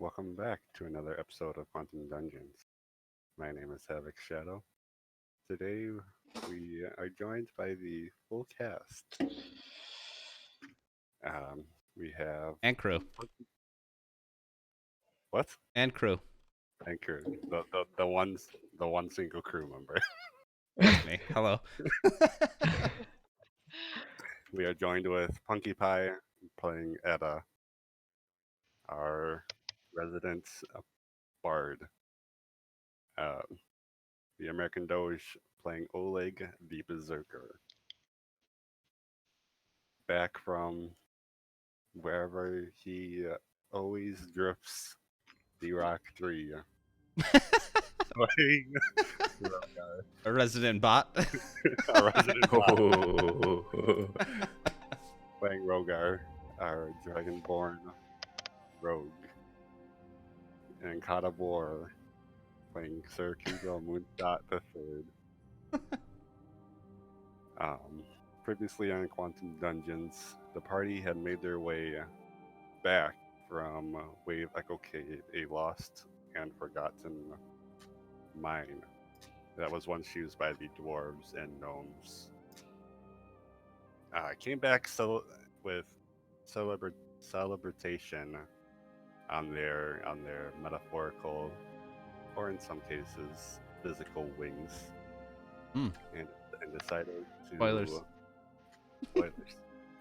welcome back to another episode of Quantum Dungeons. My name is Havoc Shadow. Today we are joined by the full cast. We have And crew. what? And crew. And crew. The one single crew member. That's me. Hello. We are joined with Punky Pie playing Etta, our resident bard. Uh, the American Doge playing Oleg the Berserker. Back from wherever he always drifts the Rock 3. Playing A resident bot. a resident bot, Oh, playing Rogar, our dragonborn rogue. And Kadabor playing Sir Kugo Moonshot III. Um, Previously on Quantum Dungeons, the party had made their way back from Wave Echo Cave, a lost and forgotten mine that was once used by the dwarves and gnomes. Came back with celebration on their metaphorical, or in some cases, physical wings, Mm. and decided to Spoilers. Spoilers.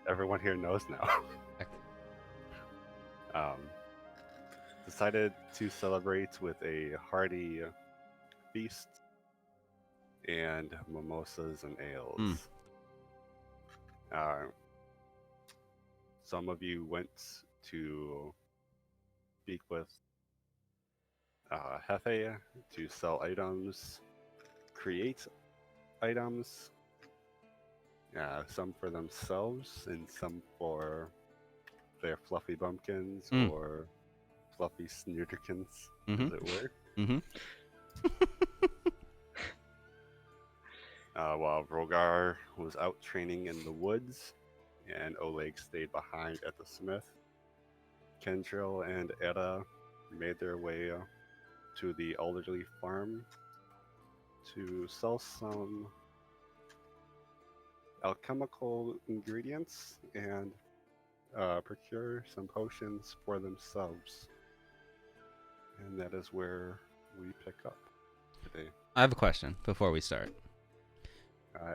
Everyone here knows now. Decided to celebrate with a hearty feast and mimosas and ales. Mm. Some of you went to speak with Hefe to sell items, create items, some for themselves and some for their fluffy bumpkins or fluffy snooterkins, as it were. Mm-hmm. While Rogar was out training in the woods and Oleg stayed behind at the smith, Kendrill and Etta made their way to the elderly farm to sell some alchemical ingredients and procure some potions for themselves. And that is where we pick up today. I have a question before we start.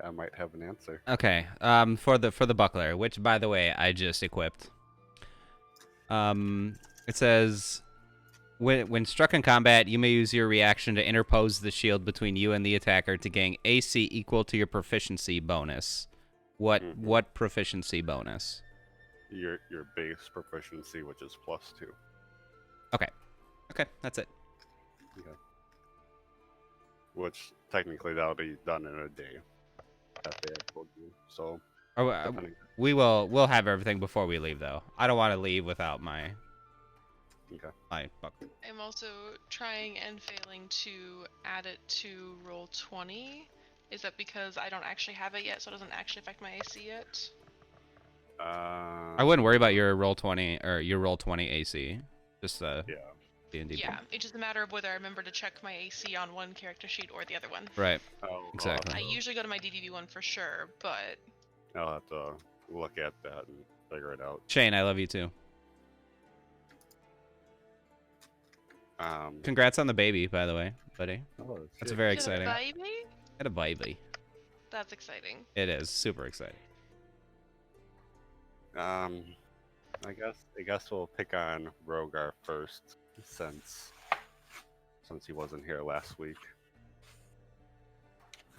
I might have an answer. Okay. For the buckler, which by the way I just equipped. It says when struck in combat, you may use your reaction to interpose the shield between you and the attacker to gain AC equal to your proficiency bonus. What proficiency bonus? Your base proficiency, which is +2. Okay, that's it. Okay. Which technically that'll be done in a day. That they had told you. So we'll have everything before we leave though. I don't want to leave without my buckler. I'm also trying and failing to add it to roll 20. Is that because I don't actually have it yet, so it doesn't actually affect my AC yet? I wouldn't worry about your roll 20 or your roll 20 AC. Just D&D. Yeah, it's just a matter of whether I remember to check my AC on one character sheet or the other one. Right. Oh, Exactly. I usually go to my DDB one for sure, but I'll have to look at that and figure it out. Shane, I love you too. Congrats on the baby, by the way, buddy. Oh, That's shit. very Is it a exciting. baby? Had a baby. That's exciting. It is super exciting. I guess we'll pick on Rogar first, since he wasn't here last week.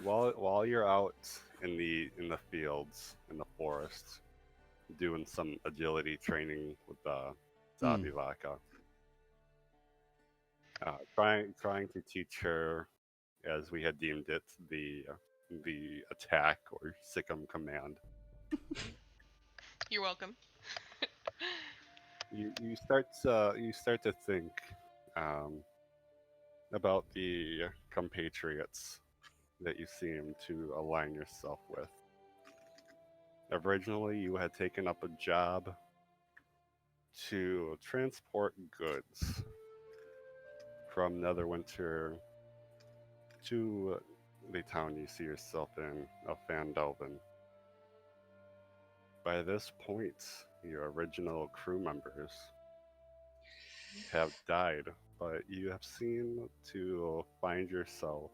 While you're out in the fields in the forest, doing some agility training with Zabivaka, trying to teach her, as we had deemed it, the attack or Sikkim command. You're welcome. You start to think about the compatriots that you seem to align yourself with. Originally, you had taken up a job to transport goods from Netherwinter to the town you see yourself in of Phandelven. By this point, your original crew members have died, but you have seemed to find yourself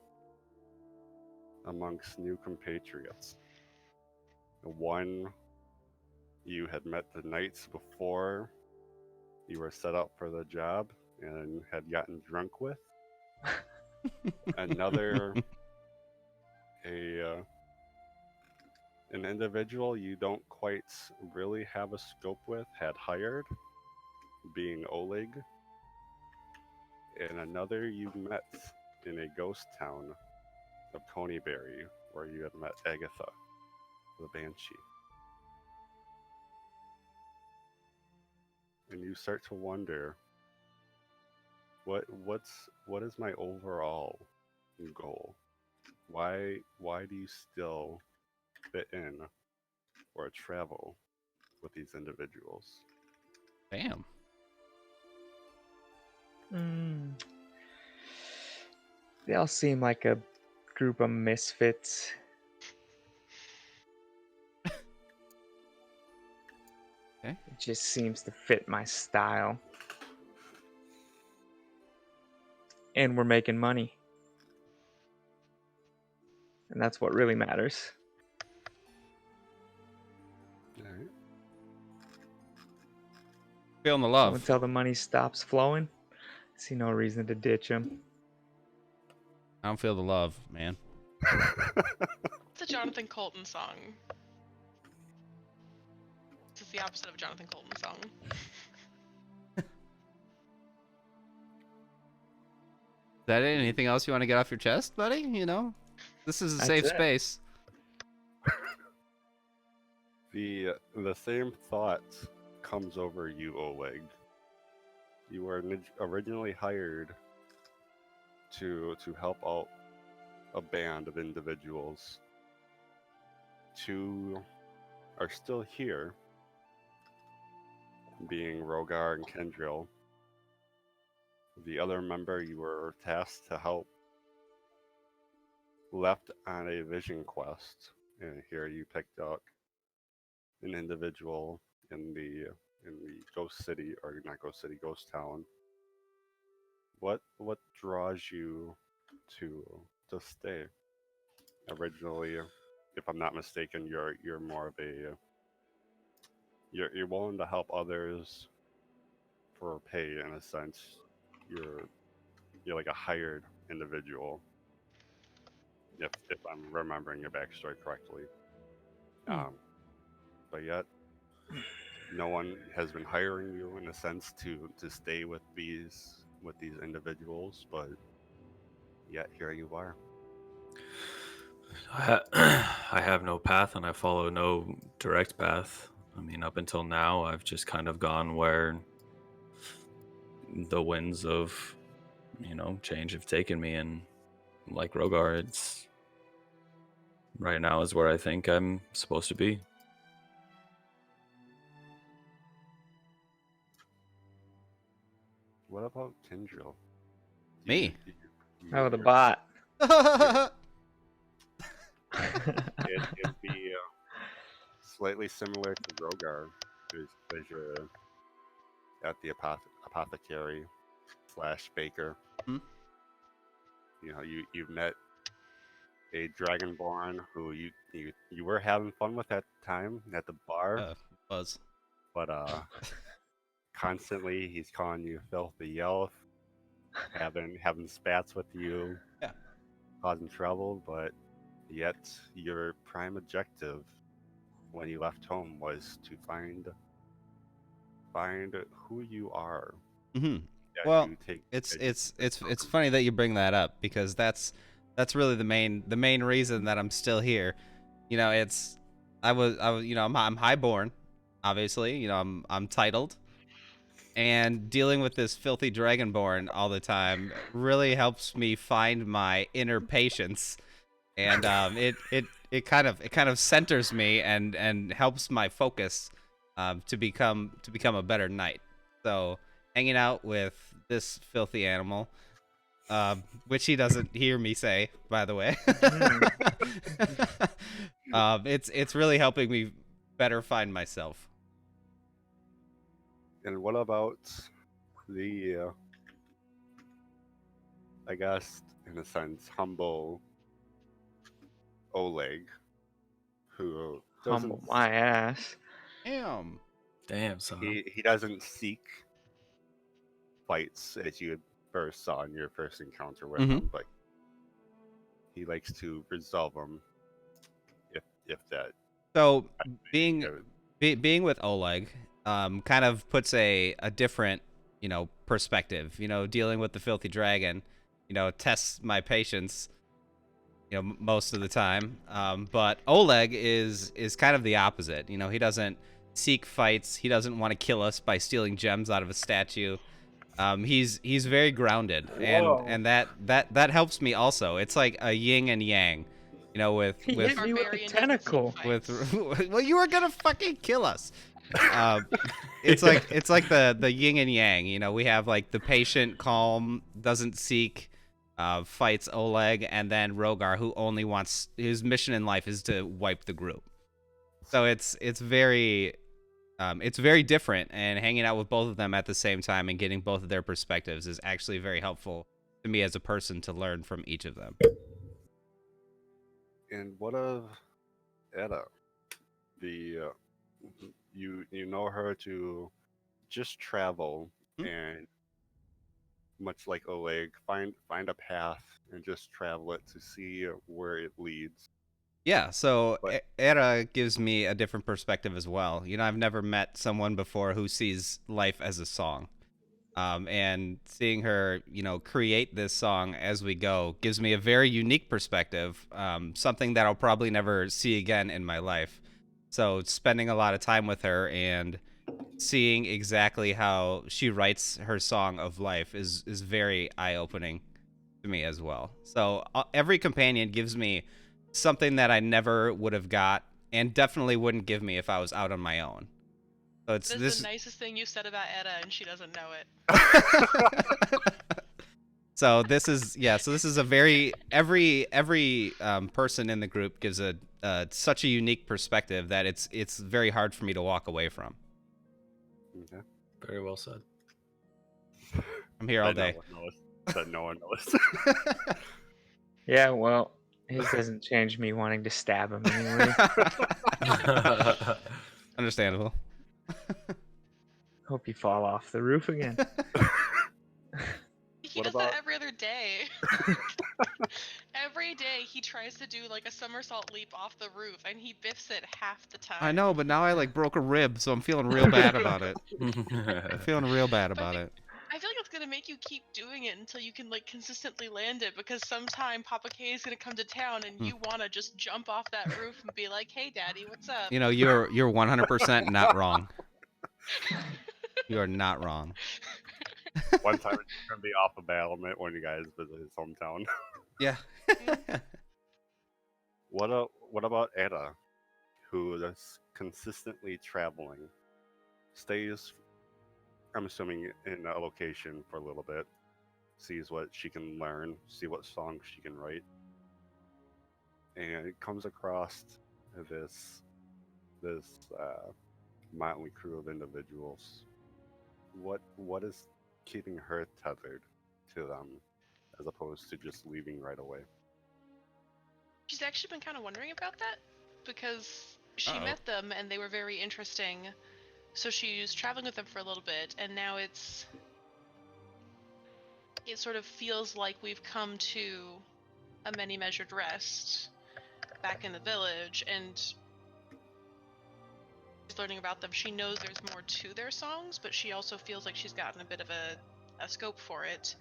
amongst new compatriots. One you had met the nights before you were set up for the job and had gotten drunk with. Another, an individual you don't quite really have a scope with had hired, being Oleg, and another you met in a ghost town of Coneyberry, where you had met Agatha, the Banshee. And you start to wonder, what is my overall goal? Why do you still fit in or travel with these individuals? Damn. They all seem like a group of misfits. Okay. It just seems to fit my style. And we're making money. And that's what really matters. All right. Feeling the So love. until the money stops flowing, I see no reason to ditch him. I don't feel the love, man. It's a Jonathan Colton song. This is the opposite of a Jonathan Colton song. Is that it? Anything else you want to get off your chest, buddy? You know, this is a That's safe it. space. The same thought comes over you, Oleg. You were originally hired to help out a band of individuals. Two are still here, being Rogar and Kendrill. The other member you were tasked to help left on a vision quest, and here you picked up an individual in the ghost city, or not ghost city, ghost town. What draws you to stay? Originally, if I'm not mistaken, you're more of a you're willing to help others for pay in a sense. You're like a hired individual, if I'm remembering your backstory correctly. But yet, no one has been hiring you in a sense to stay with these individuals, but yet here you are. I have no path and I follow no direct path. I mean, up until now, I've just kind of gone where the winds of, change have taken me. And like Rogar, it's right now is where I think I'm supposed to be. What about Kendrill? Me? Oh, the bot. It'd be slightly similar to Rogar, because you're at the apothecary / baker. Hmm? You know, you've met a dragonborn who you were having fun with at the time at the bar, Buzz. but constantly he's calling you filthy elf, having spats with you, Yeah. causing trouble, but yet your prime objective when you left home was to find who you are. Mm-hmm. that Well, you take it's funny that you bring that up, because that's really the main reason that I'm still here. You know, I was I'm highborn, obviously. You know, I'm titled, and dealing with this filthy dragonborn all the time really helps me find my inner patience, and it kind of centers me and helps my focus to become a better knight. So hanging out with this filthy animal which he doesn't hear me say, by the way. It's really helping me better find myself. And what about the, I guess, in a sense, humble Oleg, who Humble doesn't my ass. Damn. Damn, son. he doesn't seek fights as you first saw in your first encounter with him, but he likes to resolve them if that. So you being being with Oleg kind of puts a different, perspective. Dealing with the filthy dragon, tests my patience, most of the time. But Oleg is kind of the opposite. He doesn't seek fights. He doesn't want to kill us by stealing gems out of a statue. He's very grounded, and that helps me also. It's like a yin and yang, He with hit me with a Barbarian doesn't seek tentacle. with fights. well, you were gonna fucking kill us. It's like the yin and yang. We have like the patient, calm, doesn't seek, fights Oleg, and then Rogar, who only wants, his mission in life is to wipe the group. So it's very different, and hanging out with both of them at the same time and getting both of their perspectives is actually very helpful to me as a person to learn from each of them. And what of Edda? The you know her to just travel and, much like Oleg, find a path and just travel it to see where it leads. Yeah, so But Era gives me a different perspective as well. I've never met someone before who sees life as a song. And seeing her, create this song as we go gives me a very unique perspective, something that I'll probably never see again in my life. So spending a lot of time with her and seeing exactly how she writes her song of life is very eye-opening to me as well. So every companion gives me something that I never would have got, and definitely wouldn't give me if I was out on my own. So it's This this. is the nicest thing you've said about Edda, and she doesn't know it. So this is a very every person in the group gives a such a unique perspective that it's very hard for me to walk away from. okay. Very well said. I'm here all day. That no one knows. Yeah, well, it doesn't change me wanting to stab him anyway. Understandable. Hope you fall off the roof again. He What does about- that every other day. Every day he tries to do like a somersault leap off the roof, and he biffs it half the time. I know, but now I like broke a rib, so I'm feeling real bad about it. I'm feeling real bad about it. I feel like it's gonna make you keep doing it until you can like consistently land it, because sometime Papa K is gonna come to town and you wanna just jump off that roof and be like, "Hey, Daddy, what's up?" You're 100% not wrong. You are not wrong. One time it's gonna be off of Battlement when you guys visit his hometown. Yeah. What about Edda, who is consistently traveling, stays, I'm assuming, in a location for a little bit, sees what she can learn, see what songs she can write, and comes across this motley crew of individuals. What is keeping her tethered to them, as opposed to just leaving right away? She's actually been kind of wondering about that, because she Uh-oh. met them and they were very interesting. So she was traveling with them for a little bit, and now it sort of feels like we've come to a many measured rest back in the village, and she's learning about them. She knows there's more to their songs, but she also feels like she's gotten a bit of a scope for it.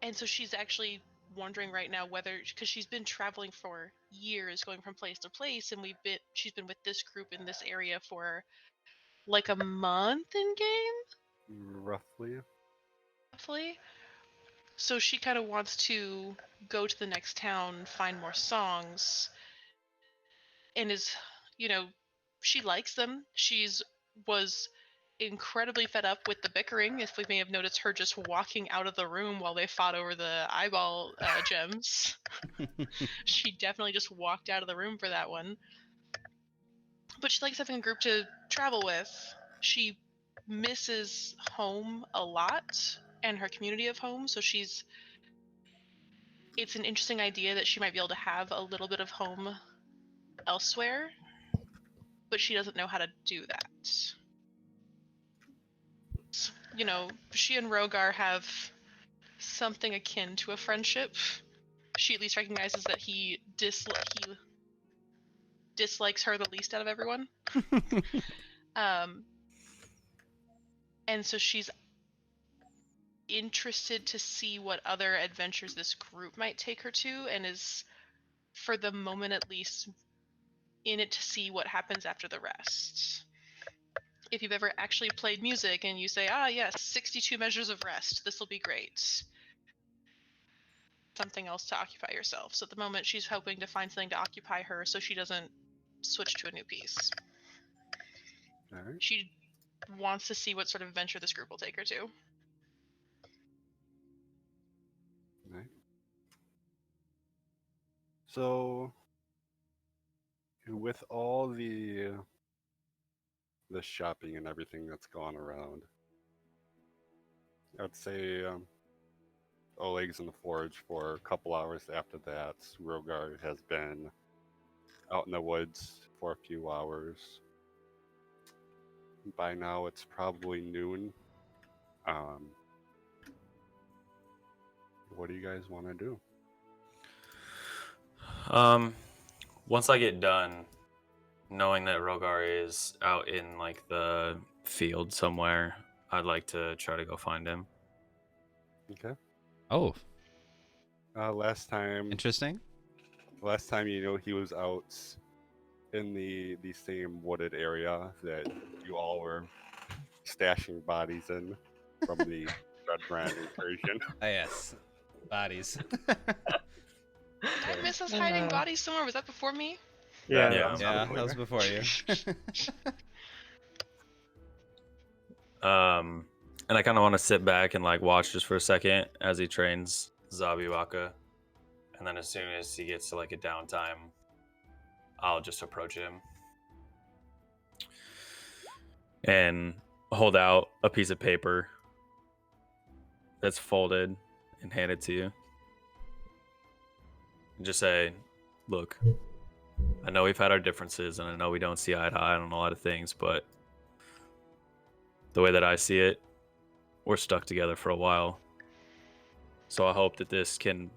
And so she's actually wondering right now whether, because she's been traveling for years, going from place to place, and she's been with this group in this area for like a month in game, Roughly. So she kind of wants to go to the next town, find more songs, and is, she likes them. Was incredibly fed up with the bickering. If we may have noticed her just walking out of the room while they fought over the eyeball gems. She definitely just walked out of the room for that one. But she likes having a group to travel with. She misses home a lot and her community of home, so it's an interesting idea that she might be able to have a little bit of home elsewhere, but she doesn't know how to do that. You know, she and Rogar have something akin to a friendship. She at least recognizes that he dislikes her the least out of everyone. And so she's interested to see what other adventures this group might take her to, and is, for the moment at least, in it to see what happens after the rest. If you've ever actually played music and you say, yes, 62 measures of rest, this will be great. Something else to occupy yourself. So at the moment, she's hoping to find something to occupy her so she doesn't switch to a new piece. All right. She wants to see what sort of adventure this group will take her to. All right. So, with all the shopping and everything that's gone around, I'd say Oleg's in the forge for a couple hours after that. Rogar has been out in the woods for a few hours. By now, it's probably noon. What do you guys want to do? Once I get done, knowing that Rogar is out in like the field somewhere, I'd like to try to go find him. Okay. Oh, Last time interesting. he was out in the same wooded area that you all were stashing bodies in from the Red Brand incursion. Ah, yes. Bodies. I miss us hiding bodies somewhere. Was that before me? Yeah. Yeah. Yeah, that was before you. And I kind of want to sit back and like watch just for a second as he trains Zabiwaka, and then as soon as he gets to like a downtime, I'll just approach him and hold out a piece of paper that's folded and hand it to you. And just say, look, I know we've had our differences and I know we don't see eye to eye on a lot of things, but the way that I see it, we're stuck together for a while. So I hope that this can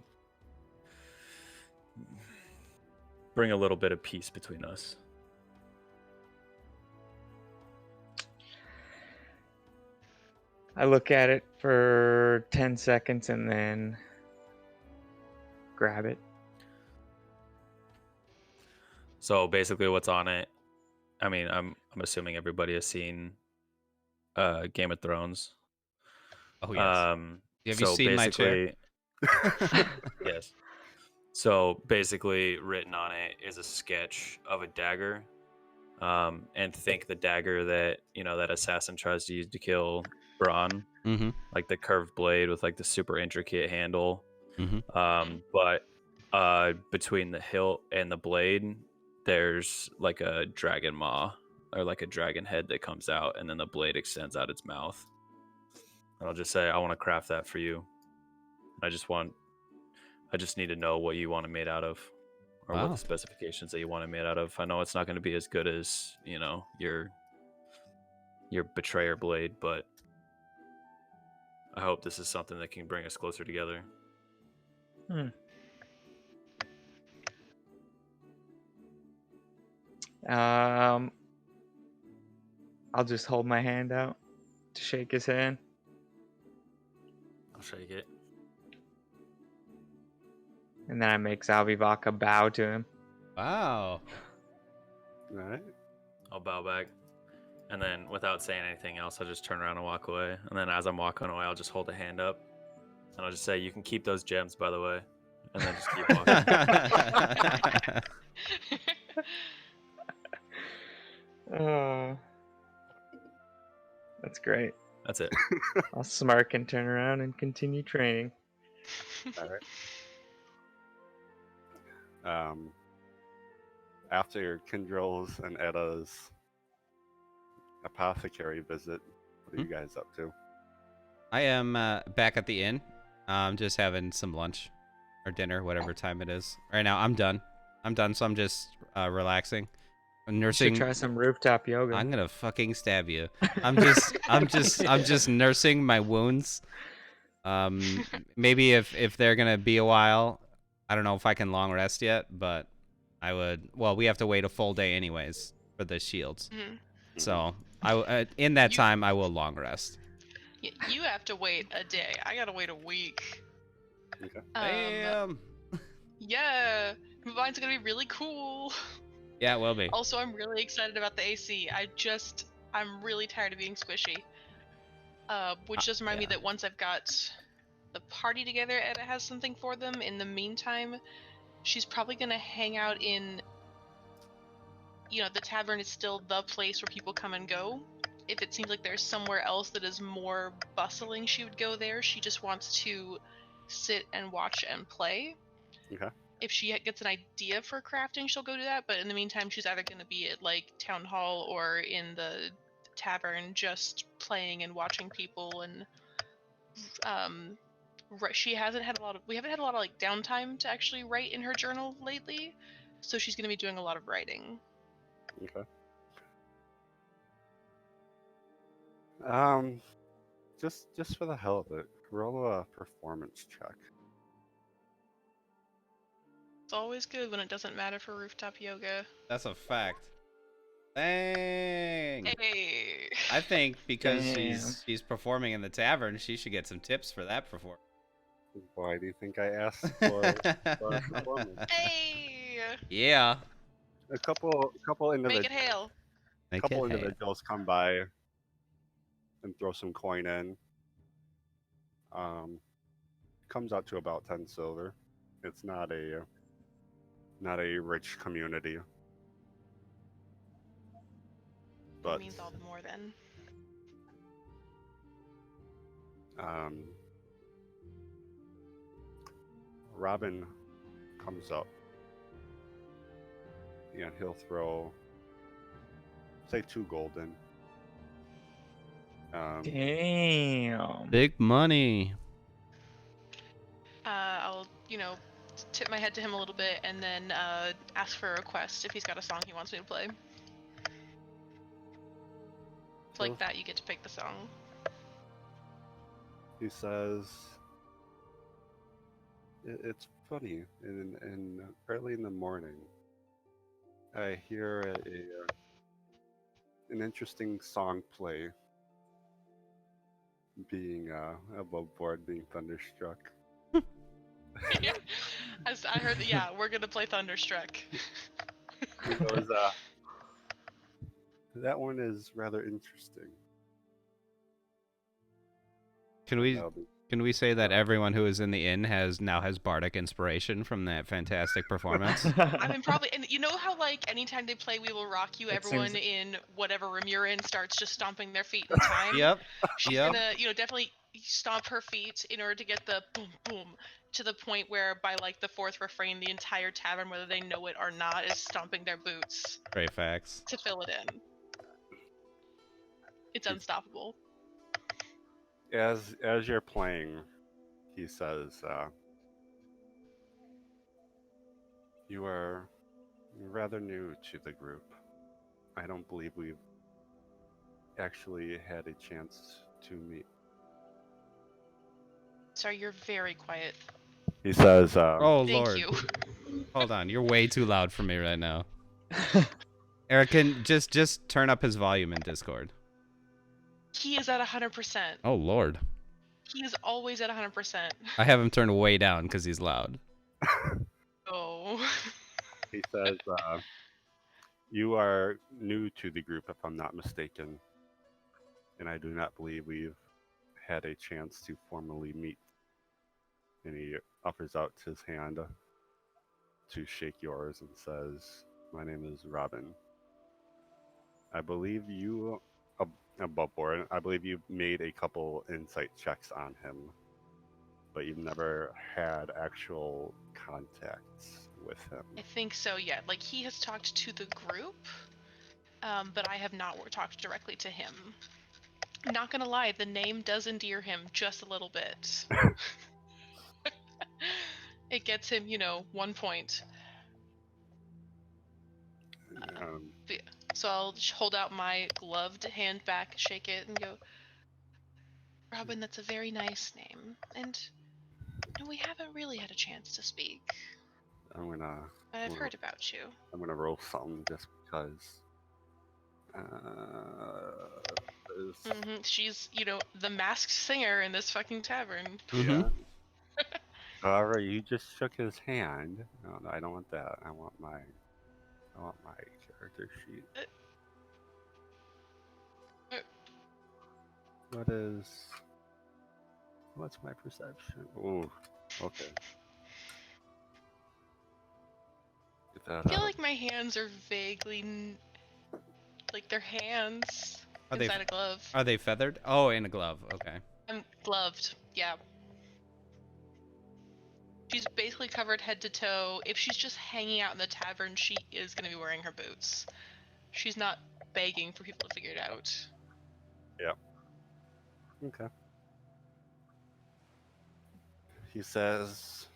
bring a little bit of peace between us. I look at it for 10 seconds and then grab it. So basically what's on it, I mean, I'm assuming everybody has seen Game of Thrones. Oh, yes. Have you seen my chair? Yes. So basically written on it is a sketch of a dagger. And think the dagger that, that assassin tries to use to kill Bronn. Mm-hmm. Like the curved blade with like the super intricate handle. Mm-hmm. But between the hilt and the blade, there's like a dragon maw or like a dragon head that comes out, and then the blade extends out its mouth. And I'll just say, I want to craft that for you. I just need to know what you want it made out of, or what Wow. the specifications that you want it made out of. I know it's not going to be as good as, your betrayer blade, but I hope this is something that can bring us closer together. I'll just hold my hand out to shake his hand. I'll shake it. And then I make Zalvivaka bow to him. Wow. All right. I'll bow back. And then without saying anything else, I'll just turn around and walk away. And then as I'm walking away, I'll just hold a hand up. And I'll just say, you can keep those gems, by the way. And then just keep walking. That's great. That's it. I'll smirk and turn around and continue training. All right. After Kindrell's and Edda's apothecary visit, what are you guys up to? I am back at the inn. Just having some lunch or dinner, whatever time it is. Right now, I'm done. So I'm just relaxing. You should Nursing. try some rooftop yoga. I'm gonna fucking stab you. I'm just nursing my wounds. Maybe if they're gonna be a while, I don't know if I can long rest yet, but I would. Well, we have to wait a full day anyways for the shields. Mhm. So in that time I will long rest. You have to wait a day. I gotta wait a week. Okay. Damn. Yeah, mine's gonna be really cool. Yeah, it will be. Also, I'm really excited about the AC. I'm really tired of being squishy. Which does remind me yeah. that once I've got the party together, Edda has something for them. In the meantime, she's probably gonna hang out in. The tavern is still the place where people come and go. If it seems like there's somewhere else that is more bustling, she would go there. She just wants to sit and watch and play. Okay. If she gets an idea for crafting, she'll go do that. But in the meantime, she's either going to be at like town hall or in the tavern, just playing and watching people. And we haven't had a lot of like downtime to actually write in her journal lately. So she's going to be doing a lot of writing. Okay. Just for the hell of it, roll a performance check. It's always good when it doesn't matter for rooftop yoga. That's a fact. Dang. Hey. I think because Damn. she's performing in the tavern, she should get some tips for that performance. Why do you think I asked for a performance? Hey. Yeah. A couple Make it hail. individuals come by and throw some coin in. Comes out to about 10 silver. It's not a rich community. That But means all the more then. Robin comes up and he'll throw, say, 2 gold in. Damn. Big money. I'll, tip my head to him a little bit and then ask for a request if he's got a song he wants me to play. It's like that, you get to pick the song. He says, "It's funny. In early in the morning, I hear an interesting song play. Being above board, being thunderstruck." As I heard that, yeah, we're gonna play Thunderstruck. He goes, "That one is rather interesting." Can we say that everyone who is in the inn now has bardic inspiration from that fantastic performance? I mean, probably, and you know how like anytime they play "We Will Rock You," It everyone seems- in whatever room you're in starts just stomping their feet in time. Yep. She's Yep. gonna, definitely stomp her feet in order to get the boom boom to the point where by like the 4th refrain, the entire tavern, whether they know it or not, is stomping their boots Great facts. to fill it in. It's unstoppable. As you're playing, he says, "You are rather new to the group. I don't believe we've actually had a chance to meet." Sorry, you're very quiet. He says, Oh Thank Lord. you. Hold on, you're way too loud for me right now. Eric, can just turn up his volume in Discord. He is at 100%. Oh Lord. He is always at 100%. I have him turned way down because he's loud. Oh. he says, "You are new to the group, if I'm not mistaken, and I do not believe we've had a chance to formally meet." And he offers out his hand to shake yours and says, "My name is Robin. I believe you above board. I believe you made a couple insight checks on him, but you've never had actual contacts with him. I think so, yeah. Like, he has talked to the group, but I have not talked directly to him. Not gonna lie, the name does endear him just a little bit. It gets him, 1 point. Um, So I'll hold out my gloved hand back, shake it, and go, Robin, that's a very nice name. And we haven't really had a chance to speak. I'm gonna But I've heard about you. I'm gonna roll something just because. She's, the masked singer in this fucking tavern. Yeah. However, you just shook his hand. No, I don't want that. I want my character sheet. What's my perception? Ooh, okay. Get that I feel out. like my hands are vaguely like they're hands Are inside a glove. Are they feathered? Oh, in a glove. Okay. I'm gloved. Yeah. She's basically covered head to toe. If she's just hanging out in the tavern, she is going to be wearing her boots. She's not begging for people to figure it out. Yeah. Okay. He says,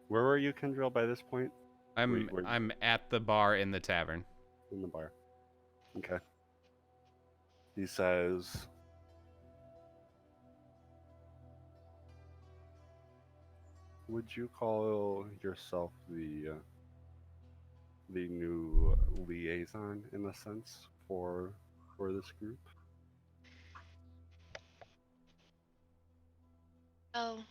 "Where were you, Kendrill, by this point?" I'm at the bar in the tavern. In the bar. Okay. He says, "Would you call yourself the new liaison in a sense for this group?" Well,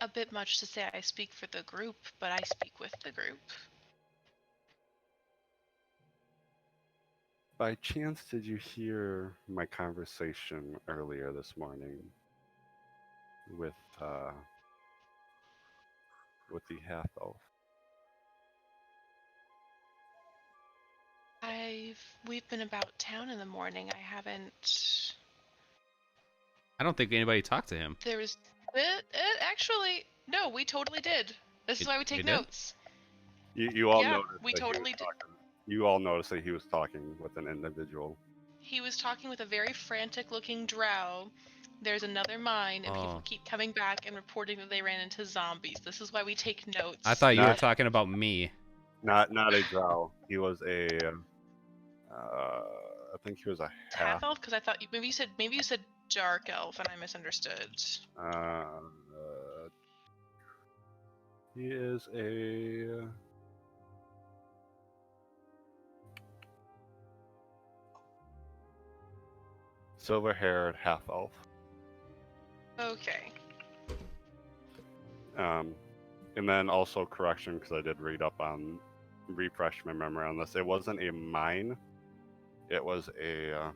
a bit much to say I speak for the group, but I speak with the group. By chance, did you hear my conversation earlier this morning with the half elf? We've been about town in the morning. I haven't. I don't think anybody talked to him. There was actually no. We totally did. This is why we take did? notes. You all Yeah, noticed we that totally he was did. talking. You all noticed that he was talking with an individual. He was talking with a very frantic-looking drow. There's another mine, and people keep coming back and reporting that they ran into zombies. This is why we take notes. I thought you were talking about me. Not a drow. He was a. I think he was a half elf. Because I thought maybe you said dark elf, and I misunderstood. He is a. Silver-haired half elf. Okay. And then also correction, because I did read up on, refresh my memory on this. It wasn't a mine. It was a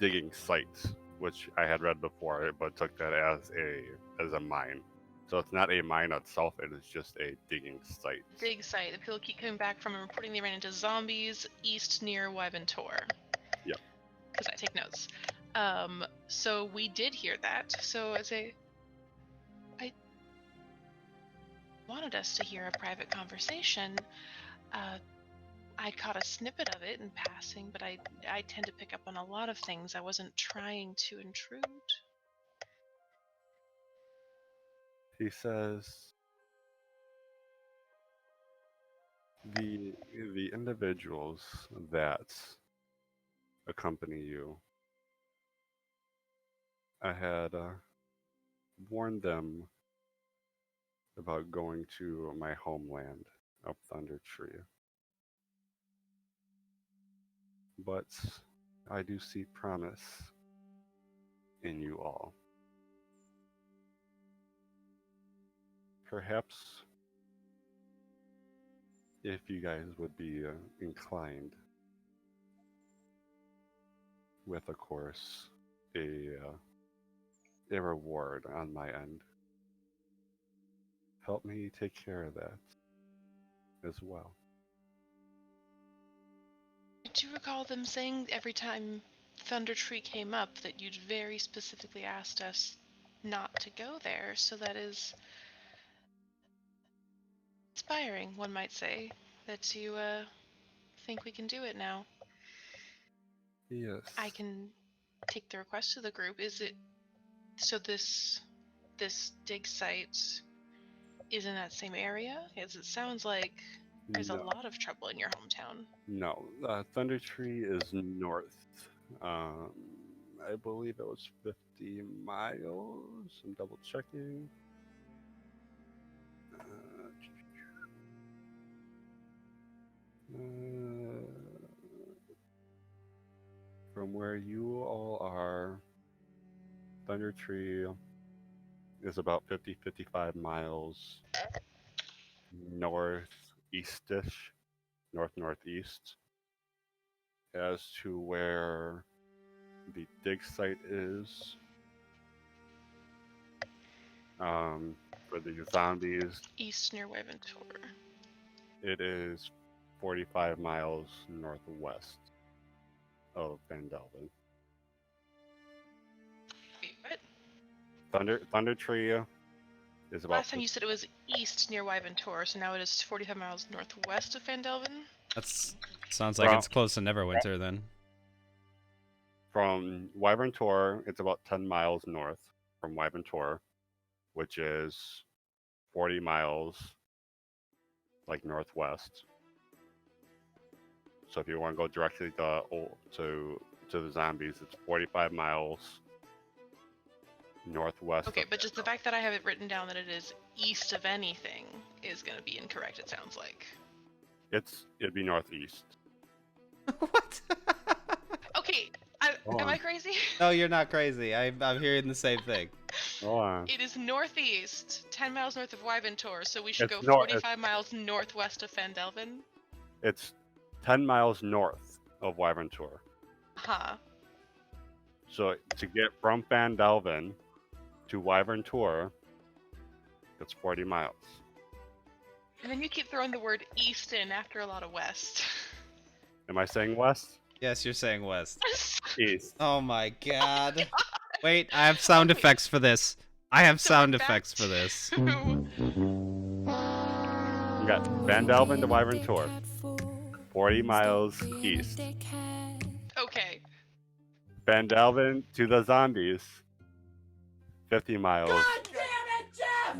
digging site, which I had read before, but took that as a mine. So it's not a mine itself; it is just a digging site. Dig site. The people keep coming back from and reporting they ran into zombies east near Wyventor. Yeah. Because I take notes. So we did hear that. So I wanted us to hear a private conversation. I caught a snippet of it in passing, but I tend to pick up on a lot of things. I wasn't trying to intrude. He says the individuals that accompany you, I had warned them about going to my homeland up Thunder Tree. But I do see promise in you all. Perhaps if you guys would be inclined, with of course a a reward on my end. Help me take care of that as well. I do recall them saying every time Thunder Tree came up that you'd very specifically asked us not to go there, so that is inspiring, one might say, that you think we can do it now. Yes. I can take the request to the group. Is it so this dig site is in that same area? As it sounds like there's a No. lot of trouble in your hometown. No. Thunder Tree is north. I believe it was 50 miles. I'm double checking. From where you all are, Thunder Tree is about 55 miles northeastish, northeast. As to where the dig site is, for the zombies, East near Wyventor. it is 45 miles northwest of Van Delven. Wait, what? Thunder Tree is about Last time you said it was east near Wyventor, so now it is 45 miles northwest of Van Delven? That's sounds like it's close to Neverwinter then. from Wyvern it's about 10 miles north from Wyvern which is 40 miles like northwest. So if you want to go directly to the zombies, it's 45 miles northwest. Okay, but just the fact that I have it written down that it is east of anything is going to be incorrect, it sounds like. It'd be northeast. What? Okay, Hold am on. I crazy? No, you're not crazy. I'm hearing the same thing. Hold on. It is northeast, 10 miles north of Wyventor, so we should It's go 45 miles northwest of Van Delven? It's 10 miles north of Wyvern Huh. So to get from Van Delven to Wyvern it's 40 miles. And then you keep throwing the word east in after a lot of west. Am I saying west? Yes, you're saying west. East. Oh my god. Wait, I have sound effects for this. I have So sound we're back effects for this. You got Van Delven to Wyvern 40 miles east. Okay. Van Delven to the zombies, 50 miles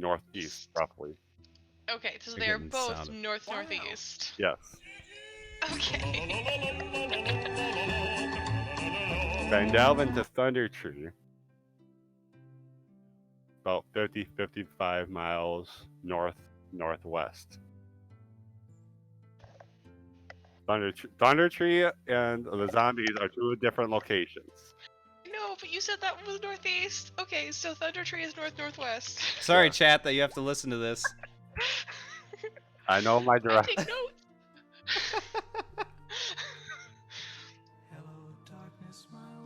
northeast, roughly. Okay, so You're they are getting both sound- northeast. Yes. Okay. Van Delven to Thunder Tree, about 55 miles northwest. Thunder Tree and the zombies are two different locations. No, but you said that was northeast. Okay, so Thunder Tree is northwest. Sorry, Yeah. chat, that you have to listen to this. I know my I direct. take notes.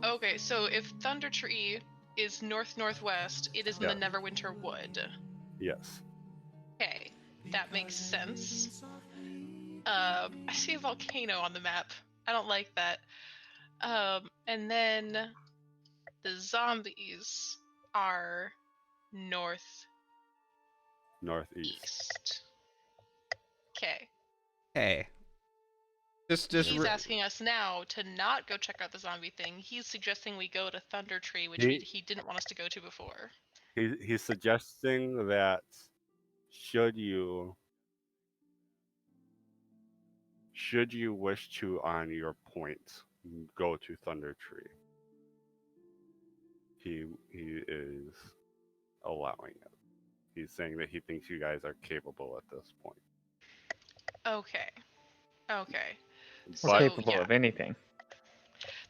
Okay, so if Thunder Tree is northwest, it is in the Yeah. Neverwinter Wood. Yes. Okay, that makes sense. I see a volcano on the map. I don't like that. And then the zombies are northeast. Northeast. Okay. Hey. Just He's asking us now to not go check out the zombie thing. He's suggesting we go to Thunder Tree, which he didn't want us to go to before. He's suggesting that should you wish to, on your point, go to Thunder Tree, he is allowing it. He's saying that he thinks you guys are capable at this point. Okay. Okay. We're So, capable yeah. of anything.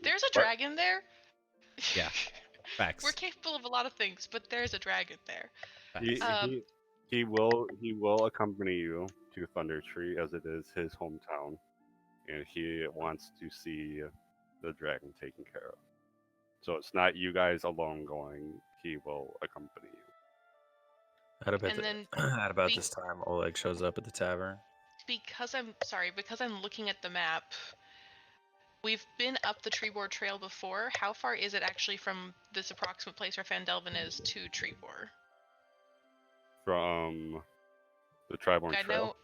There's a dragon there. Yeah. Facts. We're capable of a lot of things, but there's a dragon there. Facts. He will accompany you to Thunder Tree, as it is his hometown, and he wants to see the dragon taken care of. So it's not you guys alone going. he will accompany you. And then At about be- this time, Oleg shows up at the tavern. because I'm looking at the map. We've been up the Treebor Trail before. How far is it actually from this approximate place where Fandelvin is to Treebor? From the Triborn I Trail. know.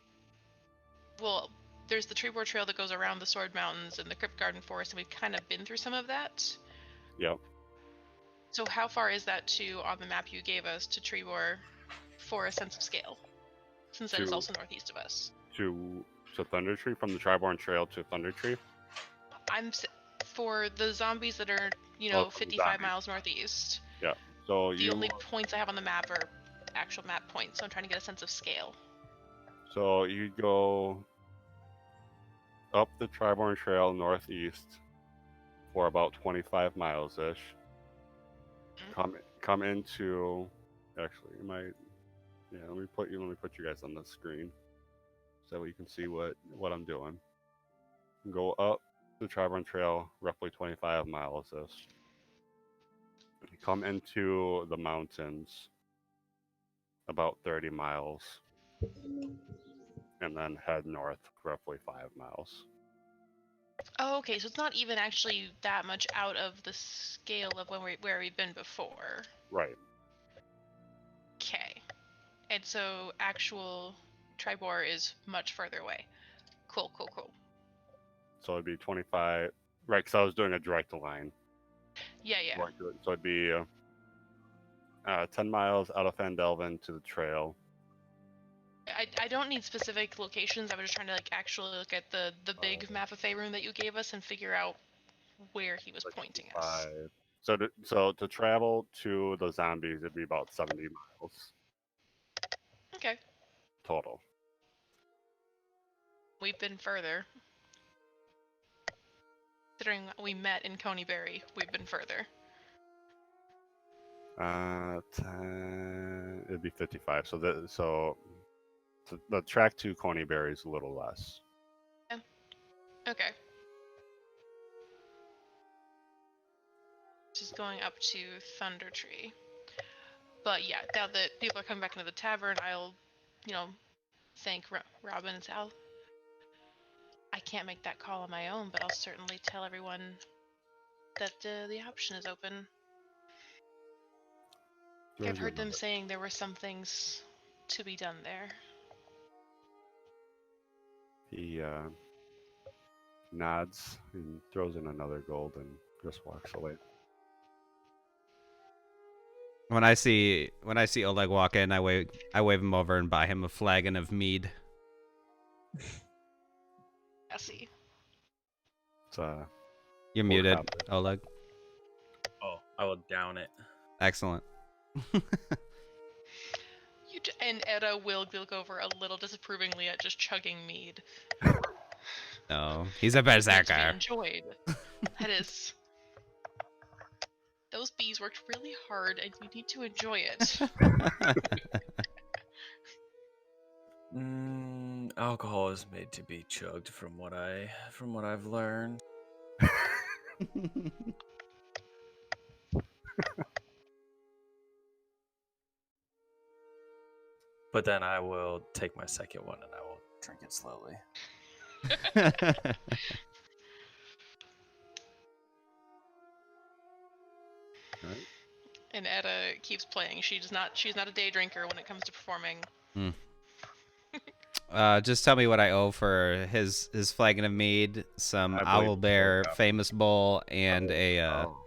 Well, there's the Treebor Trail that goes around the Sword Mountains and the Crypt Garden Forest, and we've kind of been through some of that. Yep. So how far is that to on the map you gave us to Treebor for a sense of scale? Since that is To- also northeast of us. To Thunder Tree, from the Triborn Trail to Thunder Tree. For the zombies that are, Oh, for the 55 zombies. miles northeast. Yeah. So The you only points I have on the map are actual map points, so I'm trying to get a sense of scale. So you go up the Triborn Trail northeast for about 25 miles ish. Come into, actually, you might, yeah. Let me put you guys on the screen so you can see what I'm doing. Go up the Triborn Trail roughly 25 miles ish. Come into the mountains about 30 miles, and then head north roughly 5 miles. Oh, okay, so it's not even actually that much out of the scale of where we've been before. Right. Okay. And so actual Tribor is much further away. Cool. So it'd be 25. Right, because I was doing a direct line. Yeah. Right, so it'd be 10 miles out of Fandelvin to the trail. I don't need specific locations. I was just trying to actually look at the big map of Faerun that you gave us and figure out where he was pointing us. 5. So to travel to the zombies, it'd be about 70 miles Okay. total. We've been further. Considering we met in Coneyberry, we've been further. 10, it'd be 55. So the track to Coneyberry is a little less. Okay. Just going up to Thunder Tree. But yeah, now that people are coming back into the tavern, I'll, thank Robin and Sal. I can't make that call on my own, but I'll certainly tell everyone that the option is open. I've heard them saying there were some things to be done there. He nods and throws in another gold and just walks away. When I see Oleg walk in, I wave him over and buy him a flagon of mead. I see. It's You're muted, Oleg. Oh, I will down it. Excellent. And Edda will look over a little disapprovingly at just chugging mead. No, he's a To be berserker. enjoyed. That is. Those bees worked really hard, and you need to enjoy it. Alcohol is made to be chugged, from what I've learned. But then I will take my second one and I will drink it slowly. Right. And Edda keeps playing. She's not a day drinker when it comes to performing. Just tell me what I owe for his flagon of mead, some I believe owl it's bear 4 famous bowl, and Oh.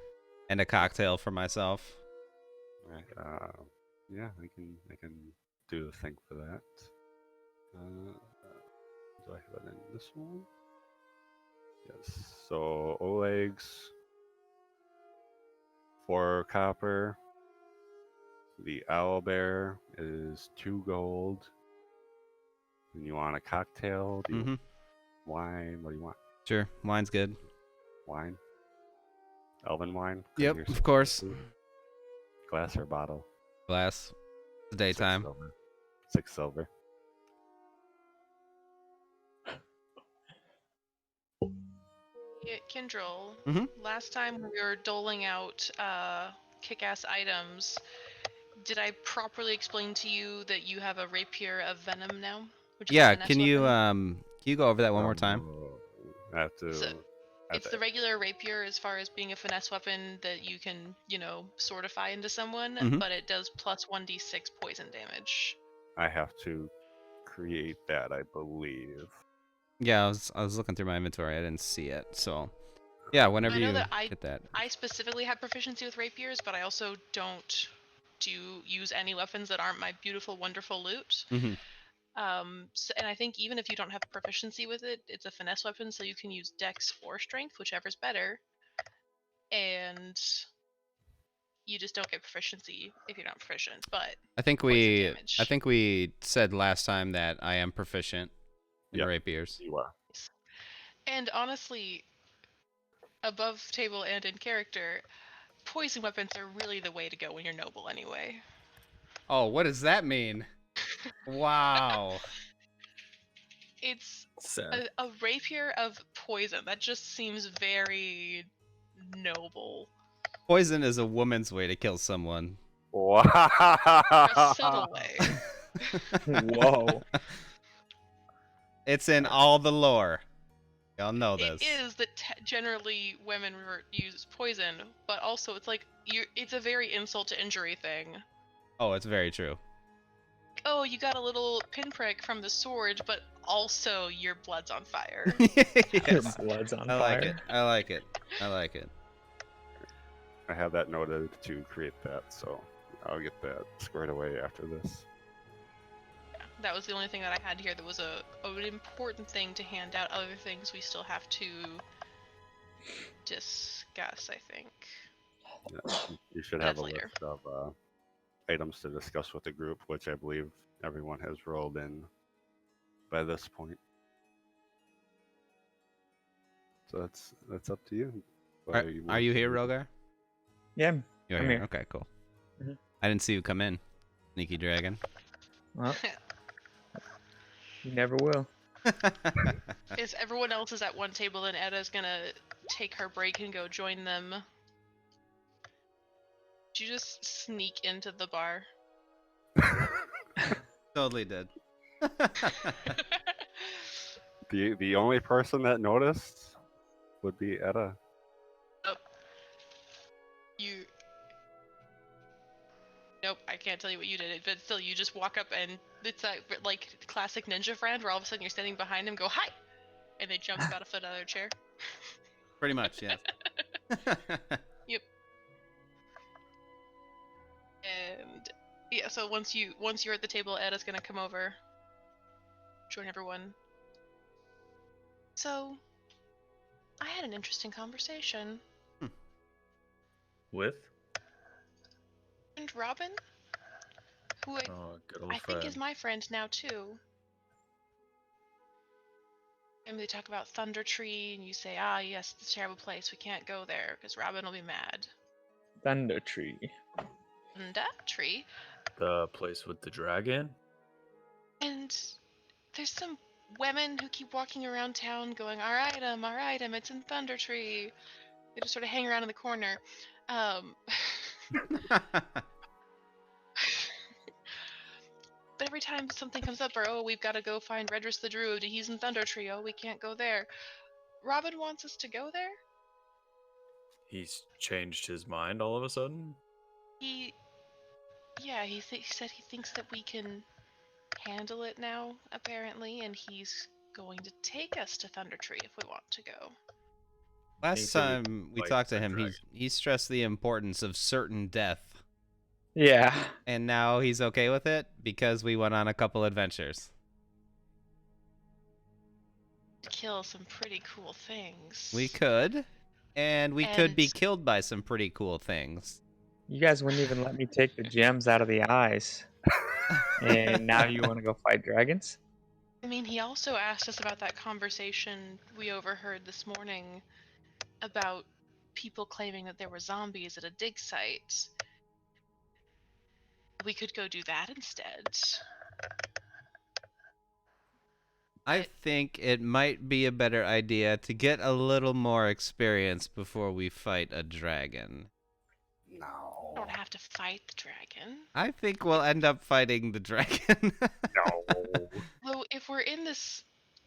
a cocktail for myself. Right. Yeah, I can do the thing for that. Do I have it in this one? Yes. So Oleg's 4 copper. The owl bear is 2 gold. And you want a cocktail? Do you wine? What do you want? Sure, wine's good. Wine? Elven wine? Yep, of course. Glass or bottle? Glass. It's daytime. 6 silver. Kindrel, Mhm. last time we were doling out kick-ass items, did I properly explain to you that you have a rapier of venom now? Which is a Yeah, finesse can you weapon? go over that one more time? I have to. So, I have it's to- the regular rapier as far as being a finesse weapon that you can, sortify into someone, Mhm. but it does plus 1d6 poison damage. I have to create that, I believe. Yeah, I was looking through my inventory. I didn't see it. So, yeah, whenever I know you that get that. I specifically have proficiency with rapiers, but I also don't use any weapons that aren't my beautiful, wonderful loot. Mhm. And I think even if you don't have proficiency with it, it's a finesse weapon, so you can use dex or strength, whichever's better. And you just don't get proficiency if you're not proficient. But I think poison damage. we said last time that I am proficient in Yep. rapiers. You are. And honestly, above table and in character, poison weapons are really the way to go when you're noble anyway. Oh, what does that mean? Wow. It's Sad. a rapier of poison. That just seems very noble. Poison is a woman's way to kill someone. For a subtle way. Whoa. It's in all the lore. Y'all know It this. is that generally women use poison, but also it's like it's a very insult to injury thing. Oh, it's very true. Oh, you got a little pinprick from the sword, but also your blood's on fire. Your Yes. blood's on I fire. like it. I like it. I like it. I have that noted to create that, so I'll get that squared away after this. That was the only thing that I had here that was an important thing to hand out. Other things we still have to discuss, I think. Yeah, you should That's have a later. list of items to discuss with the group, which I believe everyone has rolled in by this point. So that's up to you. Are, whether you are want you to here, do it. Rogar? Yeah. You're I'm here. here. Okay, cool. Mhm. I didn't see you come in, sneaky dragon. Well, you never will. If everyone else is at one table, then Edda's gonna take her break and go join them. Did you just sneak into the bar? Totally did. The only person that noticed would be Edda. Nope, I can't tell you what you did, but still, you just walk up and it's like classic ninja friend where all of a sudden you're standing behind them, go hi, and they jump about a foot out of their chair. Pretty much, yes. Yep. And yeah, so once you're at the table, Edda's gonna come over, join everyone. So, I had an interesting conversation. With? And Robin, who Oh, good old I Fred. think is my friend now too. And they talk about Thunder Tree, and you say, yes, it's a terrible place. We can't go there because Robin will be mad. Thunder Tree. Thunder Tree? The place with the dragon? And there's some women who keep walking around town going, our item, it's in Thunder Tree. They just sort of hang around in the corner. But every time something comes up, or we've got to go find Redris the Druid, he's in Thunder Tree, we can't go there. Robin wants us to go there? He's changed his mind all of a sudden? He said he thinks that we can handle it now, apparently, and he's going to take us to Thunder Tree if we want to go. Last said we time we fight talked to the him, dragon. he stressed the importance of certain death. Yeah. And now he's okay with it because we went on a couple adventures. Kill some pretty cool things. We could. And we could be And- killed by some pretty cool things. You guys wouldn't even let me take the gems out of the eyes. And now you want to go fight dragons? I mean, he also asked us about that conversation we overheard this morning about people claiming that there were zombies at a dig site. We could go do that instead. I But- think it might be a better idea to get a little more experience before we fight a dragon. No. All to fight the dragon. I think we'll end up fighting the dragon. No. Though, if we're in this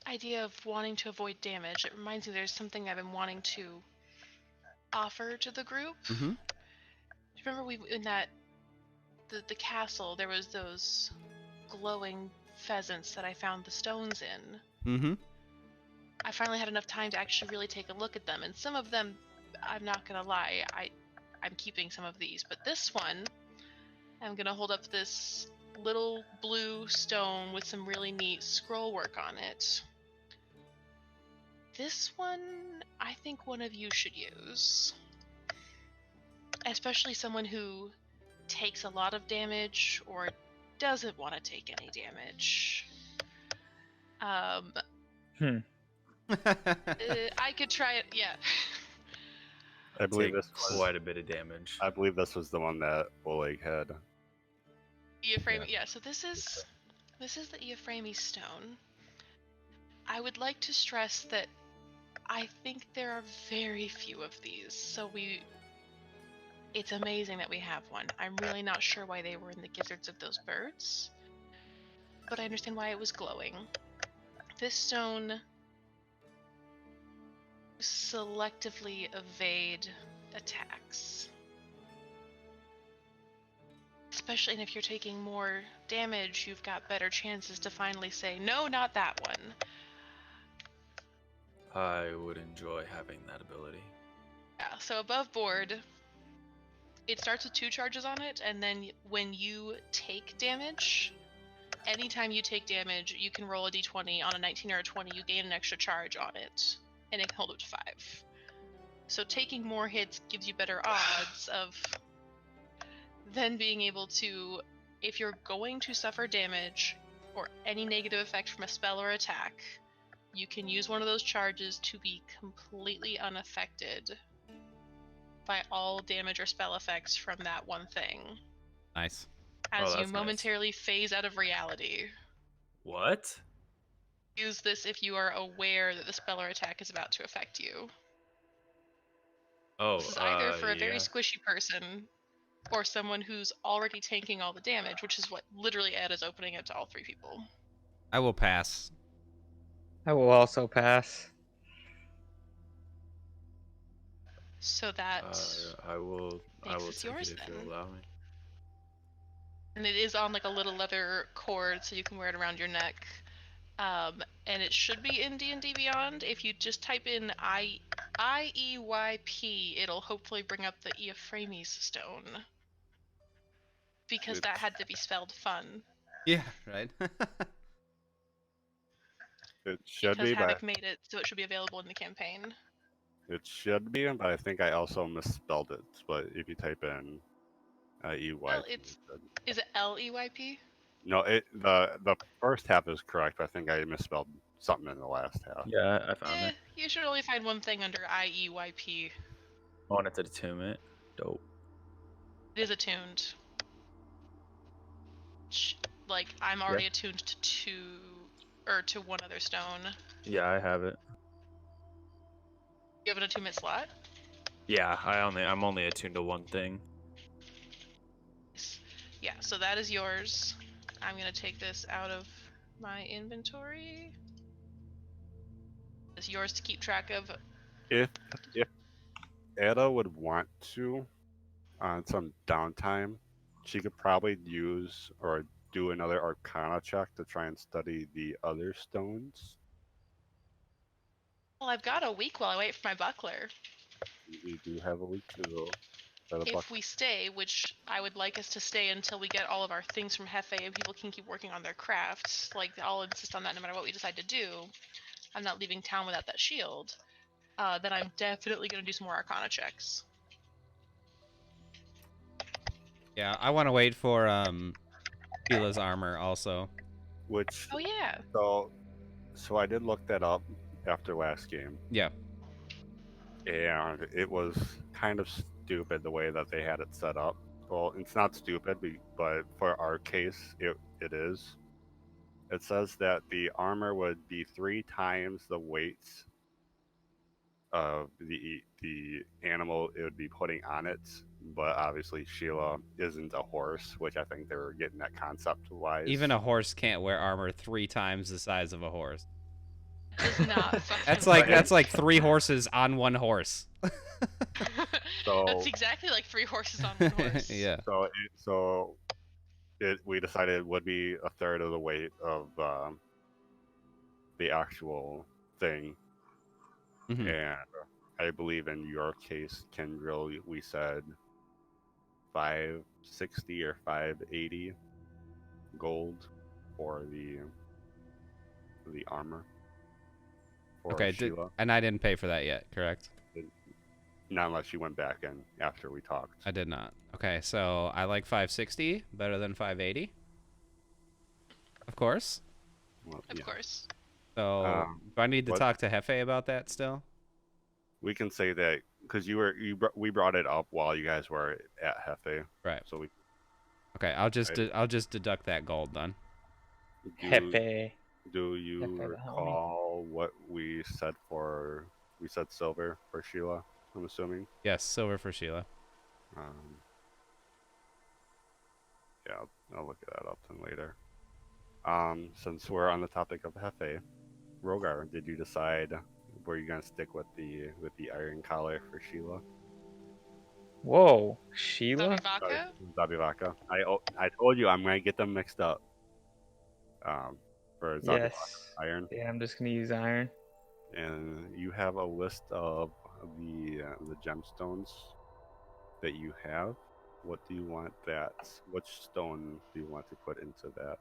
idea of wanting to avoid damage, it reminds me there's something I've been wanting to offer to the group. Mm-hmm. Remember, we in the castle, there was those glowing pheasants that I found the stones in. Mm-hmm. I finally had enough time to actually really take a look at them, and some of them, I'm not gonna lie, I'm keeping some of these, but this one, I'm gonna hold up this little blue stone with some really neat scroll work on it. This one, I think one of you should use. Especially someone who takes a lot of damage or doesn't want to take any damage. I could try it, yeah. I believe Take this was. quite a bit of damage. I believe this was the one that Oleg had. Euphrame, yeah, so this is the Euphrame stone. I would like to stress that I think there are very few of these, so it's amazing that we have one. I'm really not sure why they were in the gizzards of those birds, but I understand why it was glowing. This stone selectively evade attacks. Especially if you're taking more damage, you've got better chances to finally say, no, not that one. I would enjoy having that ability. Yeah, so above board, it starts with 2 charges on it, and then when you take damage, anytime you take damage, you can roll a d20. On a 19 or a 20, you gain an extra charge on it, and it can hold up to 5. So taking more hits gives you better odds of then being able to, if you're going to suffer damage or any negative effect from a spell or attack, you can use one of those charges to be completely unaffected by all damage or spell effects from that one thing. Nice. As you That's momentarily phase out of reality. What? Use this if you are aware that the spell or attack is about to affect you. Oh, This is either for a very yeah. squishy person or someone who's already tanking all the damage, which is what literally Ed is opening it to all 3 people. I will pass. I will also pass. So that I will makes take this yours it if then. you allow me. And it is on like a little leather cord, so you can wear it around your neck. And it should be in D&D Beyond. If you just type in IEYP, it'll hopefully bring up the Euphrame stone. Because that had to be spelled fun. Yeah, right. It should Because be, but Havoc made it, so it should be available in the campaign. it should be, but I think I also misspelled it. But if you type in EY, Well, is it LEYP? no, the first half is correct, but I think I misspelled something in the last half. Yeah, I found it. You should only find one thing under IEYP. I wanted to attune it. Dope. It is attuned. Like, I'm already attuned to one other stone. Yeah, I have it. You have an attunement slot? Yeah, I'm only attuned to one thing. Yeah, so that is yours. I'm gonna take this out of my inventory. It's yours to keep track of. If Ada would want to, on some downtime, she could probably use or do another Arcana check to try and study the other stones. Well, I've got a week while I wait for my buckler. You do have a week to set a If buck. we stay, which I would like us to stay until we get all of our things from Hefe and people can keep working on their crafts, like I'll insist on that no matter what we decide to do. I'm not leaving town without that shield. Then I'm definitely going to do some more Arcana checks. Yeah, I want to wait for Fila's armor also. Which Oh yeah. so I did look that up after last game. Yeah. And it was kind of stupid the way that they had it set up. Well, it's not stupid, but for our case, it is. It says that the armor would be 3 times the weight of the animal it would be putting on it, but obviously Sheila isn't a horse, which I think they were getting at concept wise. Even a horse can't wear armor 3 times the size of a horse. Does not fucking That's work. that's like 3 horses on 1 horse. So That's exactly like 3 horses on 1 horse. Yeah. We decided it would be a third of the weight of the actual thing, Mhm. and I believe in your case, Kendrill, we said 560 or 580 gold for the armor for Okay, Sheila. and I didn't pay for that yet, correct? Not unless you went back in after we talked. I did not. Okay, so I like 560 better than 580. Of course. Well, Of yeah. course. So, do I need to what- talk to Hefe about that still? We can say that because we brought it up while you guys were at Hefe. Right. So we Okay, I'll just deduct that gold then. Hefe. Do you Hefe the homie. recall what we said for? We said silver for Sheila. I'm assuming. Yes, silver for Sheila. Yeah, I'll look that up then later. Since we're on the topic of Hefe, Rogar, did you decide were you gonna stick with the iron collar for Sheila? Whoa, Sheila? Zabivaka? Zabivaka. I told you I'm gonna get them mixed up. For Zabivaka Yes. iron, Yeah, I'm just gonna use iron. and you have a list of the gemstones that you have. What do you want that? Which stone do you want to put into that?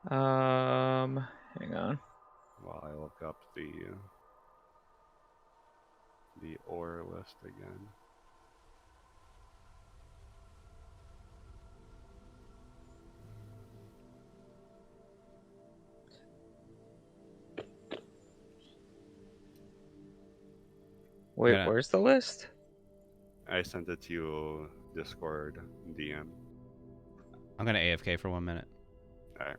Hang on. While I look up the ore list again. Wait, Yeah. where's the list? I sent it to you Discord DM. I'm gonna AFK for 1 minute. Alright.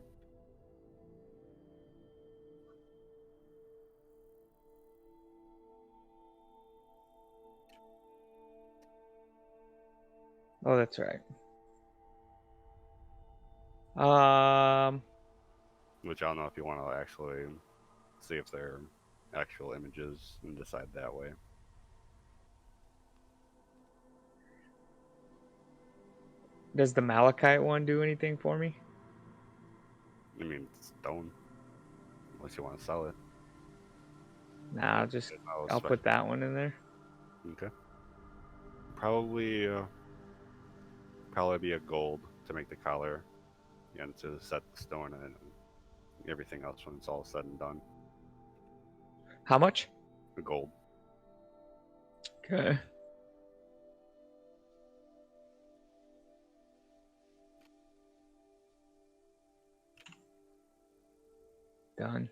Oh, that's right. Which I don't know if you want to actually see if they're actual images and decide that way. Does the malachite one do anything for me? I mean, it's stone. Unless you want to sell it. Nah, I'll put that one in there. Okay. Probably be a gold to make the collar and to set the stone and everything else when it's all said and done. How much? A gold. Okay. Done.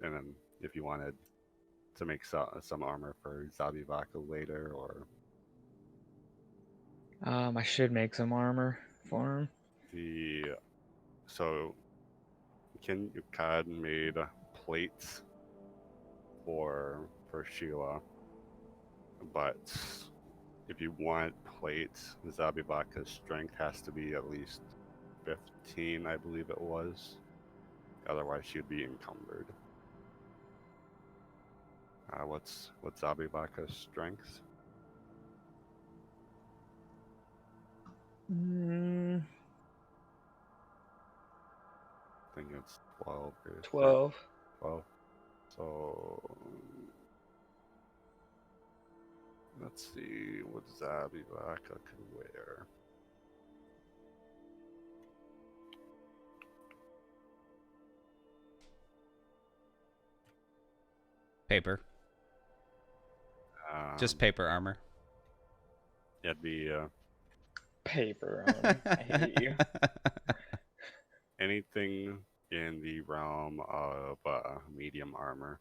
And then if you wanted to make some armor for Zabivaka later, or I should make some armor for him. so Kad made plates for Sheila, but if you want plates, Zabivaka's strength has to be at least 15, I believe it was. Otherwise, she'd be encumbered. What's Zabivaka's strength? Mm, I think it's 12 or 12. 12. So let's see what Zabivaka could wear. Paper. Just paper armor. It'd be Paper armor. I hate you. anything in the realm of medium armor.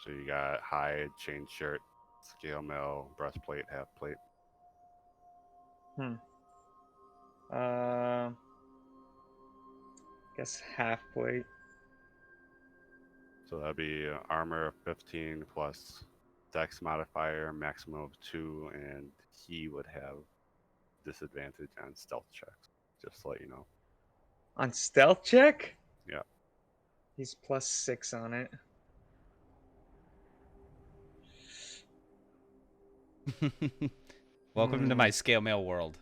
So you got hide, chain shirt, scale mail, breastplate, half plate. Guess half plate. So that'd be armor of 15 plus dex modifier, maximum of 2, and he would have disadvantage on stealth checks. Just to let you know. On stealth check? Yeah. He's +6 on it. Welcome to my scale mail world.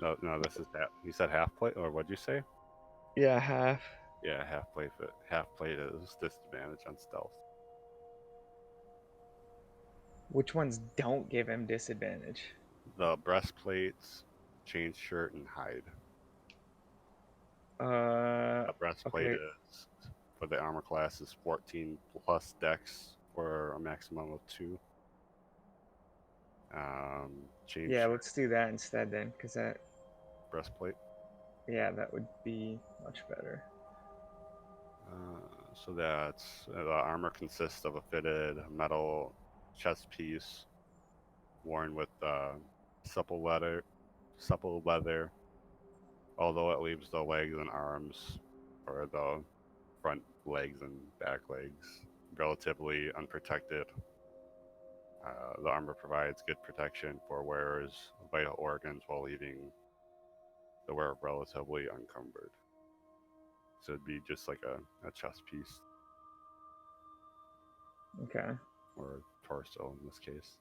No, this is half. You said half plate, or what'd you say? Yeah, half. Yeah, half plate. Half plate is disadvantage on stealth. Which ones don't give him disadvantage? The breastplates, chain shirt, and hide. Uh, A breastplate okay. is for the armor class is 14 plus dex for a maximum of 2. Chain Yeah, shirt, let's do that instead then, because that, breastplate. yeah, that would be much better. So that's the armor consists of a fitted metal chest piece worn with supple leather. Supple leather, although it leaves the legs and arms, or the front legs and back legs, relatively unprotected. The armor provides good protection for wearers' vital organs while leaving the wearer relatively unencumbered. So it'd be just like a chest piece Okay. or torso in this case.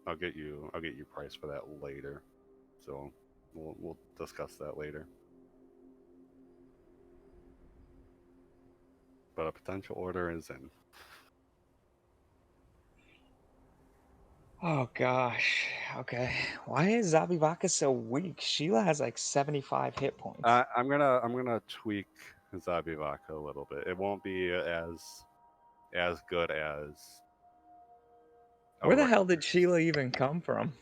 I'll get you price for that later. So we'll discuss that later. But a potential order is in. Oh gosh. Okay. Why is Zabivaka so weak? Sheila has like 75 hit points. I'm gonna tweak Zabivaka a little bit. It won't be as good as. Where the hell did Sheila even come from?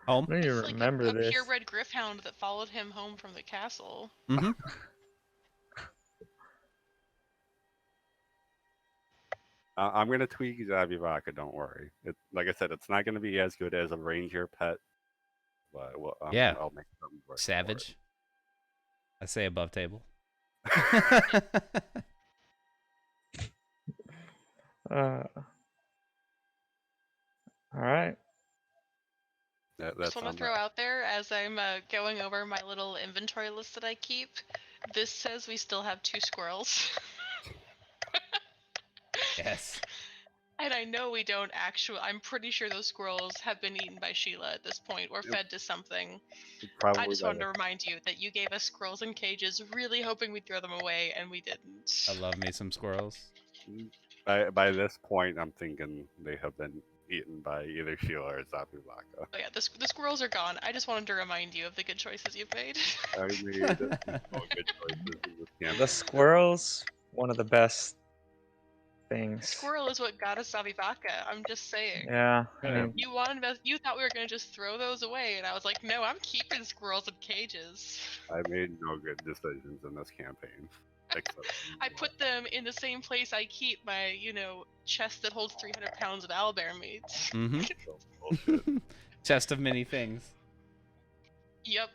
Home. I don't even It's like remember a this. purebred griffhound that followed him home from the castle. Mm-hmm. I'm gonna tweak Zabivaka. Don't worry. Like I said, it's not gonna be as good as a ranger pet, but Yeah. I'll make something work. Savage. I say above table. All right. That's Just want to on throw that. out there as I'm going over my little inventory list that I keep. This says we still have 2 squirrels. Yes. And I know we don't actually. I'm pretty sure those squirrels have been eaten by Sheila at this point or fed to something. Probably I just wanted to remind you that you gave us squirrels in cages, really hoping we'd throw them away, and we didn't. I love me some squirrels. By this point, I'm thinking they have been eaten by either Sheila or Zabivaka. Oh yeah, the squirrels are gone. I just wanted to remind you of the good choices you've made. I made all good choices in this campaign. The squirrels, one of the best things. Squirrel is what got us Savivaka. I'm just saying. Yeah. I Yeah. mean, You thought we were gonna just throw those away, and I was like, no, I'm keeping squirrels in cages. I made no good decisions in this campaign. I put them in the same place I keep my, chest that holds 300 pounds of owlbear meat. Mm-hmm. Bullshit. Chest of many things. Yep.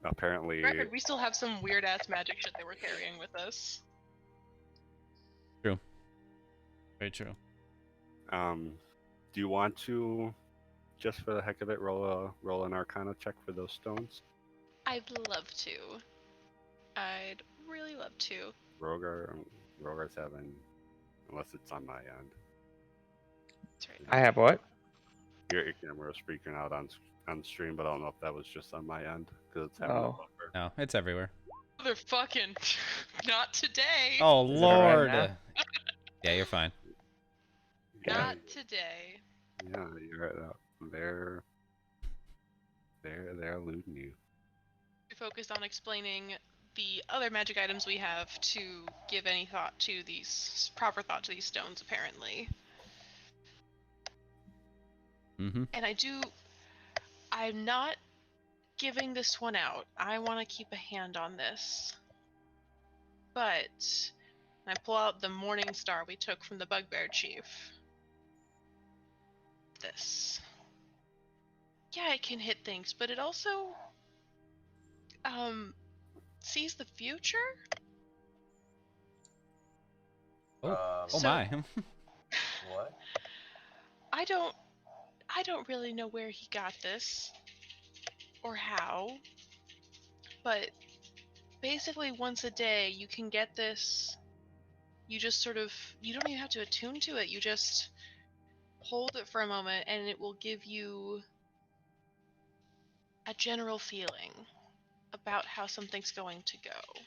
Apparently, Record, we still have some weird ass magic shit they were carrying with us. True. Very true. do you want to, just for the heck of it, roll an Arcana check for those stones? I'd love to. I'd really love to. Rogar's having, unless it's on my end. That's right. I have what? Your camera was freaking out on stream, but I don't know if that was just on my end because it's having a Oh. buffer. No, it's everywhere. Motherfucking not today. Oh Is it all right Lord. now? Yeah, you're fine. Not today. Yeah, you're they're eluding you. We focused on explaining the other magic items we have to give any thought to these proper thought to these stones, apparently. Mm-hmm. And I'm not giving this one out. I want to keep a hand on this. But I pull out the morning star we took from the bugbear chief. This. Yeah, it can hit things, but it also sees the future. Oh So- my. What? I don't really know where he got this or how, but basically once a day you can get this. You just sort of, you don't even have to attune to it. You just hold it for a moment and it will give you a general feeling about how something's going to go.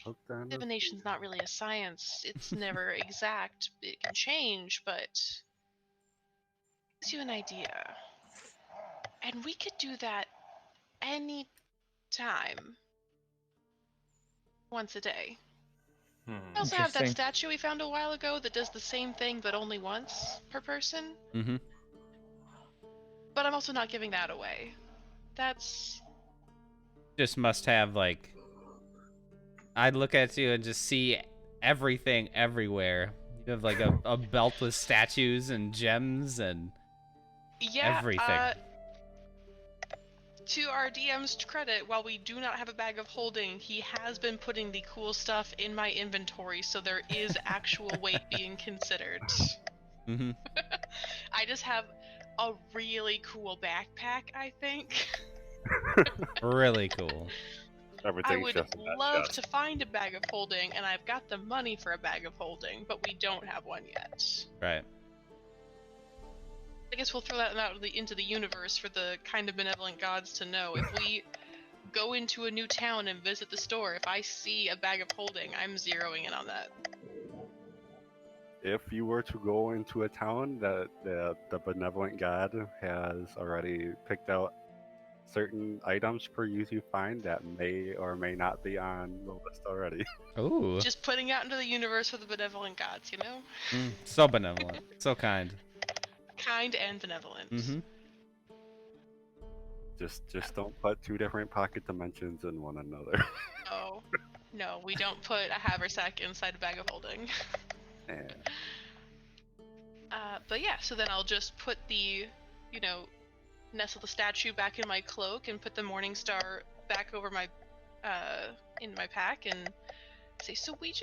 Hooked on the Divination's not really a science. It's never exact. It can change, but it gives you an idea. And we could do that any time. Once a day. We also have that Interesting. statue we found a while ago that does the same thing but only once per person. Mm-hmm. But I'm also not giving that away. That's... Just must have, like... I'd look at you and just see everything everywhere. You have, like, a belt with statues and gems and Yeah, everything. To our DM's credit, while we do not have a bag of holding, he has been putting the cool stuff in my inventory, so there is actual weight being considered. Mm-hmm. I just have a really cool backpack, I think. Really cool. I everything's would just in that love chest. to find a bag of holding, and I've got the money for a bag of holding, but we don't have one yet. Right. I guess we'll throw that out into the universe for the kind of benevolent gods to know. If we go into a new town and visit the store, if I see a bag of holding, I'm zeroing in on that. If you were to go into a town that the benevolent god has already picked out certain items for you to find that may or may not be on the list already. Ooh. Just putting out into the universe for the benevolent gods, you know? So benevolent. So kind. Kind and benevolent. Mm-hmm. Just don't put two different pocket dimensions in one another. Oh, no, we don't put a haversack inside a bag of holding. And But yeah, so then I'll just put the, nestle the statue back in my cloak and put the morning star back over my, in my pack and say, so we've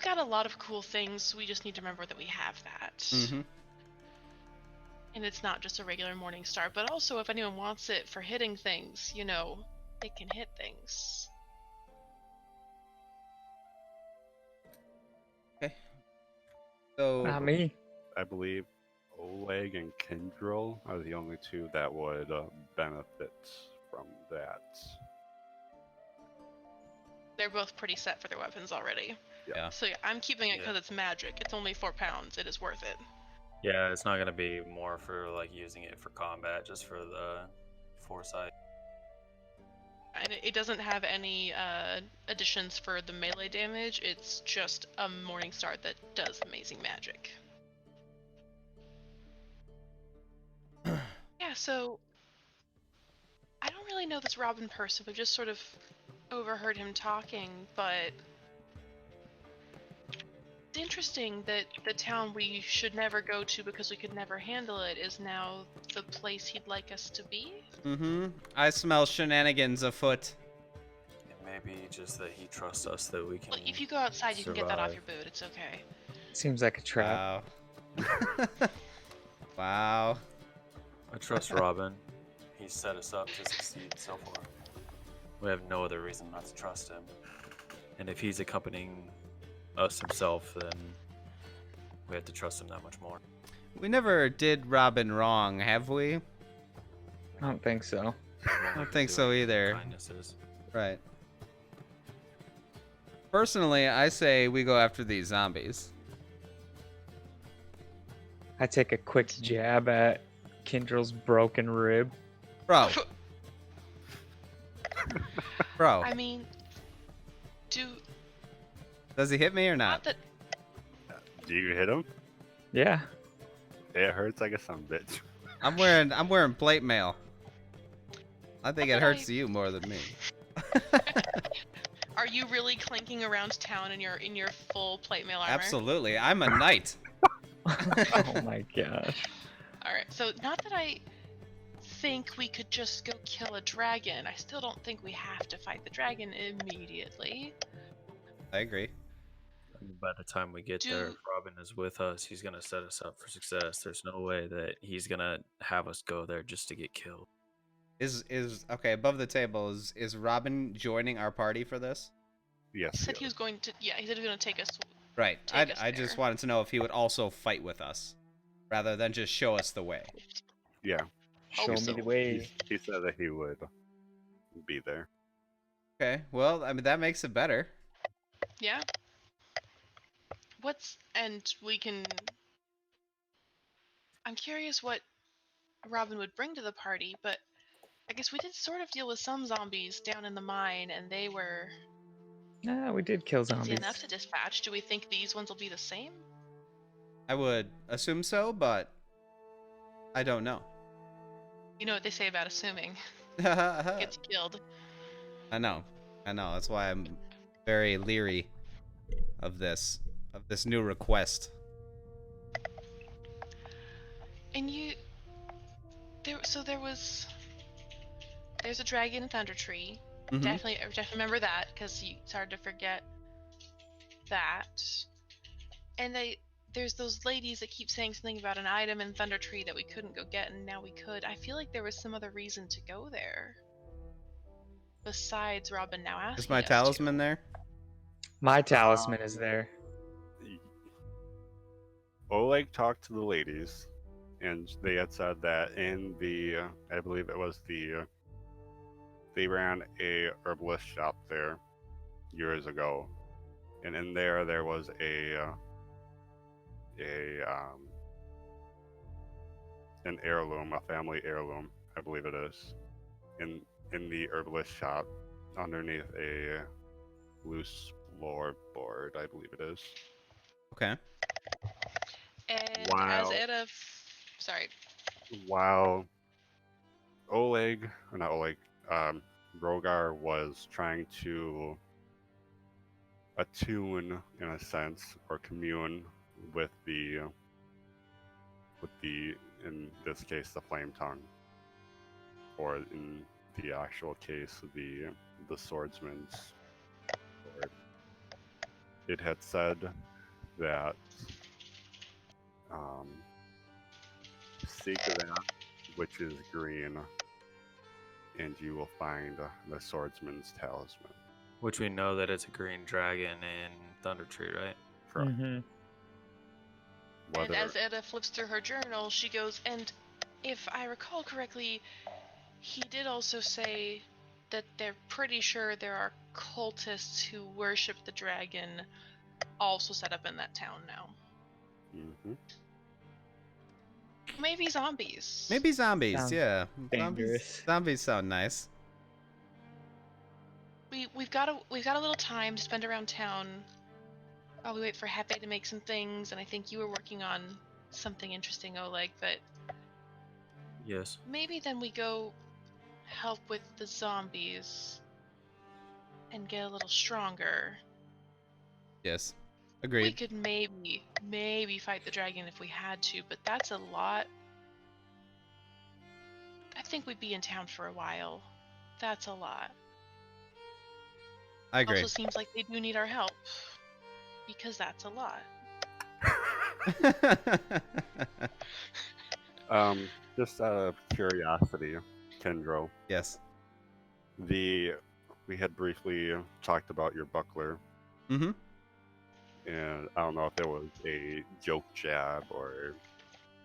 got a lot of cool things, we just need to remember that we have that. Mm-hmm. And it's not just a regular morning star, but also if anyone wants it for hitting things, they can hit things. Okay. So Not me. I believe Oleg and Kindrel are the only two that would benefit from that. They're both pretty set for their weapons already. Yeah. So yeah, I'm keeping it Yeah. because it's magic. It's only 4 pounds. It is worth it. Yeah, it's not gonna be more for like using it for combat, just for the foresight. And it doesn't have any additions for the melee damage. It's just a morning star that does amazing magic. Yeah, so I don't really know this Rob in person. We've just sort of overheard him talking, but it's interesting that the town we should never go to because we could never handle it is now the place he'd like us to be. Mm-hmm. I smell shenanigans afoot. It may be just that he trusts us that we can. Look, if you go outside, you can get that off survive. your boot. It's okay. Seems like a trap. Wow. Wow. I trust Robin. He's set us up to succeed so far. We have no other reason not to trust him. And if he's accompanying us himself, then we have to trust him that much more. We never did Robin wrong, have we? I don't think so. I don't think so either. Kindnesses. Right. Personally, I say we go after these zombies. I take a quick jab at Kindrel's broken rib. Bro. Bro. I mean, Does he hit me or not not? that Do you hit him? Yeah. It hurts like a son of a bitch. I'm wearing plate mail. I think it hurts you more than me. Are you really clanking around town in your full plate mail armor? Absolutely. I'm a knight. Oh my gosh. All right. So not that I think we could just go kill a dragon. I still don't think we have to fight the dragon immediately. I agree. I mean, by the time we get there, if Do Robin is with us, he's gonna set us up for success. There's no way that he's gonna have us go there just to get killed. Is okay, above the table, is Robin joining our party for this? Yes. he said he is. was going to. Yeah, he said he was going to take us. Right. Take us I just there. wanted to know if he would also fight with us, rather than just show us the way. Yeah. Show Hope me so. the way. He said that he would be there. Okay. Well, I mean that makes it better. Yeah. And we can. I'm curious what Robin would bring to the party, but I guess we did sort of deal with some zombies down in the mine, and they were Nah, we did kill easy zombies. enough to dispatch. Do we think these ones will be the same? I would assume so, but I don't know. You know what they say about assuming. I Gets killed. know. That's why I'm very leery of this new request. And there's a dragon in Thunder Tree. Mhm. Definitely remember that because it's hard to forget that. And there's those ladies that keep saying something about an item in Thunder Tree that we couldn't go get, and now we could. I feel like there was some other reason to go there besides Robin now asking Is my us talisman to. there? My talisman is there. Oleg talked to the ladies, and they had said that in the, I believe it was they ran a herbalist shop there years ago, and in there was an heirloom, a family heirloom, I believe it is, in the herbalist shop underneath a loose floorboard, I believe it is. Okay. And Wow. as Eda, sorry, While Rogar was trying to attune, in a sense, or commune with in this case, the flame tongue, or in the actual case, the swordsman's sword. It had said that seek that which is green, and you will find the swordsman's talisman. Which we know that it's a green dragon in Thunder Tree, right? Correct. Mm-hmm. and as Eda flips through her journal, she goes, and if I recall correctly, he did also say that they're pretty sure there are cultists who worship the dragon also set up in that town now. Mm-hmm. Maybe zombies. Maybe zombies. Sounds Yeah. dangerous. Zombies sound nice. We've got a little time to spend around town while we wait for Hepe to make some things, and I think you were working on something interesting, Oleg, but Yes. maybe then we go help with the zombies and get a little stronger. Yes. We Agreed. could maybe fight the dragon if we had to, but that's a lot. I think we'd be in town for a while. That's a lot. I agree. Also seems like they do need our help. Because that's a lot. Just out of curiosity, Kendro, Yes. we had briefly talked about your buckler, Mm-hmm. and I don't know if it was a joke jab or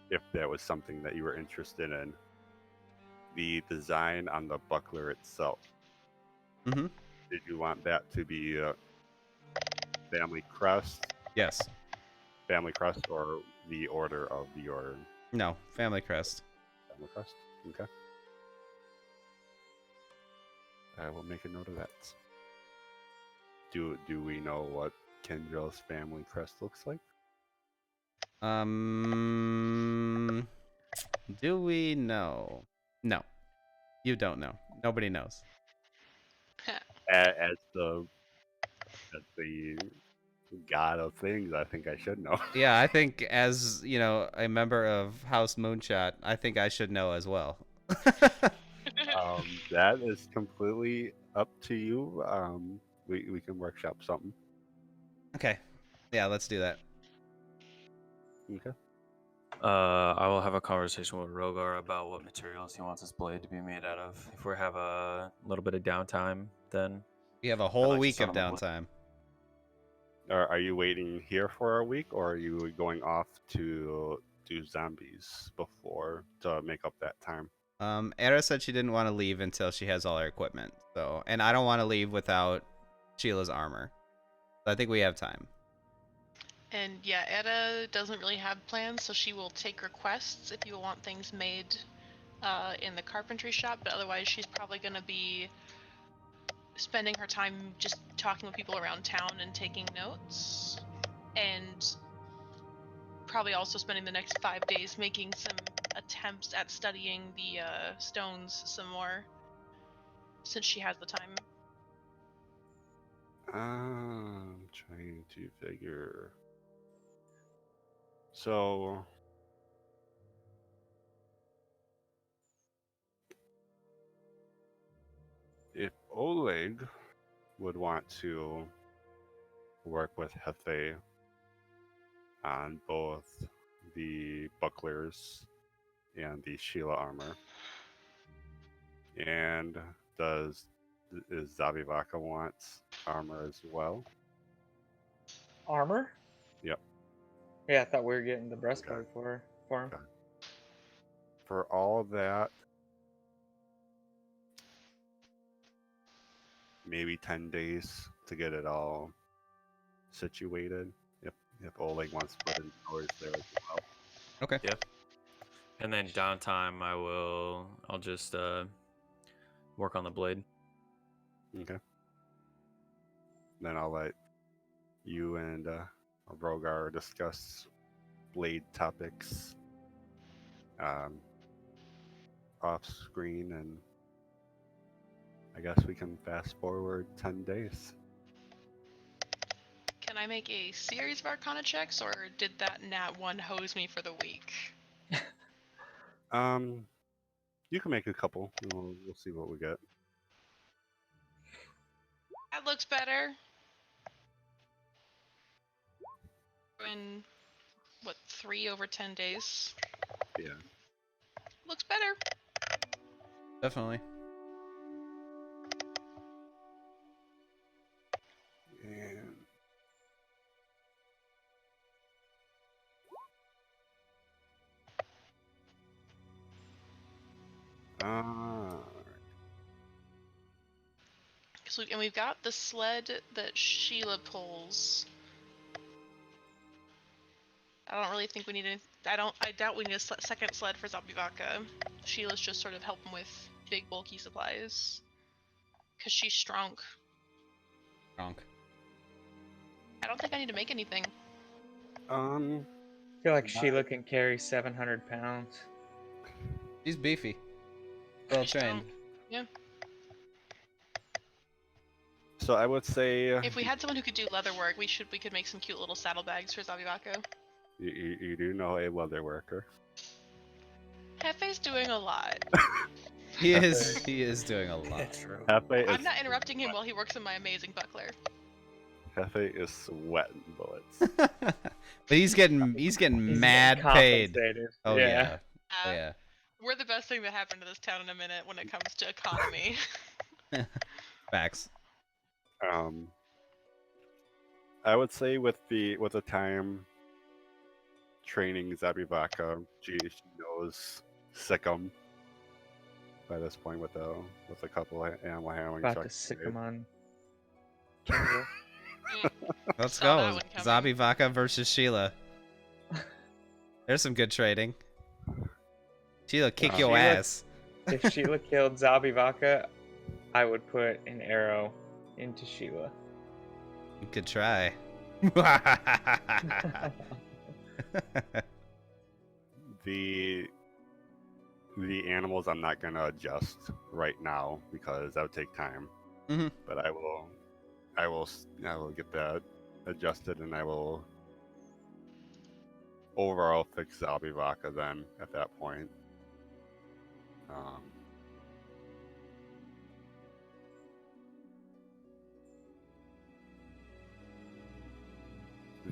if that was something that you were interested in. The design on the buckler itself. Mm-hmm. Did you want that to be family crest, Yes. or the order of your No. Family crest. family crest? Okay. I will make a note of that. Do we know what Kendrill's family crest looks like? Do we know? No. You don't know. Nobody knows. As the god of things, I think I should know. Yeah, I think as, a member of House Moonshot, I think I should know as well. That is completely up to you. We can workshop something. Okay. Yeah, let's do that. Okay. I will have a conversation with Rogar about what materials he wants his blade to be made out of. If we have a little bit of downtime, then We have a I'd whole like to week start of on the blade. downtime. Are you waiting here for a week, or are you going off to do zombies before to make up that time? Era said she didn't want to leave until she has all her equipment. So, and I don't want to leave without Sheila's armor. So I think we have time. And yeah, Etta doesn't really have plans, so she will take requests if you want things made in the carpentry shop, but otherwise she's probably going to be spending her time just talking with people around town and taking notes, and probably also spending the next 5 days making some attempts at studying the stones some more, since she has the time. I'm trying to figure. So, if Oleg would want to work with Hefe on both the bucklers and the Sheila armor, and is Zavivaka wants armor as well? Armor? Yep. Yeah, I thought we were getting the Okay. breastplate for him. Okay. For all that, maybe 10 days to get it all situated. If Oleg wants to put in hours there as well. Okay. Yeah. And then downtime, I'll just work on the blade. Okay. Then I'll let you and Rogar discuss blade topics off screen, and I guess we can fast forward 10 days. Can I make a series of Arcana checks, or did that nat 1 hose me for the week? You can make a couple. We'll see what we get. That looks better. In, what, 3 over 10 days? Yeah. Looks better. Definitely. And And we've got the sled that Sheila pulls. I don't really think we need any. I doubt we need a second sled for Zabivaka. Sheila's just sort of helping with big bulky supplies. Cause she's strong. Wrong. I don't think I need to make anything. I feel like Sheila can carry 700 pounds. She's beefy. Well She's strong. trained. Yeah. so I would say If we had someone who could do leather work, we could make some cute little saddlebags for Zabivaka. you do know a leather worker. Hefe's doing a lot. He is doing a lot. True. Hefe I'm is not interrupting him while he works on my amazing buckler. Hefe is sweating bullets. But he's getting He's mad getting paid. compensated. Oh yeah. Oh Uh, yeah. We're the best thing that happened to this town in a minute when it comes to economy. Facts. I would say with the time training Zabivaka, she knows Sikkim by this point with a couple of animal handling About to trucks. sick him on Kendall. Let's Saw that go. one coming. Zabivaka versus Sheila. There's some good trading. Sheila, kick If your Sheila- ass. If Sheila killed Zabivaka, I would put an arrow into Sheila. You could try. The animals I'm not gonna adjust right now because that would take time. Mhm. But I will get that adjusted, and I will overall fix Zabivaka then at that point. Um,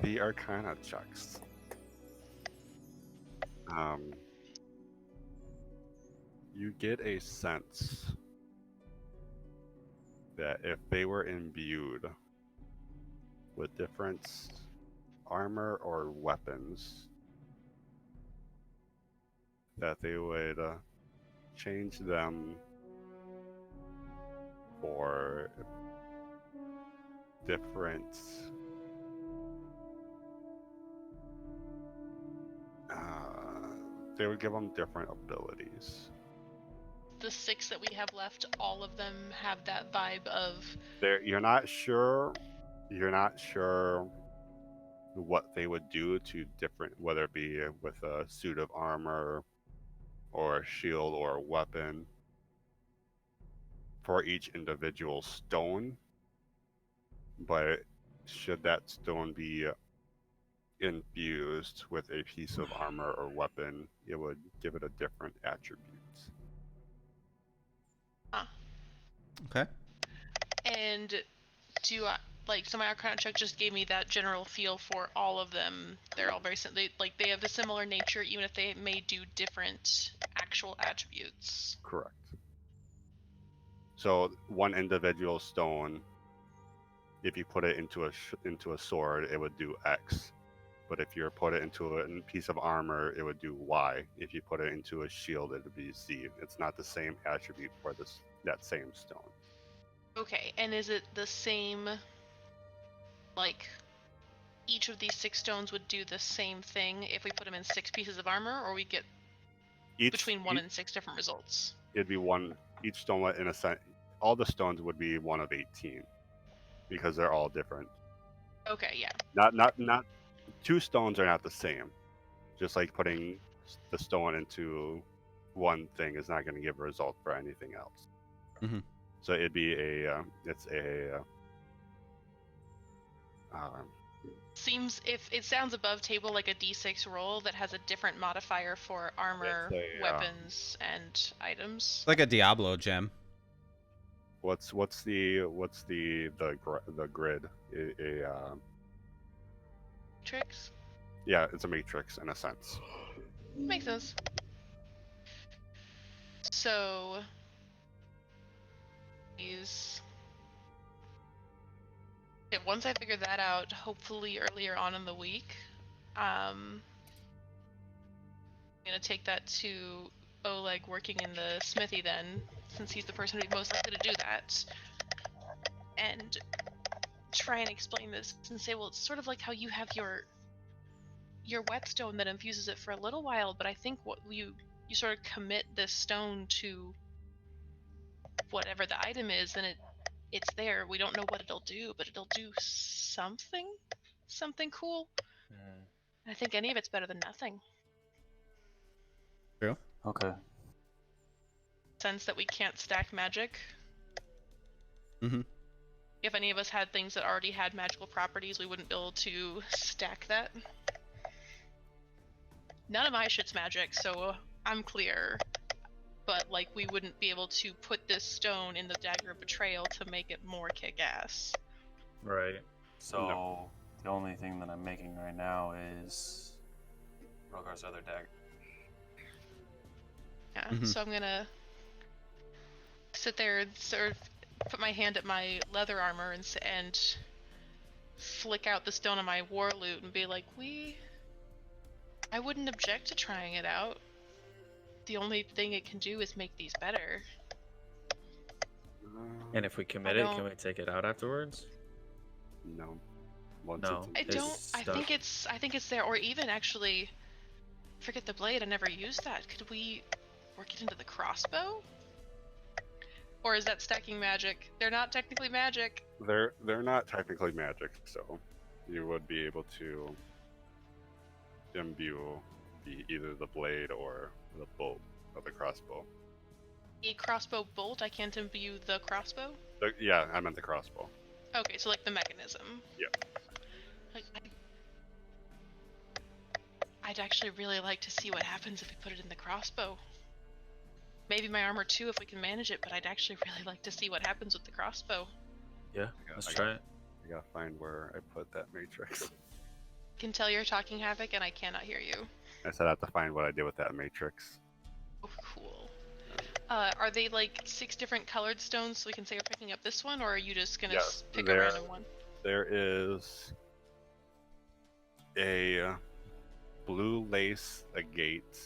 the Arcana checks. You get a sense that if they were imbued with different armor or weapons, that they would change them for different they would give them different abilities. The 6 that we have left, all of them have that vibe of You're not sure what they would do to different, whether it be with a suit of armor or a shield or a weapon for each individual stone. But should that stone be infused with a piece of armor or weapon, it would give it a different attribute. Okay. and do I like so my Arcana check just gave me that general feel for all of them. They're all very they have a similar nature, even if they may do different actual attributes. Correct. So one individual stone, if you put it into a sword, it would do X. But if you put it into a piece of armor, it would do Y. If you put it into a shield, it would be Z. It's not the same attribute for that same stone. Okay, and is it the same? Like, each of these 6 stones would do the same thing if we put them in 6 pieces of armor, or we get between 1 and 6 different results? It'd be one. Each stone, in a sense, all the stones would be one of 18 because they're all different. Okay, yeah. Not. 2 stones are not the same. Just like putting the stone into one thing is not going to give a result for anything else. Mm-hmm. So it'd be Seems if it sounds above table like a d6 roll that has a different modifier for armor, weapons, and items. It's like a Diablo gem. what's the grid? Tricks? Yeah, it's a matrix in a sense. Makes sense. So once I figure that out, hopefully earlier on in the week, I'm gonna take that to Oleg working in the smithy then, since he's the person who's most likely to do that, and try and explain this and say, well, it's sort of like how you have your whetstone that infuses it for a little while, but I think what you sort of commit this stone to whatever the item is, and it's there. We don't know what it'll do, but it'll do something cool. I think any of it's better than nothing. True. Okay. Sense that we can't stack magic. Mm-hmm. If any of us had things that already had magical properties, we wouldn't be able to stack that. None of my shit's magic, so I'm clear. But, like, we wouldn't be able to put this stone in the Dagger of Betrayal to make it more kick-ass. Right. So, the only thing that I'm making right now is Rogar's other dagger. Yeah, so I'm gonna sit there and sort of put my hand at my leather armor and flick out the stone on my war loot and be like, I wouldn't object to trying it out. The only thing it can do is make these better. And if we commit it, can we take it out afterwards? No. No. I think it's there, or even actually, forget the blade, I never used that. Could we work it into the crossbow? Or is that stacking magic? They're not technically magic. They're not technically magic, so you would be able to imbue either the blade or the bolt of the crossbow. A crossbow bolt? I can't imbue the crossbow? Yeah, I meant the crossbow. Okay, so like the mechanism. Yeah. Like, I'd actually really like to see what happens if we put it in the crossbow. maybe my armor too if we can manage it, but I'd actually really like to see what happens with the crossbow. Yeah, let's try it. I gotta find where I put that matrix. I can tell you're talking Havoc, and I cannot hear you. I said I have to find what I did with that matrix. Oh, cool. Are they like 6 different colored stones so we can say we're picking up this one, or are you just gonna Yes, pick a random one? There is a blue lace agate,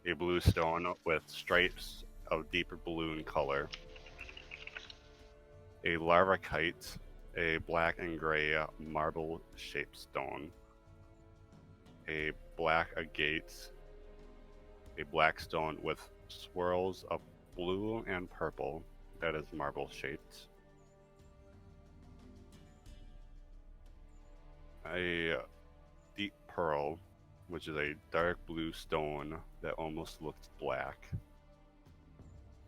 a blue stone with stripes of deeper blue in color, a larvakite, a black and gray marble shaped stone, a black agate, a black stone with swirls of blue and purple that is marble shaped, a deep pearl, which is a dark blue stone that almost looks black,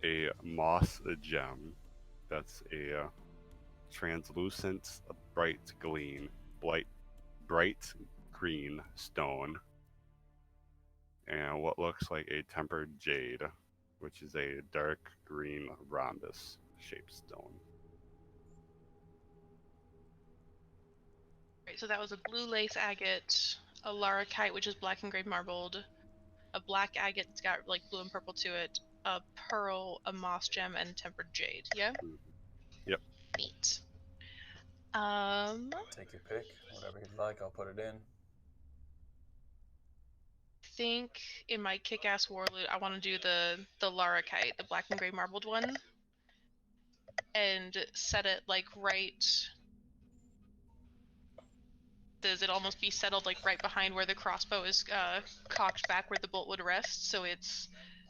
a moss gem that's a translucent bright green stone, and what looks like a tempered jade, which is a dark green rhombus shaped stone. Right, so that was a blue lace agate, a larvakite, which is black and gray marbled, a black agate that's got like blue and purple to it, a pearl, a moss gem, and tempered jade. Yeah. Yep. Neat. Take your pick, whatever you'd like, I'll put it in. Think in my kick-ass warloot, I want to do the larvakite, the black and gray marbled one, and set it like right. Does it almost be settled like right behind where the crossbow is cocked back where the bolt would rest, so it's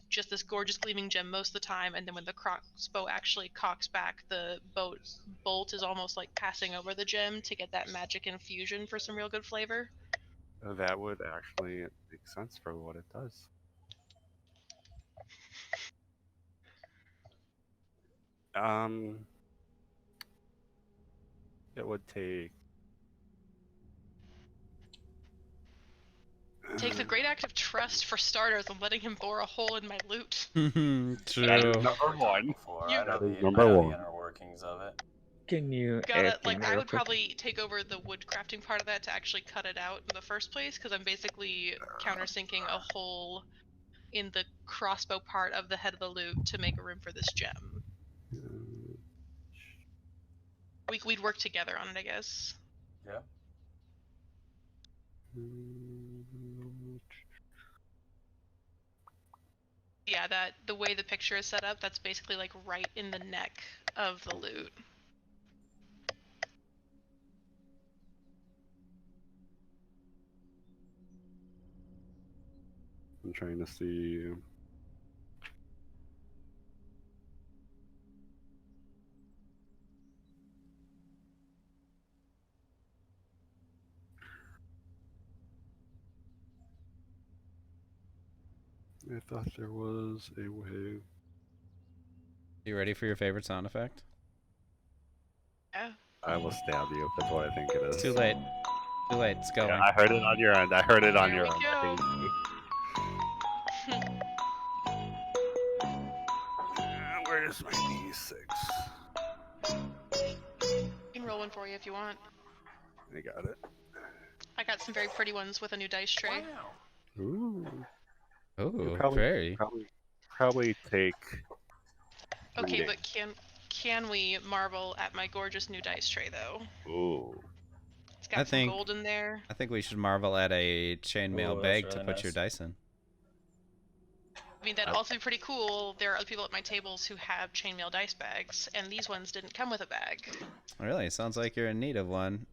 just this gorgeous gleaming gem most of the time, and then when the crossbow actually cocks back, the bolt is almost like passing over the gem to get that magic infusion for some real good flavor. That would actually make sense for what it does. It would take. Takes a great act of trust for starters and letting him bore a hole in my loot. True. Number one. Before, You- I know the Number one. inner workings of it. Can you Gotta add like me I real would quick? probably take over the wood crafting part of that to actually cut it out in the first place, because I'm basically countersinking a hole in the crossbow part of the head of the loot to make a room for this gem. We'd work together on it, I guess. Yeah. Yeah, that the way the picture is set up, that's basically like right in the neck of the loot. I'm trying to see. I thought there was a way. You ready for your favorite sound effect? Yeah. I will stab you if that's what I think it is. It's too late. Too late. It's going. Yeah, I heard it on your end. I heard it on Here your we end. go. Where's my D6? I can roll one for you if you want. I got it. I got some very pretty ones with a new dice tray. Ooh. Ooh, Probably- very. Probably take. Okay, Yeah. but can we marvel at my gorgeous new dice tray though? Ooh. It's got I some think- gold in there. I think we should marvel at a chainmail Ooh, bag that's to really put your nice. dice in. I mean, that'd also be pretty cool. There are other people at my tables who have chainmail dice bags, and these ones didn't come with a bag. Really? Sounds like you're in need of one.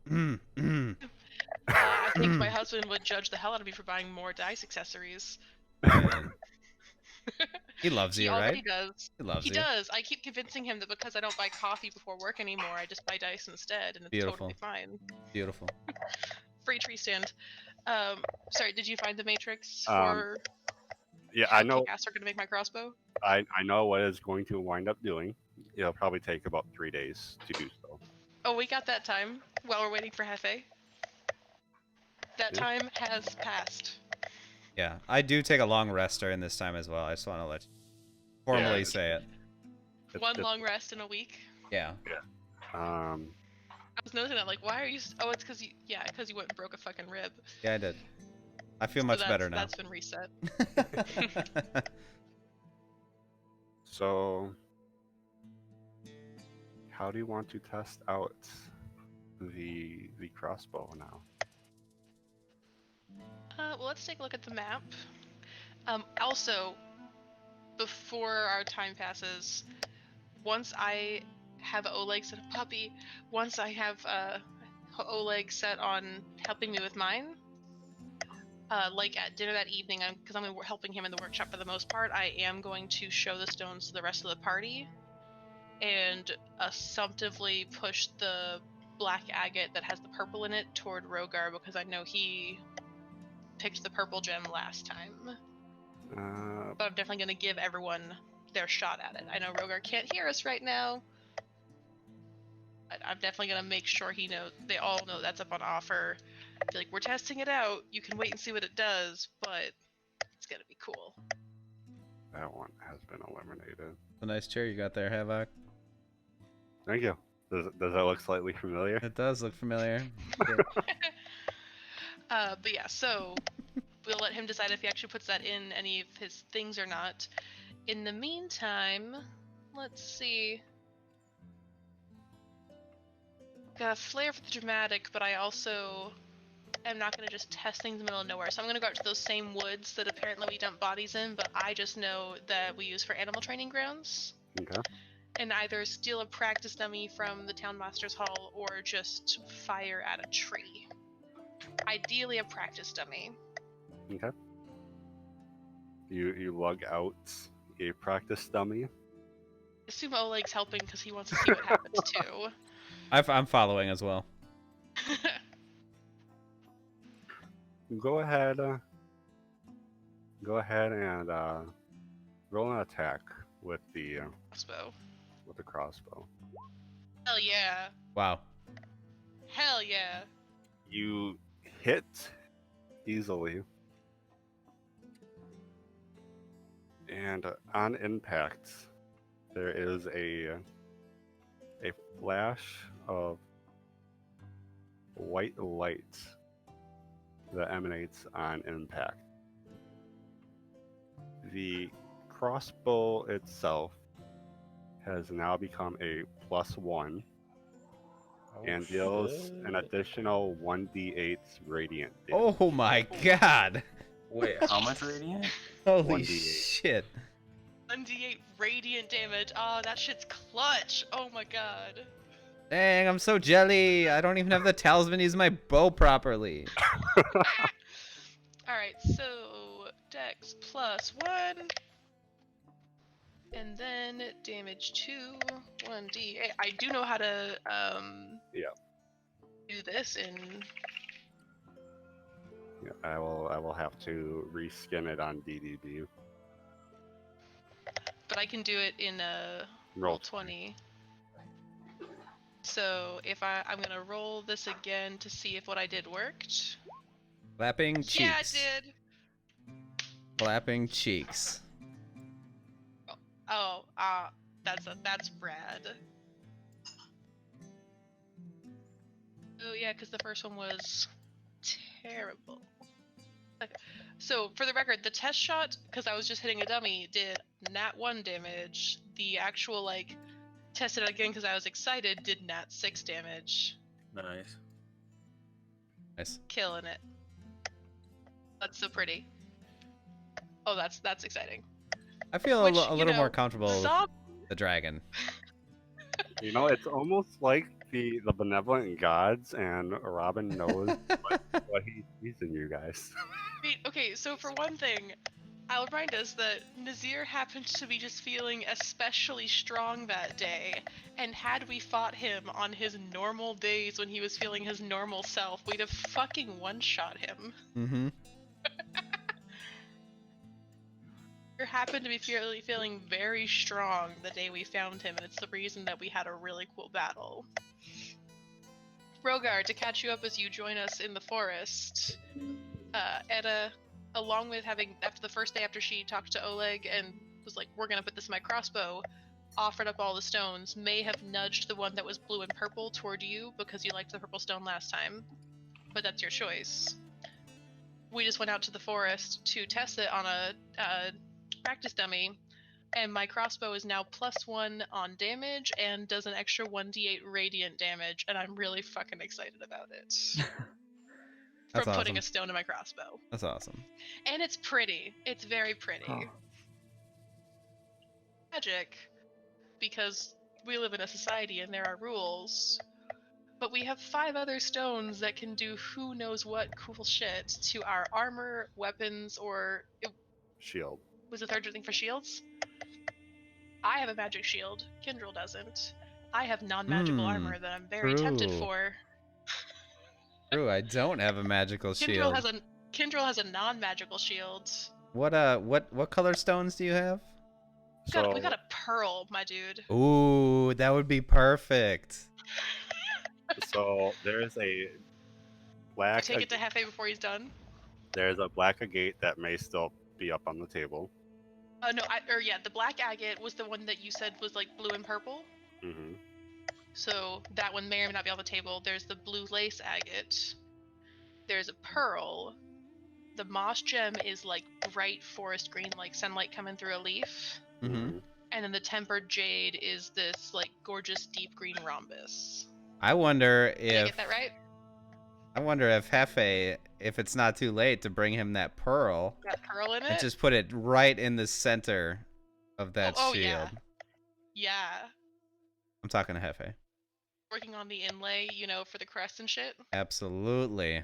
I think my husband would judge the hell out of me for buying more dice accessories. He loves He you, already right? does. He loves He you. does. I keep convincing him that because I don't buy coffee before work anymore, I just buy dice instead, and it's Beautiful. totally fine. Beautiful. Free tree stand. Sorry, did you find the matrix Um, for Yeah, how I know. kick-ass are gonna make my crossbow? I know what it's going to wind up doing. It'll probably take about 3 days to do so. Oh, we got that time while we're waiting for Hefe. That Yeah. time has passed. Yeah, I do take a long rest during this time as well. I just want to let you. formally say it. One long rest in a week. Yeah. Um, I was noticing that, like, why are you? Oh, it's because you went and broke a fucking rib. Yeah, I did. I feel So much better now. That's been reset. so, how do you want to test out the crossbow now? Well, let's take a look at the map. Also, before our time passes, once I have Oleg set a puppy, once I have Oleg set on helping me with mine, like at dinner that evening, because I'm helping him in the workshop for the most part, I am going to show the stones to the rest of the party and assumptively push the black agate that has the purple in it toward Rogar, because I know he picked the purple gem last time. But I'm definitely going to give everyone their shot at it. I know Rogar can't hear us right now, but I'm definitely going to make sure they all know that's up on offer. Be like, we're testing it out. You can wait and see what it does, but it's going to be cool. That one has been eliminated. A nice chair you got there, Havoc. Thank you. Does that look slightly familiar? It does look familiar. But yeah, so we'll let him decide if he actually puts that in any of his things or not. In the meantime, let's see. Got a flair for the dramatic, but I also am not going to just test things in the middle of nowhere. So I'm going to go out to those same woods that apparently we dump bodies in, but I just know that we use for animal training grounds. Okay. And either steal a practice dummy from the town master's hall or just fire at a tree. Ideally a practice dummy. Okay. You lug out a practice dummy. Assume Oleg's helping because he wants to see what happens too. I'm following as well. Go ahead and roll an attack with the Crossbow. crossbow. Hell yeah. Wow. Hell yeah. You hit easily, and on impact, there is a flash of white light that emanates on impact. The crossbow itself has now become a +1 and deals an additional 1d8 radiant damage. Oh my god. Wait, how much radiant? Holy 1d8. shit. 1d8 radiant damage. Oh, that shit's clutch. Oh my god. Dang, I'm so jelly. I don't even have the talisman to use my bow properly. Alright, so dex +1. And then damage 2, 1d8. I do know how to do this in. Yeah, I will have to reskin it on DDB. But I can do it in roll 20. So if I'm gonna roll this again to see if what I did worked. Clapping cheeks. Yeah, it did. Clapping cheeks. Oh, that's rad. Oh yeah, because the first one was terrible. Okay. So for the record, the test shot, because I was just hitting a dummy, did nat 1 damage. The actual tested it again because I was excited, did nat 6 damage. Nice. Nice. Killing it. That's so pretty. Oh, that's exciting. I feel Which, a little more comfortable Zombie. with the dragon. You know, it's almost like the benevolent gods, and Robin knows what he's in you guys. Wait, okay, so for one thing, I'll remind us that Nazir happened to be just feeling especially strong that day, and had we fought him on his normal days when he was feeling his normal self, we'd have fucking one-shot him. Mm-hmm. Nazir happened to be feeling very strong the day we found him, and it's the reason that we had a really cool battle. Rogar, to catch you up as you join us in the forest, Edda, along with after the first day after she talked to Oleg and was like, we're gonna put this in my crossbow, offered up all the stones, may have nudged the one that was blue and purple toward you because you liked the purple stone last time, but that's your choice. We just went out to the forest to test it on a practice dummy, and my crossbow is now +1 on damage and does an extra 1d8 radiant damage, and I'm really fucking excited about it. That's From putting awesome. a stone in my crossbow. That's awesome. And it's pretty. It's very pretty. Huh. Magic, because we live in a society and there are rules. But we have 5 other stones that can do who knows what cool shit to our armor, weapons, or Shield. was the third thing for shields? I have a magic shield. Kindrel doesn't. I have non-magical armor that I'm very tempted true. for. True, I don't have a magical shield. Kindrel has a non-magical shield. What color stones do you have? So We got a pearl, my dude. Ooh, that would be perfect. so there's a black. Take it to Hefe before he's done. There's a black agate that may still be up on the table. The black agate was the one that you said was like blue and purple. Mm-hmm. So that one may or may not be on the table. There's the blue lace agate. There's a pearl. The moss gem is like bright forest green, like sunlight coming through a leaf. Mm-hmm. And then the tempered jade is this like gorgeous deep green rhombus. I wonder Did I get that right? I wonder if Hefe, if it's not too late to bring him that pearl Got pearl in it? and just put it right in the center of that Oh, shield. yeah. Yeah. I'm talking to Hefe. Working on the inlay, for the crest and shit. Absolutely.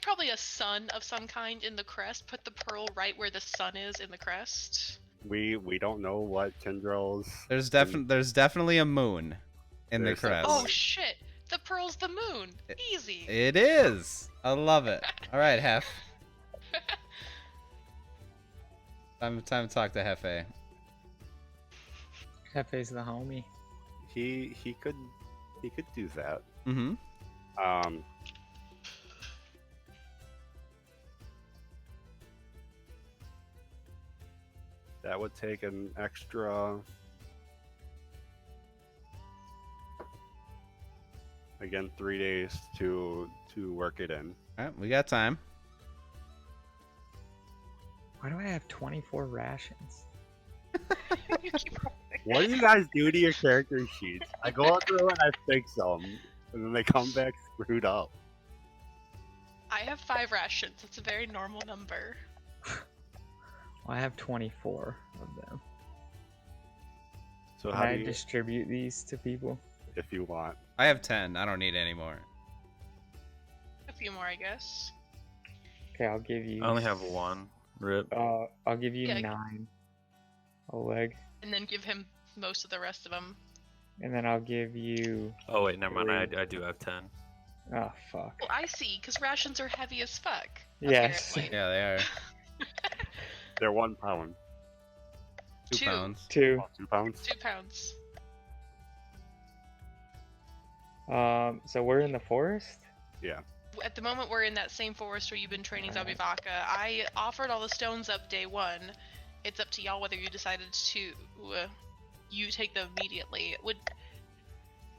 Probably a sun of some kind in the crest. Put the pearl right where the sun is in the crest. We don't know what Kindrel's. There's definitely a moon in the There's crest. Oh shit! The pearl's the moon. Easy. It is. I love it. All right, Hef. Time to talk to Hefe. Hefe's the homie. He could do that. Mm-hmm. That would take an extra. Again, 3 days to work it in. All right, we got time. Why do I have 24 rations? What do you guys do to your character sheets? I go through and I fix them, and then they come back screwed up. I have 5 rations. It's a very normal number. Well, I have 24 of them. So Can how I do you, distribute these to people? if you want? I have 10. I don't need any more. A few more, I guess. Okay, I'll give you. I only have one. Rip. I'll give you Okay. 9. Oleg. And then give him most of the rest of them. And then I'll give you. Oh wait, never mind. 3. I do have 10. Oh, fuck. Well, I see, because rations are heavy as fuck. Yes. apparently. Yeah, they are. They're 1 pound. 2 Two. pounds. 2. Oh, 2 pounds. 2 pounds. So we're in the forest? Yeah. At the moment, we're in that same forest where you've been training Zombie Baka. I offered all the stones up day 1. It's up to y'all whether you decided to you take them immediately.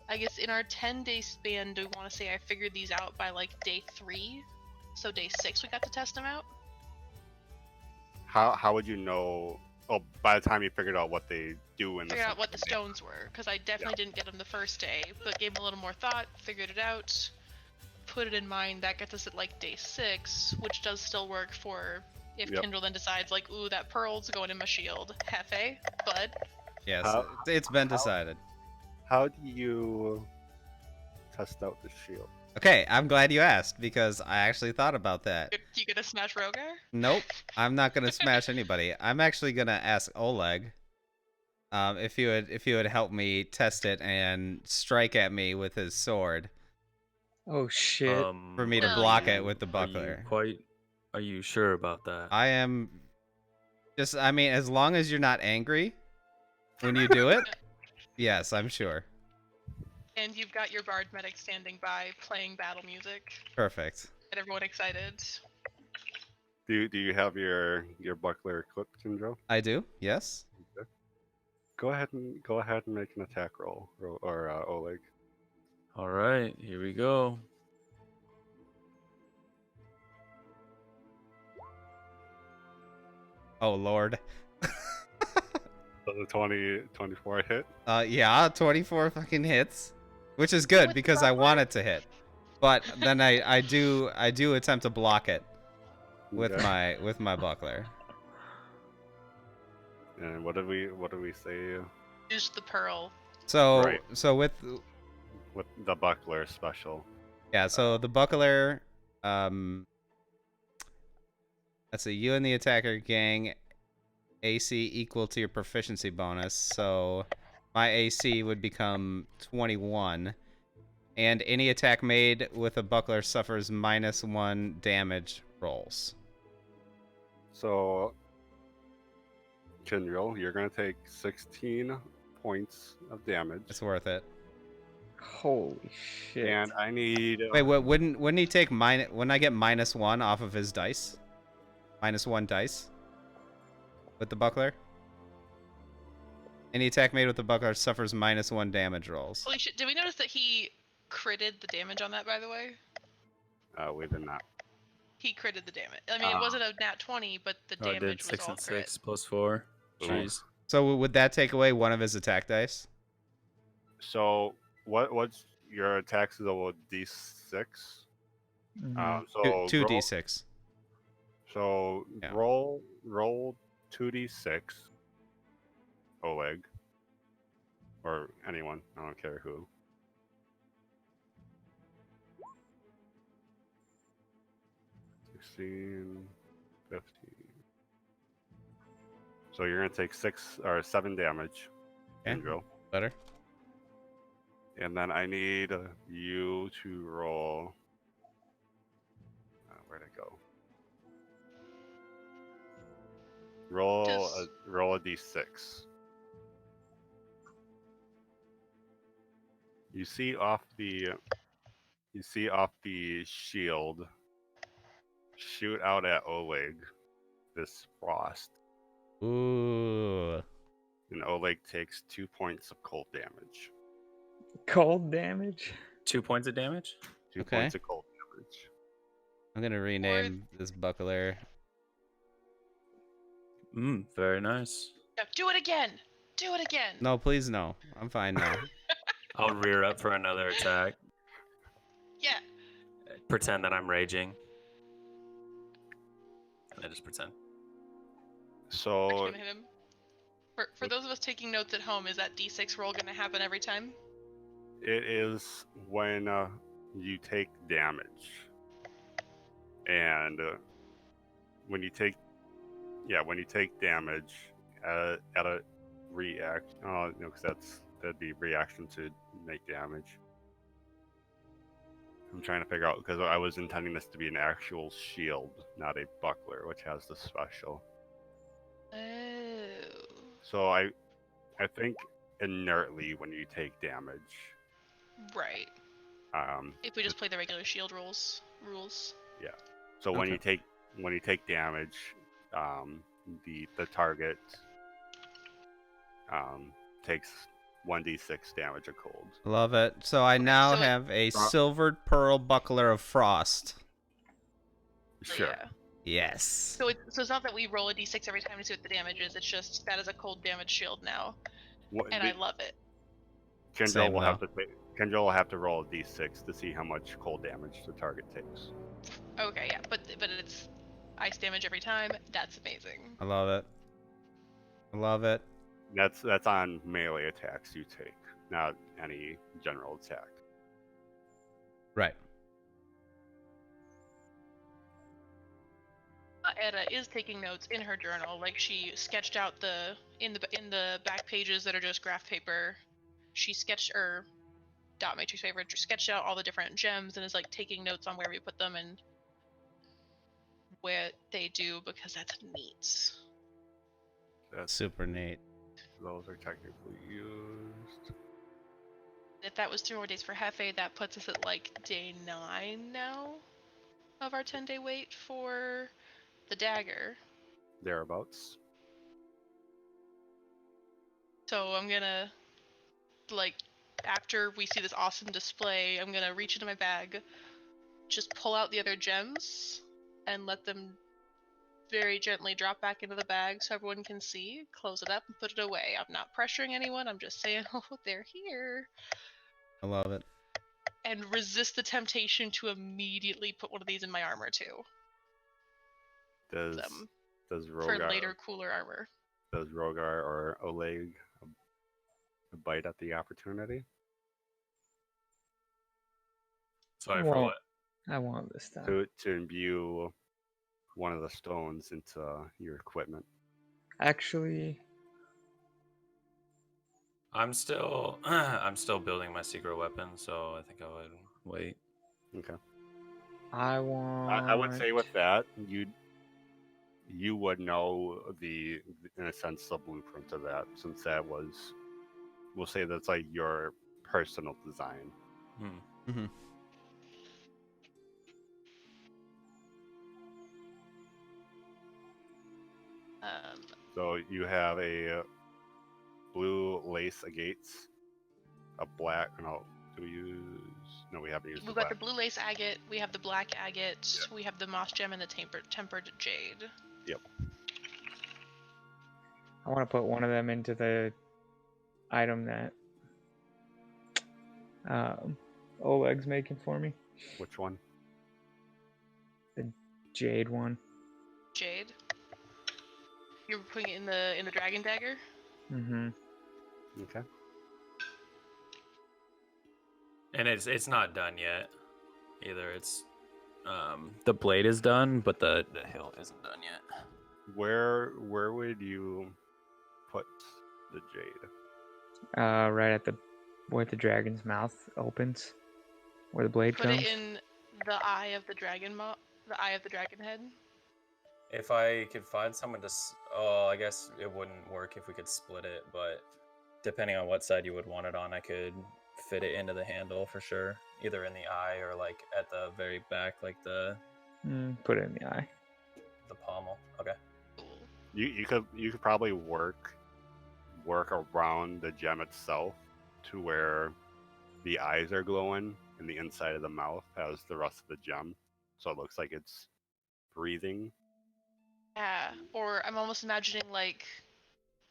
I guess in our 10-day span, do we want to say I figured these out by like day 3? So day 6 we got to test them out? How would you know? Oh, by the time you figured out what they do in the Figured out what the system, stones were, because I definitely didn't get them the first day, but gave them a little more thought, figured it out, put it in mind. That gets us at like day 6, which does still work for if Yep. Kindle then decides like, ooh, that pearl's going in my shield. Hefe, bud. Yes, How- it's been decided. How do you test out the shield? Okay, I'm glad you asked because I actually thought about that. You gonna smash Rogar? Nope, I'm not gonna smash anybody. I'm actually gonna ask Oleg, if he would help me test it and strike at me with his sword Oh, shit. for me to Well, block you- it with the buckler. Are you sure about that? I am. I mean, as long as you're not angry when you do it, yes, I'm sure. And you've got your bard medic standing by playing battle music. Perfect. Get everyone excited. Do you have your buckler equipped, Kindro? I do. Yes. Go ahead and make an attack roll, or Oleg. All right, here we go. Oh Lord. So the 24 hit. Yeah, 24 fucking hits, which is Oh, good with the because I buckler? want it to hit. But then I do attempt to block it with Okay. my buckler. And what did we say? Use the pearl. So Right. with With the buckler special. yeah, so the buckler, let's see, you and the attacker gang AC equal to your proficiency bonus. So my AC would become 21, and any attack made with a buckler suffers -1 damage rolls. So, Kindrel, you're gonna take 16 points of damage, It's worth it. Holy shit. and I need. Wait, wouldn't he take wouldn't I get -1 off of his dice? -1 dice with the buckler. Any attack made with the buckler suffers -1 damage rolls. Holy shit! Did we notice that he critted the damage on that? By the way, We did not. he critted the damage. I mean, it wasn't a nat 20, but the Oh, I did damage was 6 all and crit. 6 plus 4. Ooh. Jeez. So would that take away one of his attack dice? So, what's your attacks level? D6. Mhm. So Two roll, d6. So Yeah. roll 2d6. Oleg, or anyone. I don't care who. $16, $15. So you're gonna take 7 damage, Okay. Angel. Better. And then I need you to roll. Where'd it go? Roll a d6. You see off the shield shoot out at Oleg this frost, Ooh. and Oleg takes 2 points of cold damage. Cold damage? 2 points of damage? 2 Okay. points of cold damage. I'm gonna rename this buckler. Very nice. Yeah, do it again. Do it again. No, please no. I'm fine now. I'll rear up for another attack. Yeah. Pretend that I'm raging. And I just pretend. So Actually, I'm gonna hit him. For those of us taking notes at home, is that d6 roll going to happen every time? it is when you take damage, and when you take damage at a react. Oh no, because that'd be reaction to make damage. I'm trying to figure out, because I was intending this to be an actual shield, not a buckler, which has the special. Oh. So I think inertly when you take damage, Right. If we just play the regular shield rules. so when Okay. you take damage, the target takes 1d6 damage of cold. Love it. So I now so have a silvered pearl buckler of frost. Sure. Yeah. Yes. So it's not that we roll a d6 every time to see what the damage is. It's just that is a cold damage shield now, and I love it. Kendra Same, will have to roll a d6 to see how much cold damage the target takes. Okay, yeah, but it's ice damage every time. That's amazing. I love it. I love it. That's on melee attacks you take, not any general attack. Right. Edda is taking notes in her journal. Like, she sketched out in the back pages that are just graph paper. She sketched, or dot matrix paper, sketched out all the different gems and is like taking notes on where we put them and what they do, because that's neat. That's Super neat. Those are technically used. If that was 3 more days for Hefe, that puts us at like day 9 now of our 10-day wait for the dagger. Thereabouts. So I'm gonna, like, after we see this awesome display, I'm gonna reach into my bag, just pull out the other gems, and let them very gently drop back into the bag so everyone can see, close it up, and put it away. I'm not pressuring anyone, I'm just saying, oh, they're here. I love it. And resist the temptation to immediately put one of these in my armor, too. Does For Rogar later cooler armor. or Oleg bite at the opportunity? Sorry for what? I won't this time. To imbue one of the stones into your equipment. Actually, I'm still building my secret weapon, so I think I would wait. Okay. I want. I would say with that, you would know in a sense, the blueprint of that, since that was, we'll say that's like your personal design. Mm-hmm. So you have a blue lace agates, a black. No, do we use? No, we haven't used We've the got black. the blue lace agate, we have the black agate, we have the moss gem, and the tempered jade. Yep. I want to put one of them into the item that Oleg's making for me. Which one? The jade one. Jade. You're putting it in the dragon dagger? Mm-hmm. Okay. And it's not done yet either. It's the blade is done, but the hilt isn't done yet. Where would you put the jade? Right at where the dragon's mouth opens, where the blade Put comes. it in the eye of the dragon the eye of the dragon head. If I could find someone to, I guess it wouldn't work if we could split it, but depending on what side you would want it on, I could fit it into the handle for sure, either in the eye or like at the very back, like the Put it in the eye. the pommel. Okay. You could probably work around the gem itself to where the eyes are glowing and the inside of the mouth has the rest of the gem, so it looks like it's breathing. Yeah, or I'm almost imagining, like,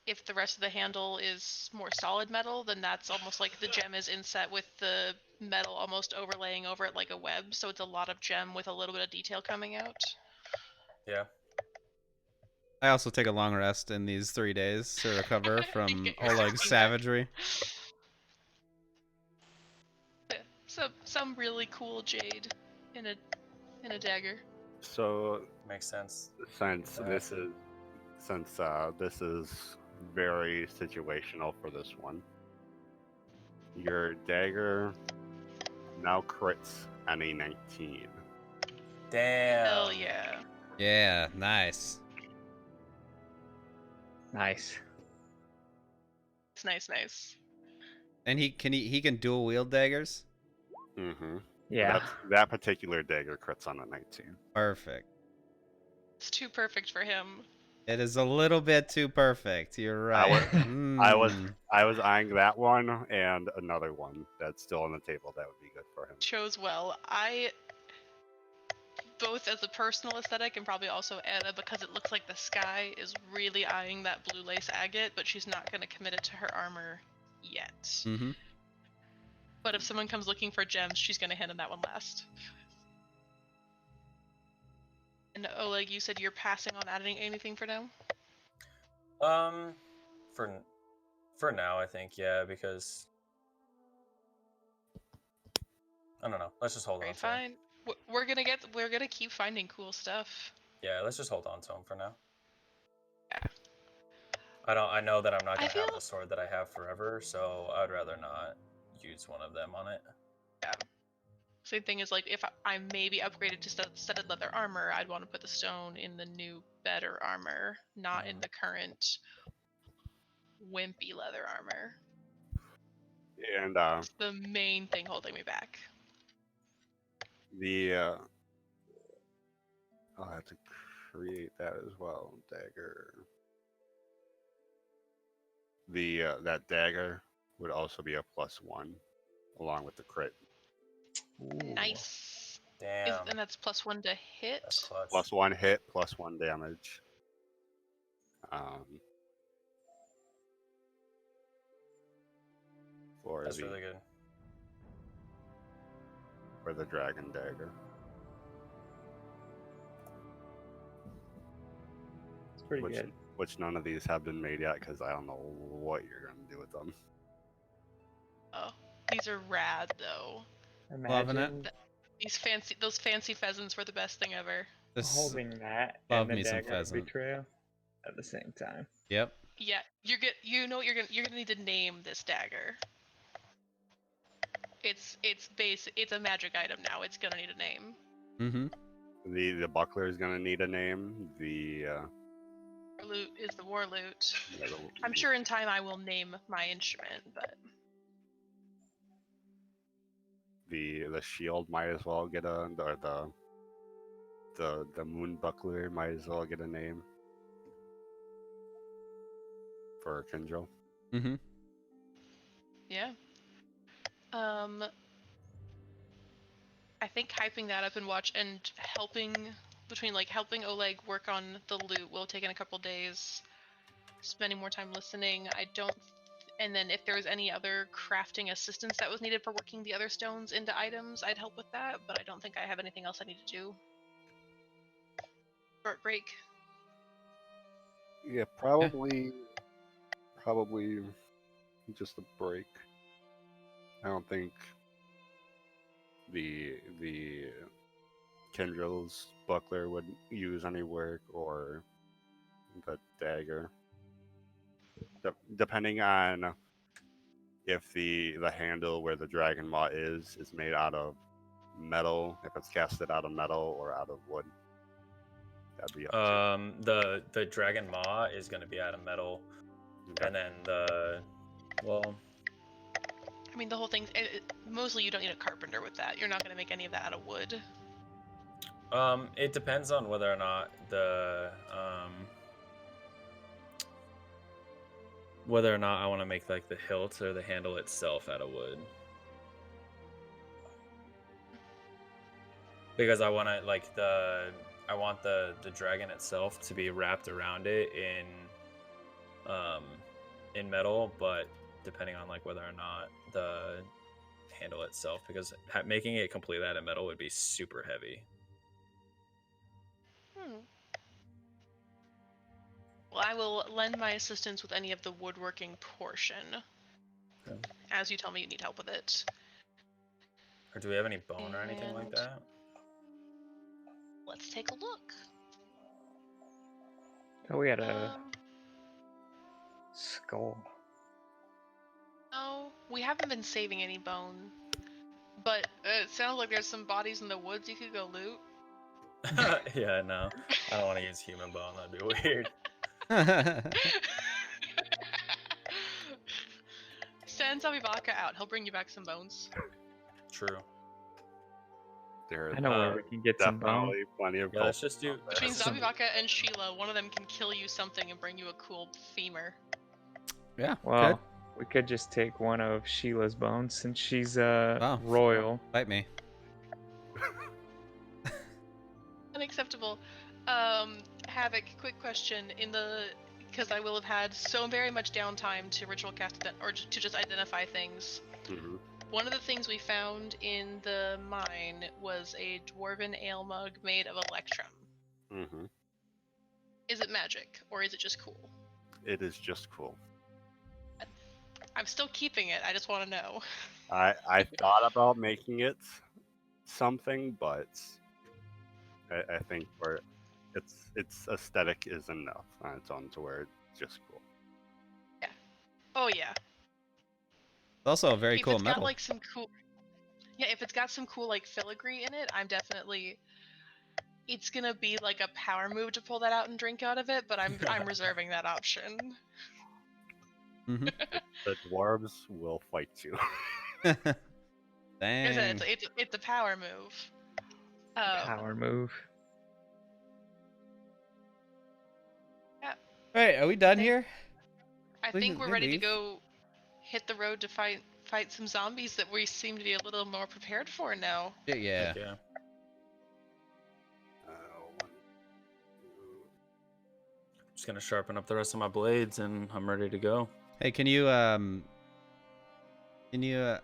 if the rest of the handle is more solid metal, then that's almost like the gem is inset with the metal almost overlaying over it like a web, so it's a lot of gem with a little bit of detail coming out. Yeah. I also take a long rest in these 3 days to recover from Get your Oleg's sleeping back. savagery. Some really cool jade in a dagger. So Makes sense. since this is very situational for this one, your dagger now crits any 19. Damn. Hell yeah. Yeah, nice. Nice. It's nice. And he can dual wield daggers. Mm-hmm. Yeah. That particular dagger crits on a 19. Perfect. It's too perfect for him. It is a little bit too perfect. You're right. I was eyeing that one and another one that's still on the table that would be good for him. Chose well. I, both as a personal aesthetic and probably also Anna, because it looks like the sky is really eyeing that blue lace agate, but she's not going to commit it to her armor yet. Mm-hmm. But if someone comes looking for gems, she's going to hand him that one last. And Oleg, you said you're passing on adding anything for now? For now, I think, yeah, because I don't know. Let's just hold on. Fine. We're gonna keep finding cool stuff. Yeah, let's just hold on to him for now. Yeah. I know that I'm not gonna have the sword that I have forever, so I'd rather not use one of them on it. Yeah. Same thing as, like, if I maybe upgraded to studded leather armor, I'd want to put the stone in the new better armor, not in the current wimpy leather armor. And It's the main thing holding me back. the that's a create that as well. Dagger. That dagger would also be a +1 along with the crit. Ooh. Nice. Damn. And that's +1 to hit. That's clutch. +1 hit, +1 damage. For That's the really good. for the dragon dagger. It's pretty good. Which none of these have been made yet because I don't know what you're gonna do with them. Oh, these are rad though. Loving it. Imagine Those fancy pheasants were the best thing ever. This holding that love and the me some dagger of pheasant. betrayal at the same time. Yep. Yeah, you know what you're gonna need to name this dagger. It's a magic item now. It's gonna need a name. Mm-hmm. The buckler is gonna need a name. The Loot is the war loot. yeah, I'm sure in time I will name my instrument, but the shield might as well get a or the moon buckler might as well get a name for Kindrel. Mm-hmm. yeah. I think hyping that up and helping helping Oleg work on the loot will take in a couple days. Spending more time listening. And then if there's any other crafting assistance that was needed for working the other stones into items, I'd help with that, but I don't think I have anything else I need to do. Short break. Yeah, probably just a break. I don't think the Kindrel's buckler would use any work or the dagger. Depending on if the handle where the dragon maw is made out of metal, if it's casted out of metal or out of wood. That'd be up to The dragon maw is going to be out of metal, Okay. and then I mean, the whole thing. Mostly, you don't need a carpenter with that. You're not going to make any of that out of wood. it depends on whether or not I want to make like the hilt or the handle itself out of wood. Because I want to I want the dragon itself to be wrapped around it in metal, but depending on like whether or not the handle itself, because making it completely out of metal would be super heavy. Well, I will lend my assistance with any of the woodworking portion. Okay. As you tell me you need help with it. Or do we have any bone or anything like And- that? Let's take a look. Oh, we had a Um, skull. no, we haven't been saving any bone. But it sounds like there's some bodies in the woods you could go loot. Yeah, no. I don't want to use human bone. That'd be weird. Send Zombie Vodka out. He'll bring you back some bones. True. There's I know where we can get some bone. definitely plenty of Yeah, let's just do. Between let's- Zombie Vodka and Sheila, one of them can kill you something and bring you a cool femur. Yeah. Well, Good. we could just take one of Sheila's bones since she's Oh. royal. Fight me. Unacceptable. Havoc, quick question. Because I will have had so very much downtime to ritual cast or to just identify things. Mm-hmm. One of the things we found in the mine was a dwarven ale mug made of electrum. Mm-hmm. Is it magic, or is it just cool? It is just cool. I'm still keeping it, I just want to know. I thought about making it something, but I think for its aesthetic is enough on its own to where it's just cool. Oh yeah. It's also a very If cool it's metal. got like some cool... Yeah, if it's got some cool like filigree in it, I'm definitely... It's gonna be like a power move to pull that out and drink out of it, but I'm reserving that option. Mm-hmm. The dwarves will fight you. Like I Dang. said, it's a power move. Power move. All right, are we done think- here? I We think can- we're we ready to leave. go hit the road to fight some zombies that we seem to be a little more prepared for now. Yeah. Heck yeah. One, two. Just gonna sharpen up the rest of my blades, and I'm ready to go. Hey, can you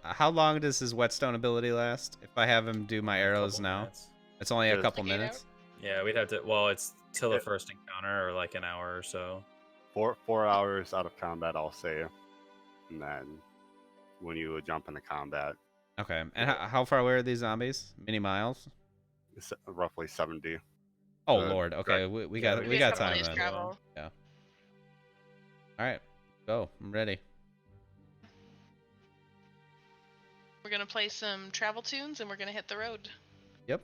how long does his whetstone ability last? If I have him do my A arrows couple now, minutes. it's only a Just- couple Like 8 minutes. Yeah, we'd have to. Well, it's till the Yeah. first encounter, or like an hour or so. 4 hours out of combat, I'll say, and then when you jump into combat, Okay, and Yeah. how far away are these zombies? Many miles? it's roughly 70. Oh Uh, Lord. Okay, we yeah, got we we We got have a couple time days then. travel. Yeah. All right, go. I'm ready. We're gonna play some travel tunes and we're gonna hit the road. Yep.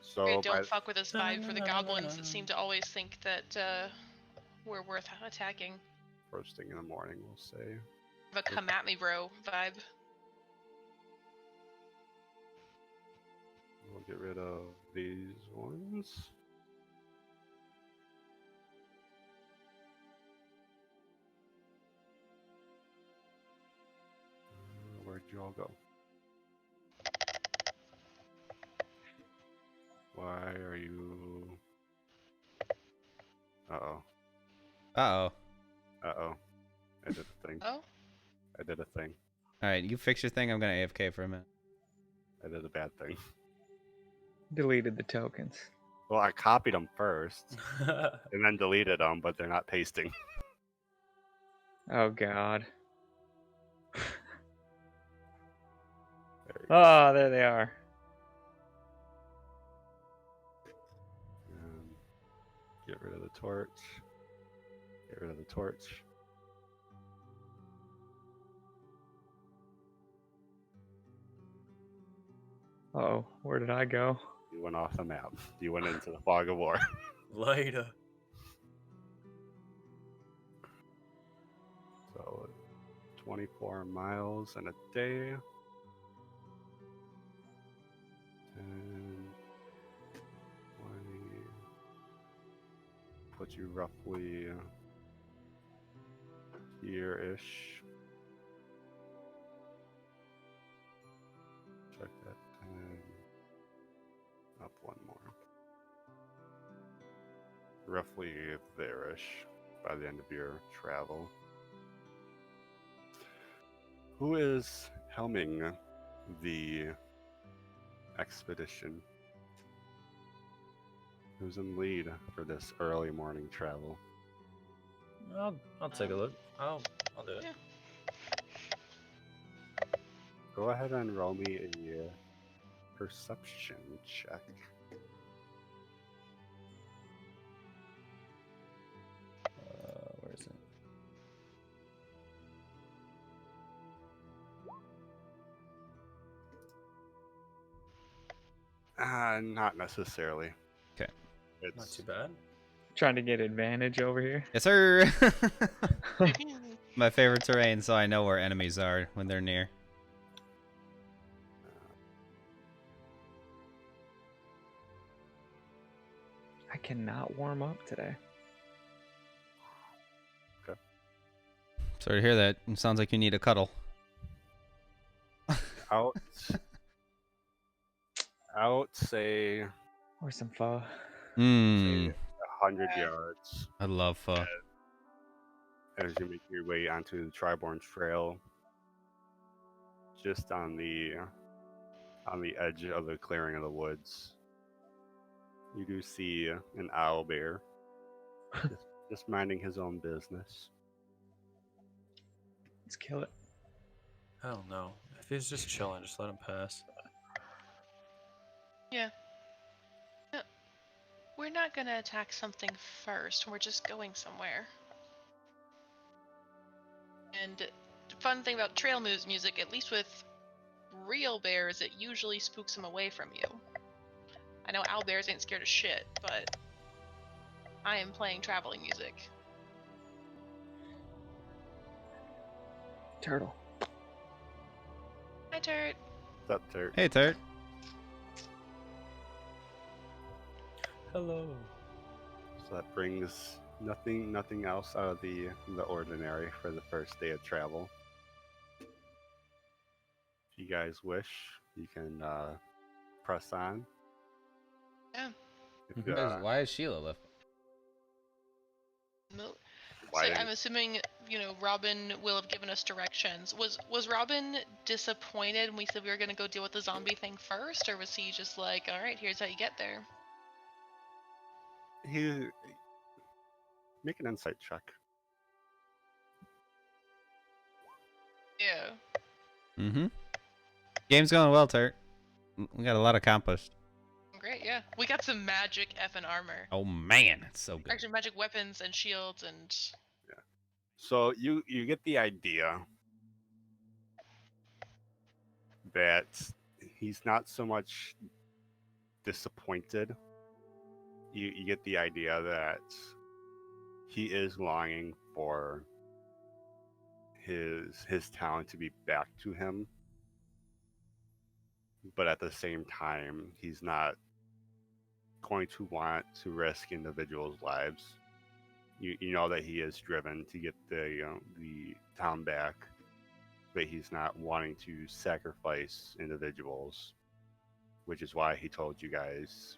So by, Don't fuck with us vibe for the goblins that seem to always think that we're worth attacking. first thing in the morning, we'll say. Have a come at me bro vibe. We'll get rid of these ones. Where'd you all go? Why are you... Uh-oh. Uh-oh. Uh-oh. I did a thing. Oh? I did a thing. All right, you fix your thing. I'm gonna AFK for a minute. I did a bad thing. Deleted the tokens. Well, I copied them first, and then deleted them, but they're not pasting. Oh God. There you go. Oh, there they are. Get rid of the torch. Get rid of the torch. Uh-oh, where did I go? You went off the map. You went into the fog of war. Later. So, 24 miles in a day. 10, 20. Put you roughly here-ish. Check that 10. Up one more. Roughly there-ish by the end of your travel. Who is helming the expedition? Who's in lead for this early morning travel? I'll take a look. I'll do it. Yeah. Go ahead and roll me a perception check. Where is it? Not necessarily. Okay. It's Not too bad. Trying to get advantage over here. Yes, sir. My favorite terrain, so I know where enemies are when they're near. I cannot warm up today. Sorry to hear that. It sounds like you need a cuddle. out. Out, say Or some pho. Mmm. 100 yards I love pho. as you make your way onto the Triborn Trail. Just on the edge of the clearing of the woods, you do see an owl bear just minding his own business. Let's kill it. Hell no. If he's just chilling, just let him pass. Yeah. No, we're not gonna attack something first. We're just going somewhere. And the fun thing about trail music, at least with real bears, it usually spooks them away from you. I know owl bears ain't scared of shit, but I am playing traveling music. Turtle. Hi, Turt. What's up, Turt? Hey, Turt. Hello. So that brings Nothing else out of the ordinary for the first day of travel. If you guys wish, you can press on. Yeah. If, Mhm. Why is Sheila lifting? No- So why? I'm assuming, Robin will have given us directions. Was Robin disappointed when we said we were gonna go deal with the zombie thing first, or was he just like, all right, here's how you get there? He make an insight check. Yeah. Mm-hmm. Game's going well, Turk. We got a lot accomplished. Great, yeah. We got some magic effing armor. Oh man, it's so good. Actually, magic weapons and shields and. So you get the idea that he's not so much disappointed. You get the idea that he is longing for his talent to be back to him, but at the same time, he's not going to want to risk individuals' lives. You know that he is driven to get the town back, but he's not wanting to sacrifice individuals, which is why he told you guys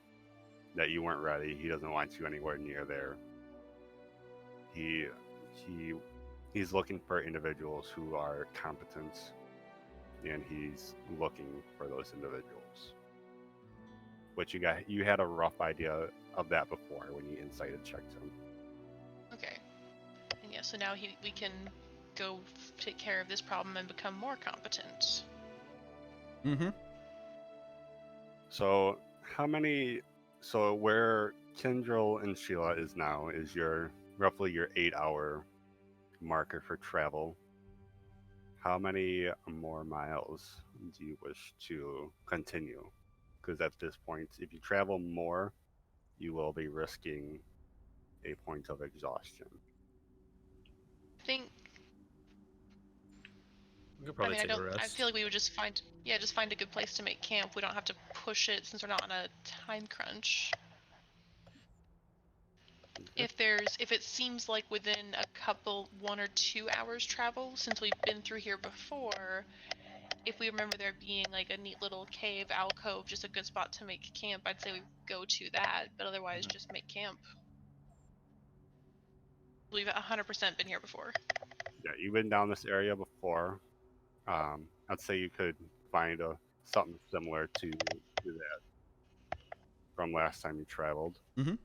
that you weren't ready. He doesn't want you anywhere near there. He he he's looking for individuals who are competent, and he's looking for those individuals. But you had a rough idea of that before when you insighted checked him. Okay. And yeah, so now we can go take care of this problem and become more competent. Mm-hmm. So how many? So where Kendrell and Sheila is now is roughly your 8-hour marker for travel. How many more miles do you wish to continue? Because at this point, if you travel more, you will be risking a point of exhaustion. I think. We could I probably mean, I take a don't. I rest. feel like we would just find a good place to make camp. We don't have to push it since we're not on a time crunch. Okay. If it seems like within a couple 1 or 2 hours travel, since we've been through here before, if we remember there being like a neat little cave alcove, just a good spot to make camp, I'd say we go to that. But otherwise, just make camp. We've 100% been here before. Yeah, you've been down this area before. I'd say you could find something similar to that from last time you traveled, Mm-hmm.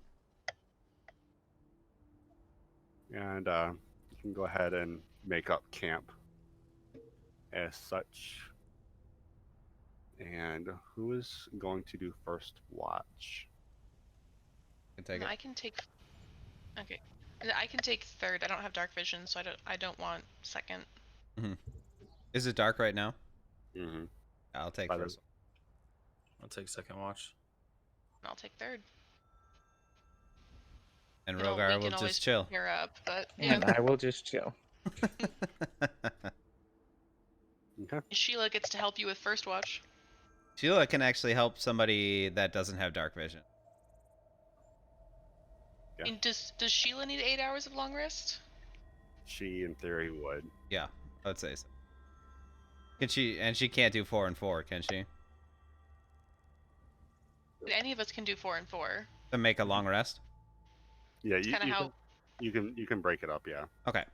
and you can go ahead and make up camp as such. And who is going to do first watch? Can take it. I can take. Okay. I can take third. I don't have dark vision, so I don't want second. Mm-hmm. Is it dark right now? Mm-hmm. I'll take By the first. I'll take second watch. I'll take third. And We Rogar will can always just chill. pair up, but yeah. And I will just chill. Okay. Sheila gets to help you with first watch. Sheila can actually help somebody that doesn't have dark vision. Yeah. And does Sheila need 8 hours of long rest? She, in theory, would. Yeah, I would say so. Can she? And she can't do 4 and 4, can she? Any of us can do 4 and 4. To make a long rest. Yeah, It's kind of how you can break it up. Yeah. Okay. how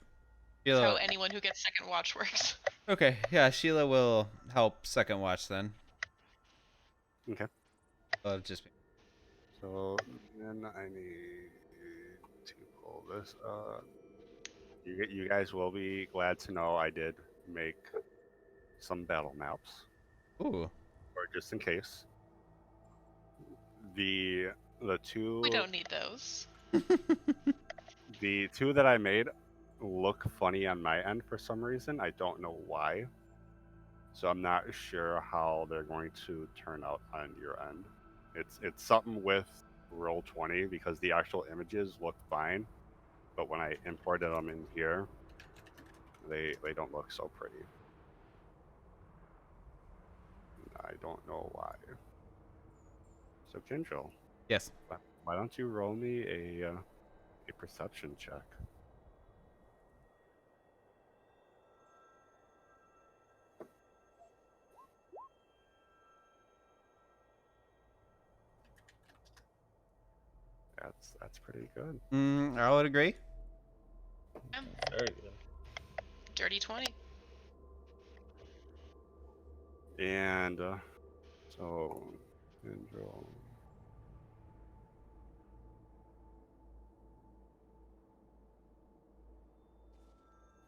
Sheila. anyone who gets second watch works. Okay, yeah, Sheila will help second watch then. Okay. Just be. So then I need to pull this up. You guys will be glad to know I did make some battle maps, Ooh. or just in case. The two We don't need those. the two that I made look funny on my end for some reason. I don't know why. So I'm not sure how they're going to turn out on your end. It's something with Roll20 because the actual images look fine, but when I imported them in here, they don't look so pretty. I don't know why. So Kindrel, Yes. why don't you roll me a perception check. That's pretty good. I would agree. Very good. Dirty 20. And so, Kendrill.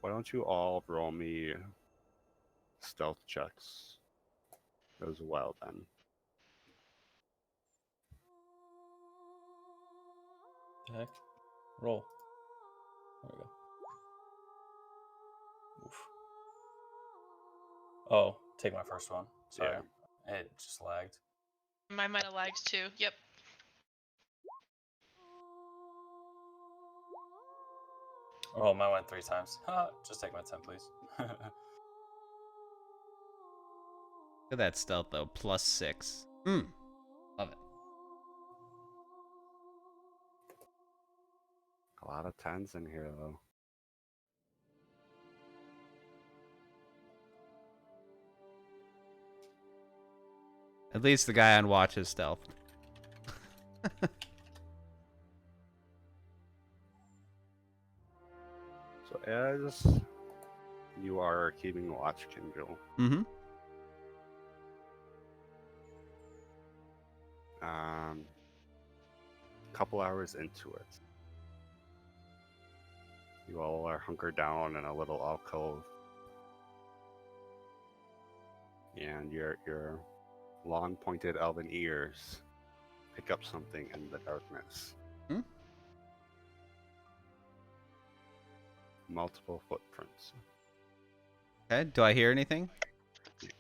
Why don't you all roll me stealth checks as well then? The heck? Roll. There we go. Oof. Oh, take my first one. Sorry. Yeah. It just lagged. Mine might have lags too. Yep. Oh, mine went 3 times. Just take my 10, please. Look at that stealth though, +6. Love it. A lot of 10s in here though. At least the guy on watch is stealth. So as you are keeping watch, Kendrill, Mm-hmm. couple hours into it, you all are hunkered down in a little alcove, and your long pointed elven ears pick up something in the darkness. Hmm? Multiple footprints. Okay, do I hear anything?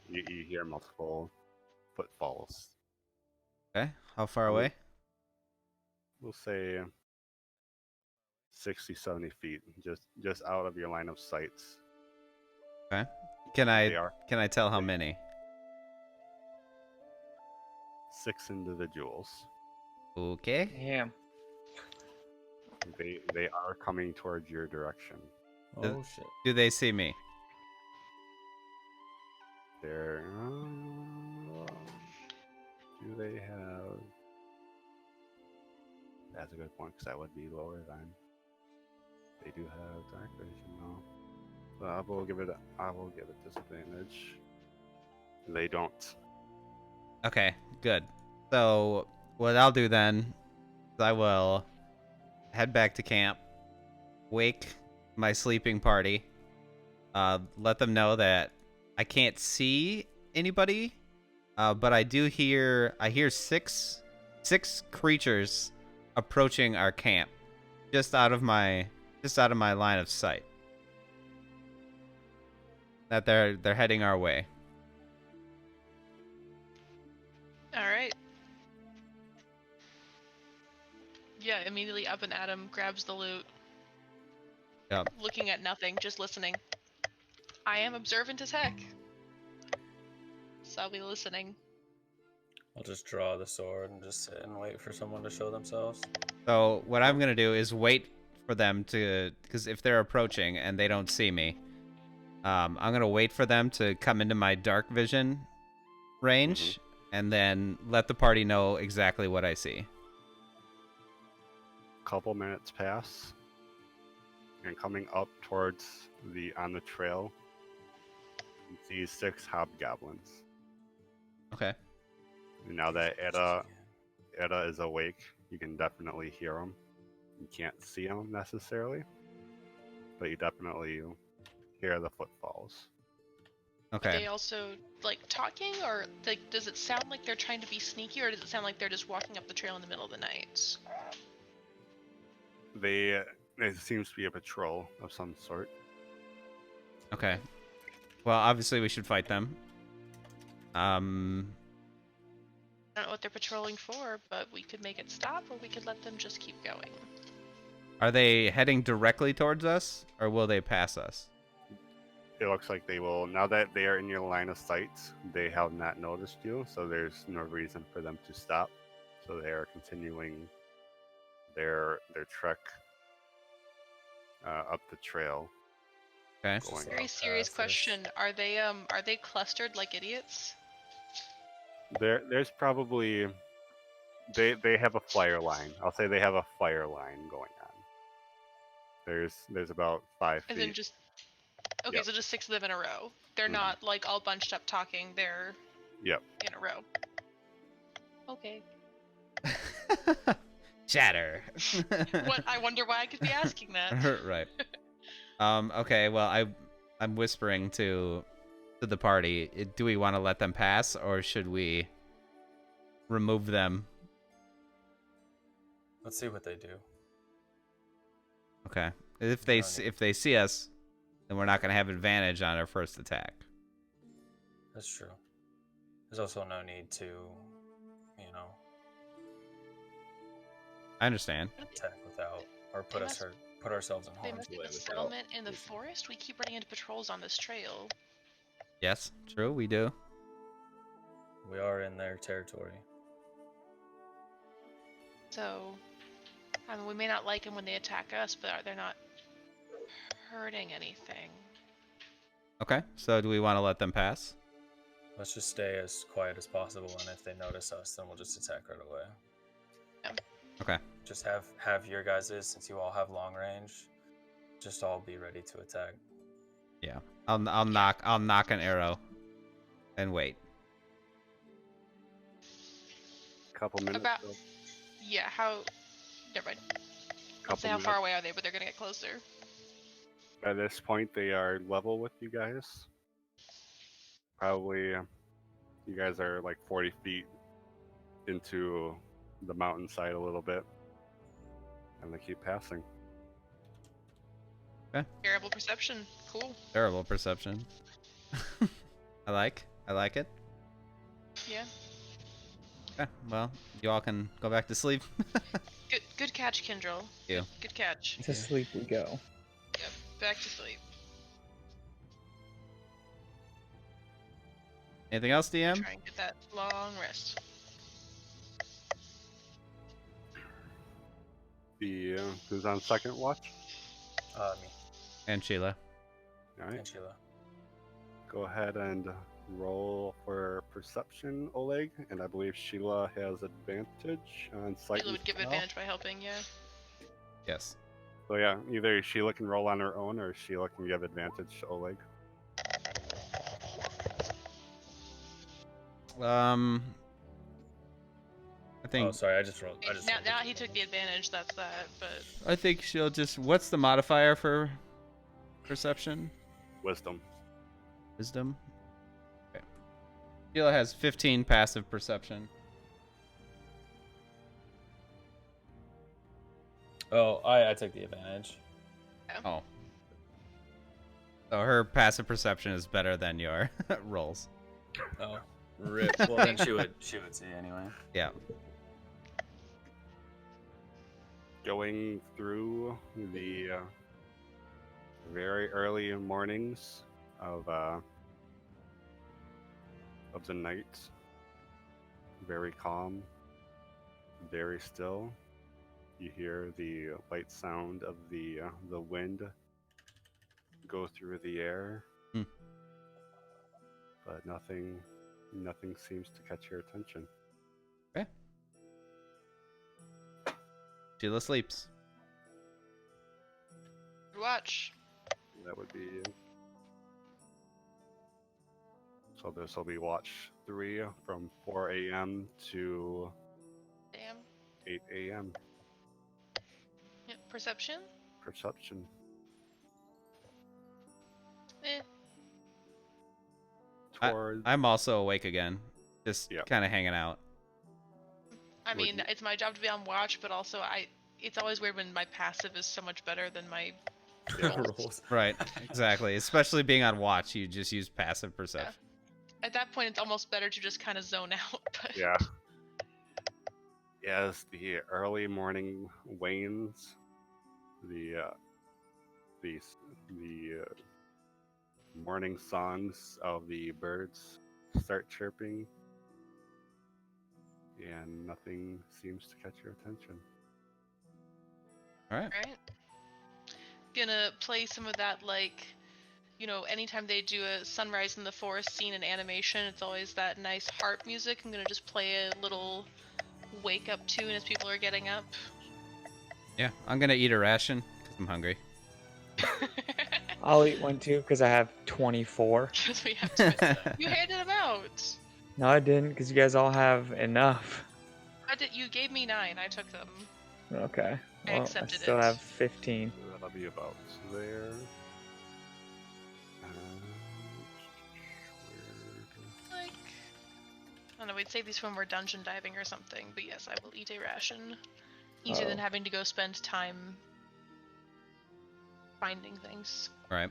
You hear multiple footfalls. Okay, how far Oh. away? We'll say 60, 70 feet, just out of your line of sight. Okay. They Can I tell how they- many? 6 individuals. Okay. Damn. They are coming towards your direction. Oh, shit. Do they see me? They're do they have? That's a good point because that would be lower than. They do have dark vision though. So I will give it disadvantage. They don't. Okay, good. So what I'll do then is I will head back to camp, wake my sleeping party, let them know that I can't see anybody, but I hear six creatures approaching our camp, just out of my line of sight. That they're heading our way. All right. Yeah, immediately up and Adam grabs the loot. Yep. Looking at nothing, just listening. I am observant as heck. So I'll be listening. I'll just draw the sword and just sit and wait for someone to show themselves. So what I'm gonna do is wait for them to, because if they're approaching and they don't see me, I'm gonna wait for them to come into my dark vision range, and then let the party know exactly what I see. Couple minutes pass, and coming up towards on the trail, you see 6 hobgoblins. Okay. And now that Etta is awake, you can definitely hear them. You can't see them necessarily, but you definitely hear the footfalls. Are Okay. they also like talking, or like does it sound like they're trying to be sneaky, or does it sound like they're just walking up the trail in the middle of the night? It seems to be a patrol of some sort. Okay. Well, obviously we should fight them. I don't know what they're patrolling for, but we could make it stop, or we could let them just keep going. Are they heading directly towards us, or will they pass us? It looks like they will. Now that they are in your line of sight, they have not noticed you, so there's no reason for them to stop. So they are continuing their trek up the trail. Okay. Going Very up. serious Passive. question. Are they clustered like idiots? There's probably they have a flyer line. I'll say they have a flyer line going on. There's about 5 And then feet. just okay, Yep. so just 6 of them in a row. They're Mhm. not like all bunched up talking. They're Yep. in a row. Okay. Chatter. What? I wonder why I could be asking that. Right. Okay. Well, I'm whispering to the party. Do we want to let them pass, or should we remove them? Let's see what they do. Okay. If they see us, then we're not gonna have advantage on our first attack. That's true. There's also no need to, you know, I understand. attack without or They must- put ourselves in They harm's must way have a without. settlement in the forest. We keep running into patrols on this trail. Yes, true. We do. We are in their territory. So, I mean, we may not like them when they attack us, but they're not hurting anything. Okay. So do we want to let them pass? Let's just stay as quiet as possible, and if they notice us, then we'll just attack right away. Okay. Just have your guys's, since you all have long range, just all be ready to attack. Yeah. I'll knock an arrow, and wait. Couple minutes. About- so- Yeah, how... Never mind. Let's couple say how minutes. far away are they, but they're gonna get closer. By this point, they are level with you guys. Probably, you guys are like 40 feet into the mountainside a little bit, and they keep passing. Terrible perception. Cool. Terrible perception. I like it. Yeah. Okay. Well, you all can go back to sleep. Good catch, Kindrel. You. Good catch. To sleep we go. Yep. Back to sleep. Anything else, DM? Try and get that long rest. Who's on second watch? Me And Sheila. All right. and Sheila. Go ahead and roll for perception, Oleg, and I believe Sheila has advantage on sight. Sheila would give and smell. advantage by helping, yeah. Yes. So yeah, either Sheila can roll on her own, or Sheila can give advantage to Oleg. I think Oh, sorry, I just rolled. Now he took the advantage, that's that, but... I think she'll just. What's the modifier for perception? Wisdom. Wisdom. Okay. Sheila has 15 passive perception. Oh, I took the advantage. Oh. So her passive perception is better than your rolls. Oh, rip. Well, then she would see anyway. Yeah. Going through the very early mornings of the night, very calm, very still. You hear the light sound of the wind go through the air, Hmm. but nothing seems to catch your attention. Okay. Sheila sleeps. Good watch. That would be. So this will be watch 3 from 4 a.m. to Damn. 8 a.m. Yep. Perception? Perception. Eh. Towards I'm also awake again. Just Yeah. kind of hanging out. I Would mean, you- it's my job to be on watch, but also it's always weird when my passive is so much better than my Yeah. Rolls. Right. Exactly. Especially being on watch, you just use passive perception. At that point, it's almost better to just kind of zone out. But Yeah. As the early morning wanes, the morning songs of the birds start chirping, and nothing seems to catch your attention. All right. right. gonna play some of that, like, you know, anytime they do a sunrise in the forest scene in animation, it's always that nice harp music. I'm gonna just play a little wake up tune as people are getting up. Yeah, I'm gonna eat a ration because I'm hungry. I'll eat one too because I have 24. Because we have to. You handed them out. No, I didn't because you guys all have enough. You gave me 9. I took them. Okay. I Well, I accepted still it. have 15. So that'll be about there. Like, I don't know. We'd save these when we're dungeon diving or something. But yes, I will eat a ration. Easier than Oh. having to go spend time finding things. Right.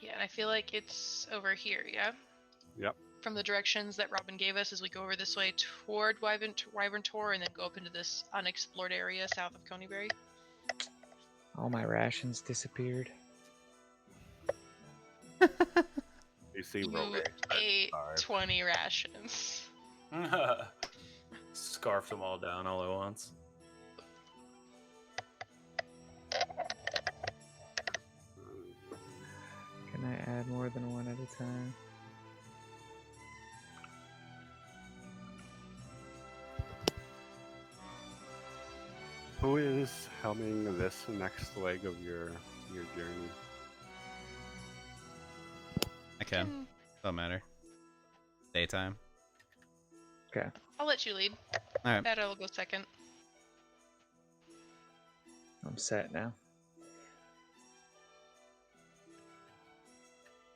Yeah, and I feel like it's over here. Yeah. Yep. From the directions that Robin gave us as we go over this way toward Wyvern Tor and then go up into this unexplored area south of Coneyberry. All my rations disappeared. You see, You ate 20 rations. Scarfed them all down all at once. Can I add more than one at a time? Who is helming this next leg of your journey? I can. Don't matter. Daytime. Okay. I'll let you lead. All right. Beto will go second. I'm set now.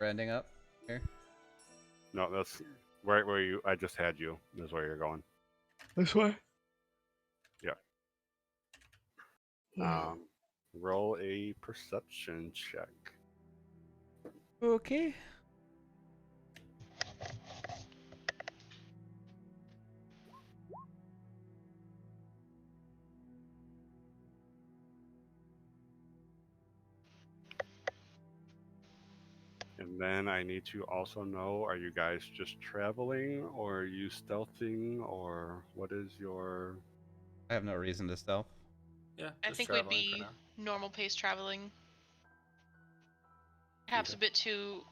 We're ending up here. No, that's right where you. I just had you. Is where you're going. This way? Roll a perception check. Okay. And then I need to also know: are you guys just traveling, or are you stealthing, or what is your? I have no reason to stealth. Yeah, I just think we'd traveling for be now. normal pace traveling. Perhaps a bit too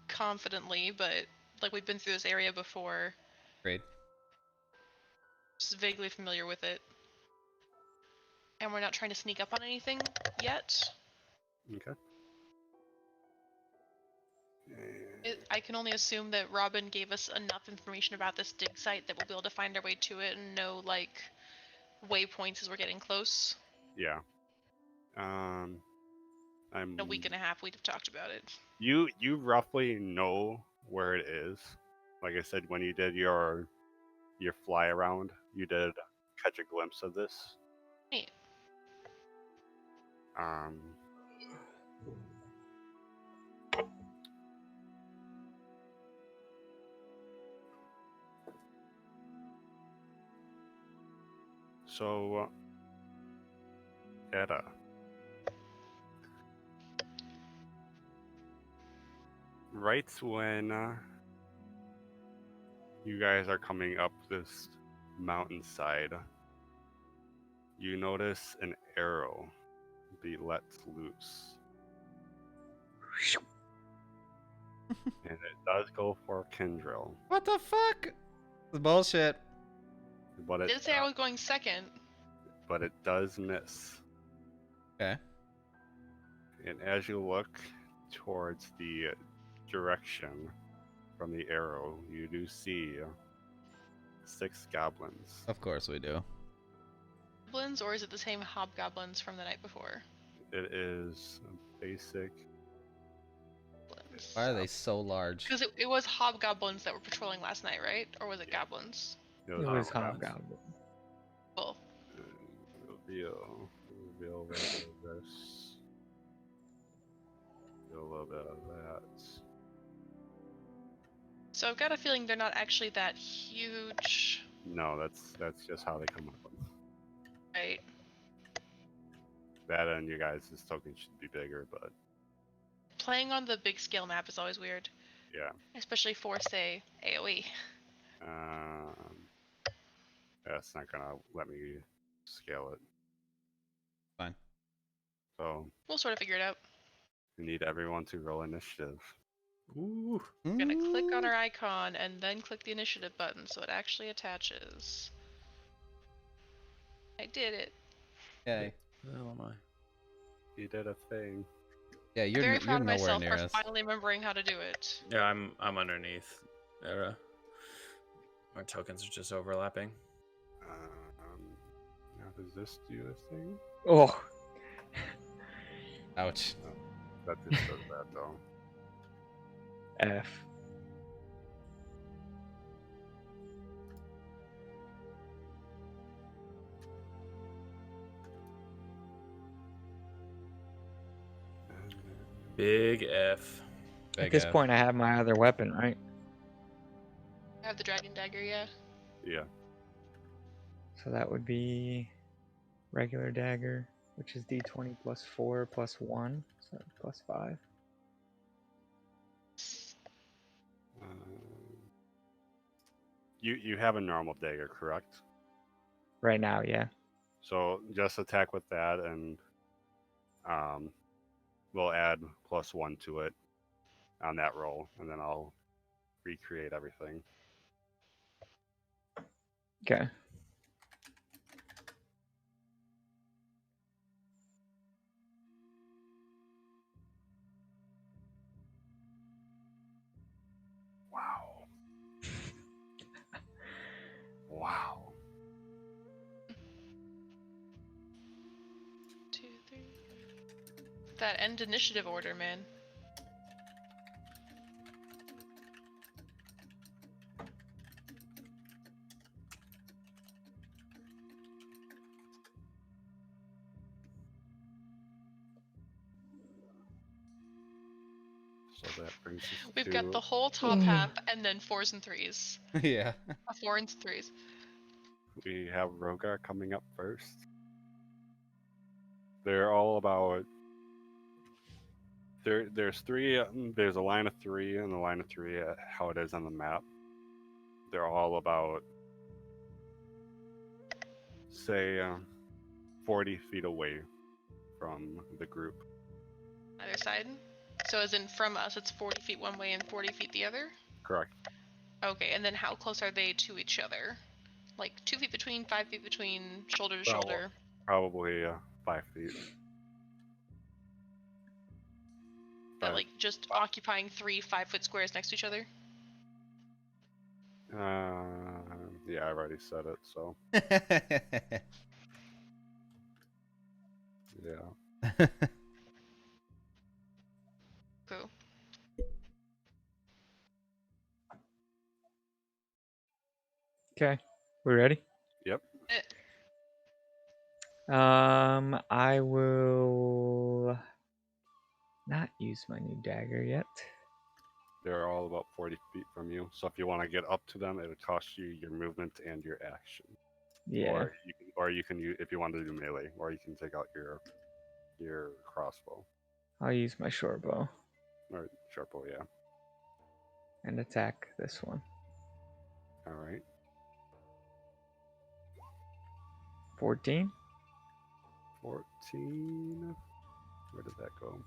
confidently, but like we've been through this area before. Great. Just vaguely familiar with it. And we're not trying to sneak up on anything yet. Okay. I can only assume that Robin gave us enough information about this dig site that we'll be able to find our way to it and know, like, waypoints as we're getting close. Yeah. I'm. In a week and a half, we'd have talked about it. You roughly know where it is. Like I said, when you did your fly around, you did catch a glimpse of this. Neat. So, Edda. Right when you guys are coming up this mountainside, you notice an arrow be let loose. And it does go for Kendrill. What the fuck? It's bullshit. But Did say I was going second. But it does miss. Okay. And as you look towards the direction from the arrow, you do see 6 goblins. Of course we do. Goblins, or is it the same hobgoblins from the night before? It is a basic. Why are they so large? Because it was hobgoblins that were patrolling last night, right? Or was it goblins? It was hobgoblin. Cool. Reveal this. Do a little bit of that. So I've got a feeling they're not actually that huge. No, that's just how they come up. Right. That and you guys' token should be bigger, but Playing on the big scale map is always weird. yeah. Especially for, say, AoE. That's not gonna let me scale it. Fine. So We'll sort of figure it out. we need everyone to roll initiative. Ooh. We're gonna click on our icon and then click the initiative button so it actually attaches. I did it. Okay. Where the hell am I? You did a thing. Yeah, I'm you're very proud of nowhere myself near for us. finally remembering how to do it. Yeah, I'm underneath. Era. Our tokens are just overlapping. Now does this do a thing? Oh, Ouch. That just does that though. F. Big F. At Big this F. point, I have my other weapon, right? I have the dragon dagger, yeah. Yeah. So that would be regular dagger, which is d20 plus 4 plus 1, so plus 5. You have a normal dagger, correct? Right now, yeah. So just attack with that, and we'll add +1 to it on that roll, and then I'll recreate everything. Okay. Wow. Wow. 2, 3. That end initiative order, man. So that brings us We've to got the whole top half and then 4s and 3s. Yeah. 4 and 3s. we have Rogar coming up first. They're all about there's three. There's a line of three, and the line of three, how it is on the map. They're all about, say, 40 feet away from the group. Either side. So as in from us, it's 40 feet one way and 40 feet the other? Correct. Okay, and then how close are they to each other? Like 2 feet between, 5 feet between, shoulder to Well, shoulder? Probably 5 feet. But But, like just occupying 3 5-foot squares next to each other? yeah, I've already said it, so yeah. Cool. Okay. We ready? Yep. I will not use my new dagger yet. They're all about 40 feet from you. So if you want to get up to them, it would cost you your movement and your action. Yeah. Or you can use, if you want to do melee, or you can take out your crossbow I'll use my short bow or sharp bow. Yeah. and attack this one. All right. 14. 14. Where did that go?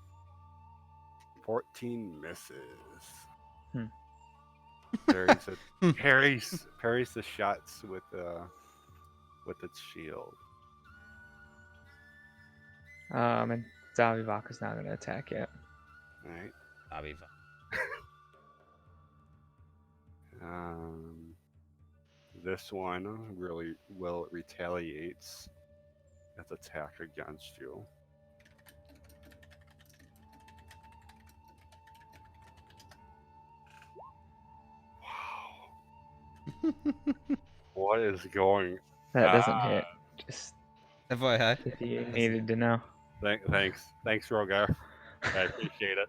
14 misses. Hmm. Parries the shots with its shield. And Zavivaka's not going to attack yet. All right. I'll be fine. This one really will retaliates its attack against you. Wow. What is going? That doesn't hit. Just FYI. if you needed to know. Thanks, Rogar. I appreciate it.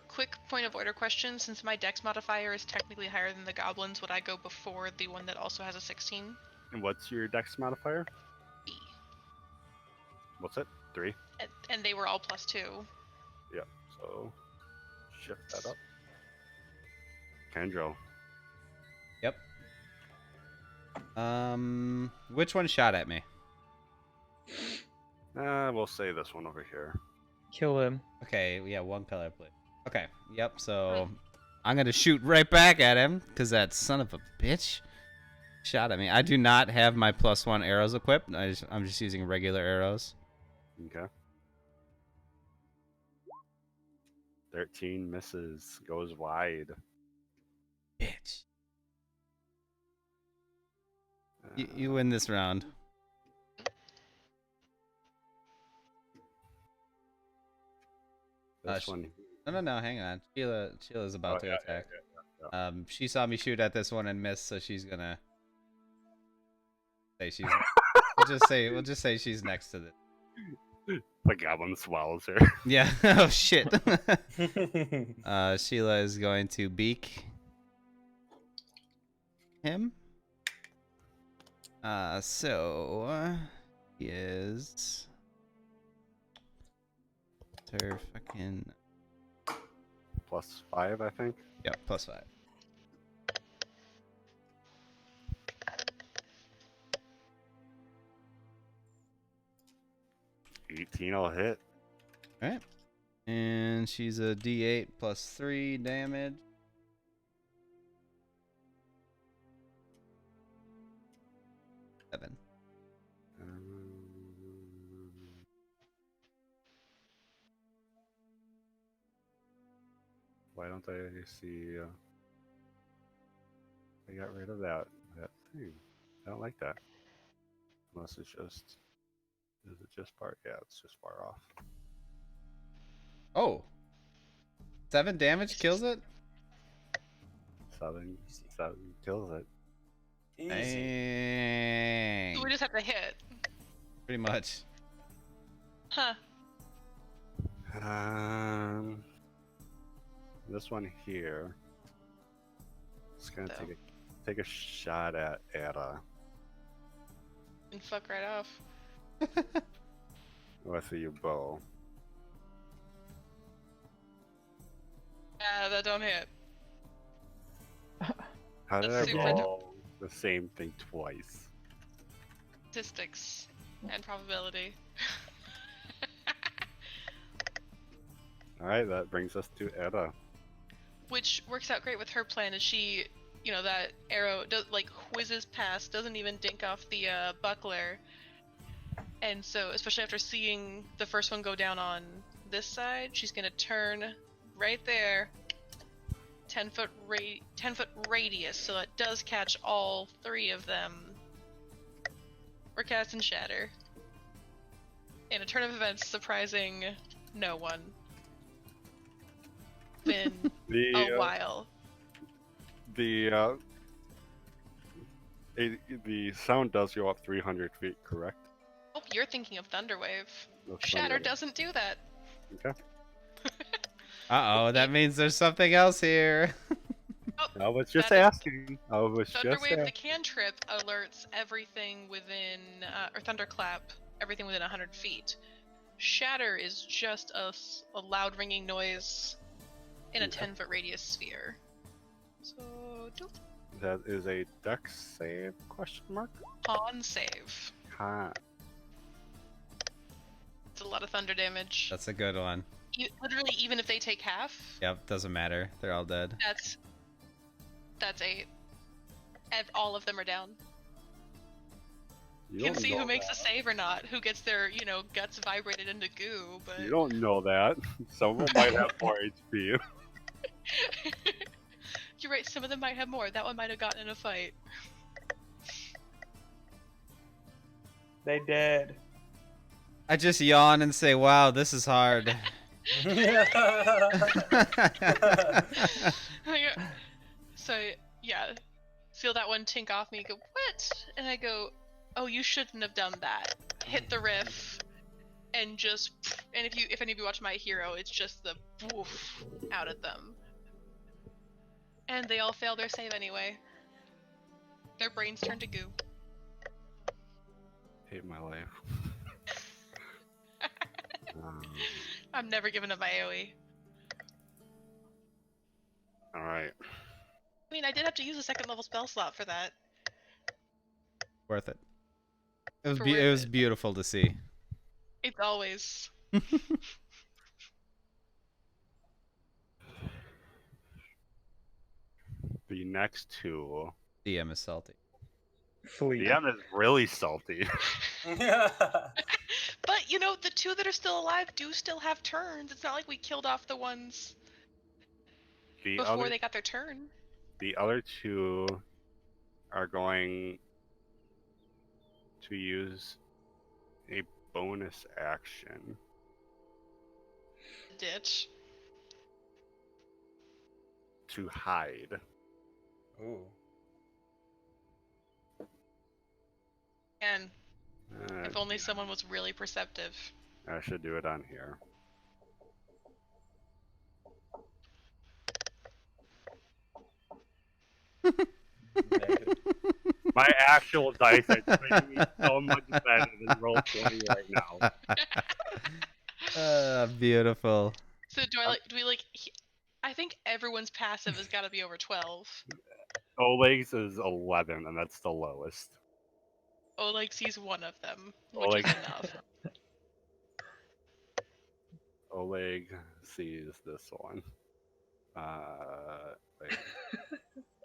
Quick point of order question. Since my dex modifier is technically higher than the goblins, would I go before the one that also has a 16? And what's your dex modifier? B. What's it? 3? And they were all +2. Yeah. So shift that up. Kendro. Yep. Which one shot at me? We'll say this one over here. Kill him. Okay, yeah, one color, please. Okay, yep. So I'm gonna shoot right back at him because that son of a bitch shot at me. I do not have my +1 arrows equipped. I'm just using regular arrows. Okay. 13 misses, goes wide. Bitch. You win this round. This one. No, hang on. Sheila's about to yeah, attack. yeah. She saw me shoot at this one and miss, so she's gonna say she's. we'll just say she's next to this. The goblin swallows her. Yeah. Oh shit. Sheila is going to beak him. So he is her fucking +5, I think. yep, +5. $18 will hit. All right, and she's a D8 +3 damage. Seven. Why don't I see? I got rid of that thing. I don't like that. Unless it's just. Is it just far? Yeah, it's just far off. Oh. 7 damage kills it? 7 kills it. Easy. Dang. So we just have to hit. Pretty much. Huh. This one here. It's gonna So. take a shot at Ada And fuck right off. with your bow. Yeah, that don't hit. How did That's I super roll the same thing twice? Statistics and probability. All right, that brings us to Ada. Which works out great with her plan as she, that arrow like whizzes past, doesn't even dink off the buckler. And so, especially after seeing the first one go down on this side, she's gonna turn right there, 10-foot radius, so it does catch all 3 of them. We're casting Shatter. In a turn of events surprising no one. Been a while. The sound does go up 300 feet, correct? Oh, you're thinking of Thunderwave. That's Shatter Thunderwave. doesn't do that. Okay. Uh-oh, that means there's something else here. Oh, I was just that is- asking. I was just Thunderwave, the asking. cantrip, alerts everything within, or Thunderclap, everything within 100 feet. Shatter is just a loud ringing noise in a Okay. 10-foot radius sphere. So, doop. That is a dex save? Question mark. Con save. Huh. It's a lot of thunder damage. That's a good one. Literally, even if they take half, Yep, doesn't matter. They're all dead. that's 8. And all of them are down. You You can don't see know who makes that. a save or not, who gets their, guts vibrated into goo, but... You don't know that. Some of them might have more HP. You're right, some of them might have more. That one might have gotten in a fight. They dead. I just yawn and say, wow, this is hard. So, yeah. Feel that one tink off me, go, what? And I go, oh, you shouldn't have done that. Hit the riff, and just, and if any of you watch My Hero, it's just the woof out at them. And they all fail their save anyway. Their brains turn to goo. Hate my life. I'm never giving up my AoE. Alright. I mean, I did have to use a 2nd level spell slot for that. Worth it. It was For it worth was it. beautiful to see. It's always. The next two. DM is salty. Fleet. DM is really salty. But you know, the two that are still alive do still have turns. It's not like we killed off the ones The before other they got their turn. the other two are going to use a bonus action Ditch. to hide. Ooh. And Uh, if only someone was really perceptive. I should do it on here. My actual dice are treating me so much better than roll 20 right now. Beautiful. So do we like? I think everyone's passive has got to be over 12. Oleg's is 11, and that's the lowest. Oleg sees one of them, which Oleg, is enough. Oleg sees this one. Wait.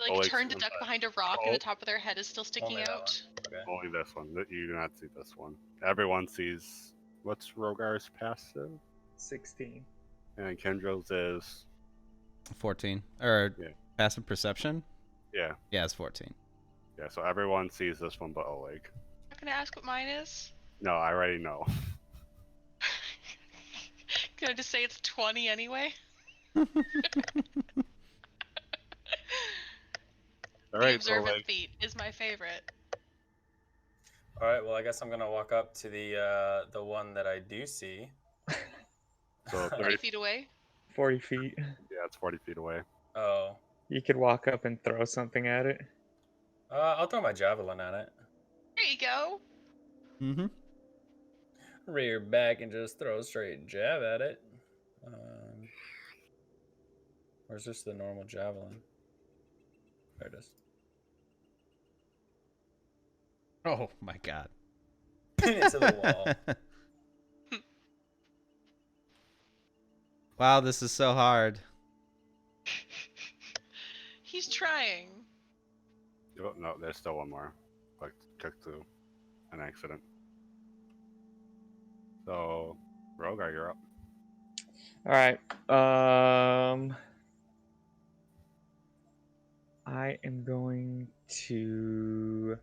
Like Oleg turned to sees duck that. behind a rock and the top of their head is still sticking Only that out. one. Okay. Only this one. You do not see this one. Everyone sees. What's Rogar's passive? 16. And Kendra's is. 14. Or Yeah. passive perception? Yeah. Yeah, it's 14. Yeah, so everyone sees this one but Oleg. I'm not gonna ask what mine is. No, I already know. Can I just say it's 20 anyway? The Alright, observant Oleg. feat is my favorite. All right. Well, I guess I'm gonna walk up to the one that I do see. So 30 30, feet away. 40 feet. yeah, it's 40 feet away. Oh. You could walk up and throw something at it. I'll throw my javelin at it. There you go. Mm-hmm. Rear back and just throw a straight jab at it. Where's just the normal javelin? There it is. Oh my god. Pin it to the wall. Wow, this is so hard. He's trying. Oh, no, there's still one more. Like, took to an accident. So, Rogar, you're up. Alright. I am going to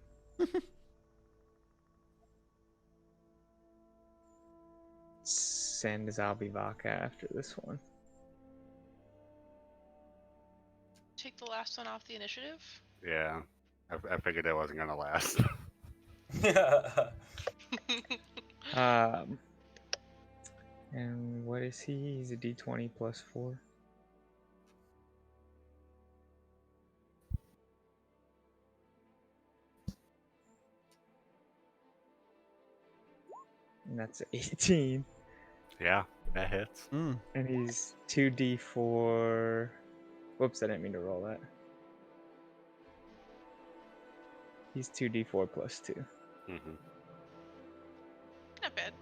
send Zalbivaka after this one. Take the last one off the initiative. Yeah, I figured it wasn't gonna last. And what is he? He's a D20 plus 4. And that's 18. Yeah, that hits. Mm. And he's 2d4. Whoops, I didn't mean to roll that. He's 2d4 plus 2 Mm-hmm. Not bad.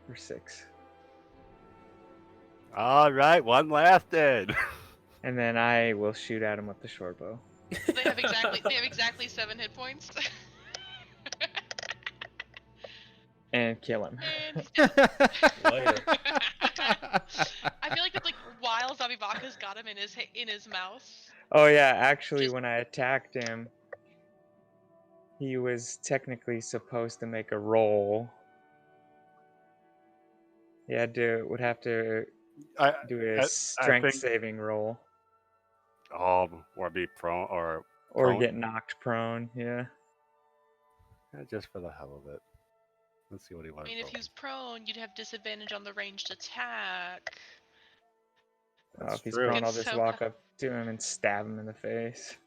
for 6. All right, one lasted. And then I will shoot at him with the short bow. They have exactly 7 hit points. And kill him. And he's dead. Later. I feel like that's like while Zabibaka's got him in his mouth. Oh yeah, actually Just- when I attacked him, he was technically supposed to make a roll. He would have to I do a I strength think- saving roll. or be prone, or Or prone? get knocked prone, yeah. just for the hell of it. Let's see what he I wants. mean, if he was prone, you'd have disadvantage on the ranged attack. If he's true. prone, I'll It's just so walk tough. up to him and stab him in the face.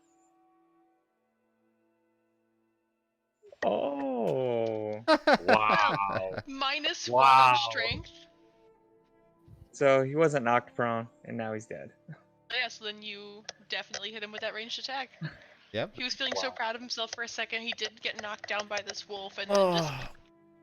Oh! Wow. Minus Wow. 1 on strength. So he wasn't knocked prone, and now he's dead. Yeah, so then you definitely hit him with that ranged attack. Yep. He was feeling so Wow. proud of himself for a second. He did get knocked down by this wolf, and then just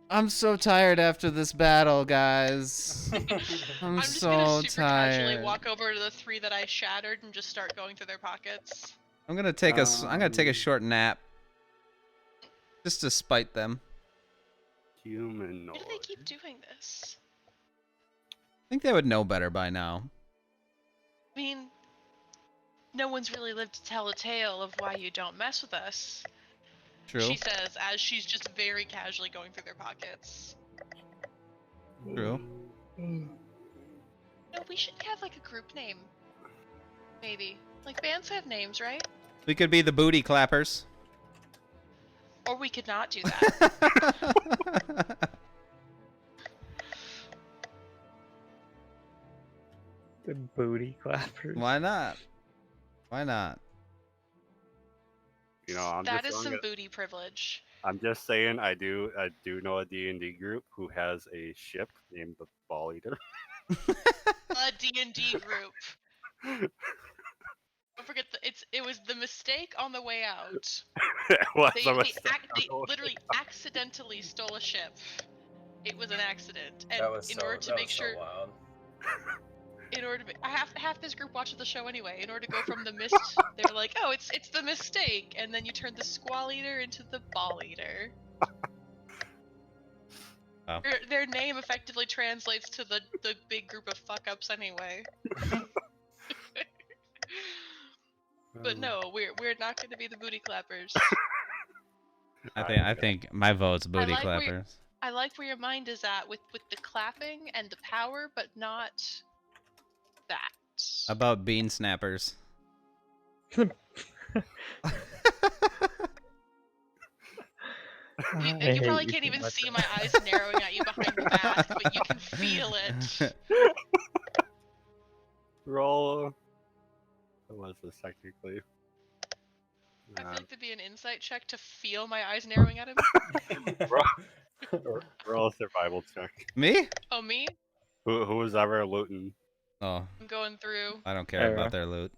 I'm so tired after this battle, guys. I'm just gonna so super casually tired. walk over to the 3 that I shattered and just start going through their pockets. I'm gonna take a short nap, just to spite them. Humanoid. Why do they keep doing this? I think they would know better by now. I mean, no one's really lived to tell a tale of why you don't mess with us. True. She says as she's just very casually going through their pockets. True. No, we should have like a group name. Maybe. Like bands have names, right? We could be the booty clappers. Or we could not do that. The booty clappers. Why not? Why not? You know, I'm That just is throwing some it- booty privilege. I'm just saying, I do know a D&D group who has a ship named the Ball Eater. A D&D group. Don't forget it was the mistake on the way out. It was They a mistake. literally accidentally stole a ship. It was an accident, and That was in so, order to that make was sure, so wild. in order to, half this group watches the show anyway. In order to go from the mist, they're like, oh, it's the mistake, and then you turn the Squall Eater into the Ball Eater. Oh. Their name effectively translates to the big group of fuck ups anyway. But no, we're not going to be the booty clappers. I think my vote's booty like where clappers. I like where your mind is at with the clapping and the power, but not that. About bean snappers. You probably can't even see my eyes narrowing at you behind the mask, but you can feel it. Roll. What was this technically? I feel like there'd be an insight check to feel my eyes narrowing at him. Roll a survival check. Me? Oh, me? Who was ever looting? Oh, I'm going through. I don't care about their loot.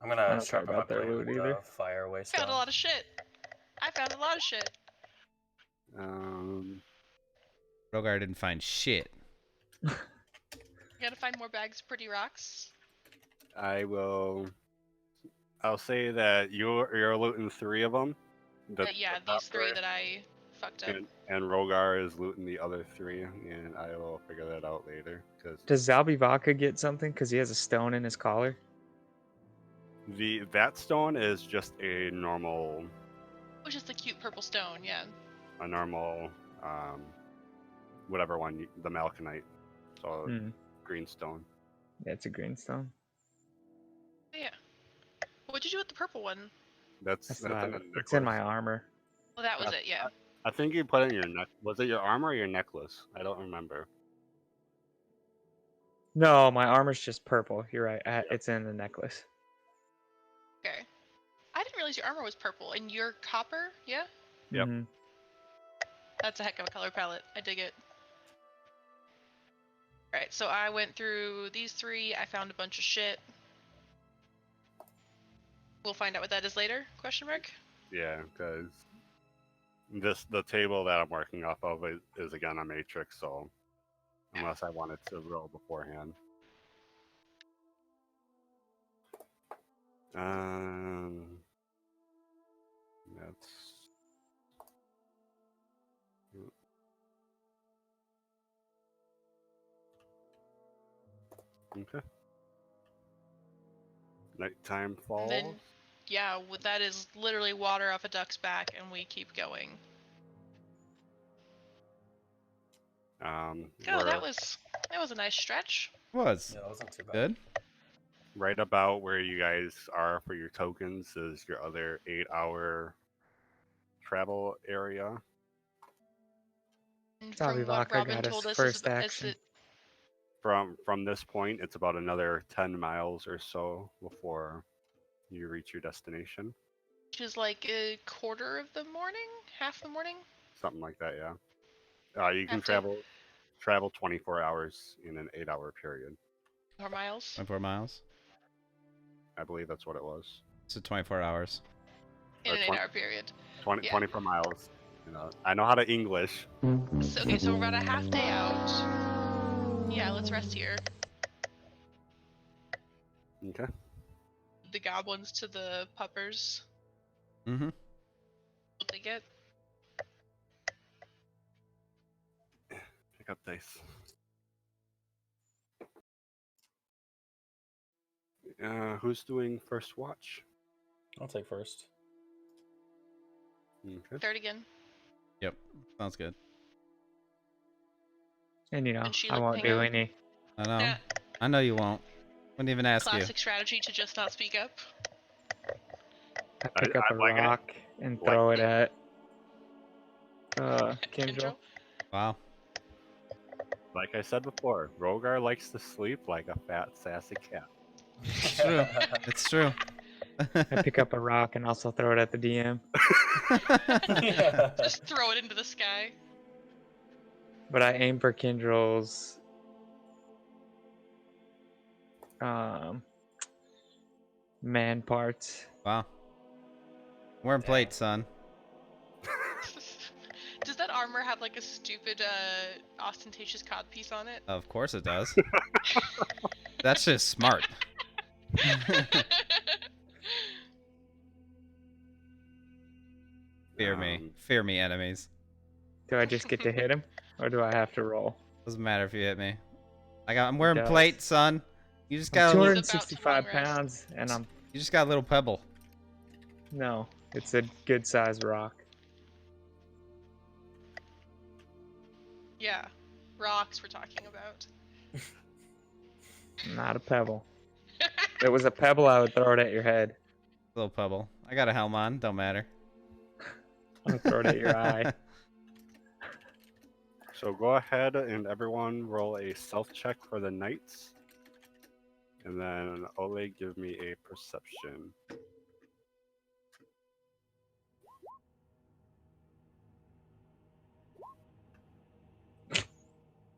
I'm I gonna don't strap care up my about their blade loot with either. fire waste. Found a lot of shit. I found a lot of shit. Rogar didn't find shit. You gotta find more bags of pretty rocks. I'll say that you're looting 3 of them. Yeah, these 3 that I fucked up. And Rogar is looting the other 3, and I will figure that out later. Does Zalbivaka get something because he has a stone in his collar? That stone is just a normal, Which is the cute purple stone, yeah. whatever one, the Malachite, so Hmm. green stone. Yeah, it's a green stone. Yeah. What'd you do with the purple one? That's It's in necklace. my armor. Well, that was it, yeah. I think you put it in your neck. Was it your armor or your necklace? I don't remember. No, my armor's just purple. You're right. It's in the necklace. Okay. I didn't realize your armor was purple, and you're copper, yeah? Yep. Mhm. That's a heck of a color palette. I dig it. Alright, so I went through these 3. I found a bunch of shit. We'll find out what that is later? Question mark? Yeah, because the table that I'm working off of is again a matrix, so unless I wanted to roll beforehand. That's okay. Nighttime falls. And then, yeah, that is literally water off a duck's back, and we keep going. Oh, that was a nice stretch. Was. Yeah, that wasn't too bad. Good. Right about where you guys are for your tokens is your other 8-hour travel area. And from what Zalbivaka Robin got his told us, first is action. it From this point, it's about another 10 miles or so before you reach your destination. which is like a quarter of the morning, half the morning. Something like that, yeah. You can Have to- travel 24 hours in an 8-hour period. More miles. 24 miles. I believe that's what it was. So 24 hours. In an 20 8-hour period. 20, Yeah. 24 miles. I know how to English. Okay, so we're about a half day out. Yeah, let's rest here. Okay. The goblins to the puppers. Mm-hmm. What they get? Pick up dice. Who's doing first watch? I'll take first. Okay. Third again. Yep. Sounds good. And you know, And I Sheila won't hang do out. any. I know. Yeah. I know you won't. Wouldn't even ask Classic strategy to just not speak up. I pick up a I'm like, rock and what? throw it at Kindrel. you. Wow. Like I said before, Rogar likes to sleep like a fat, sassy cat. It's true. It's true. I pick up a rock and also throw it at the DM. Yeah. Just throw it into the sky. But I aim for Kindrel's man parts. Wow. Wearing Dang. plates, son. Does that armor have like a stupid ostentatious codpiece on it? Of course it does. That's just smart. Fear me. Fear me, enemies. Do I just get to hit him? Or do I have to roll? Doesn't matter if you hit me. I'm wearing does. plates, son. You just I'm got a little, 265 pounds and I'm... you just got a little pebble. No, it's a good sized rock. Yeah, rocks we're talking about. Not a pebble. If it was a pebble, I would throw it at your head. Little pebble. I got a helm on. Don't matter. I'll throw it at your eye. So go ahead and everyone roll a stealth check for the knights. And then Oleg, give me a perception.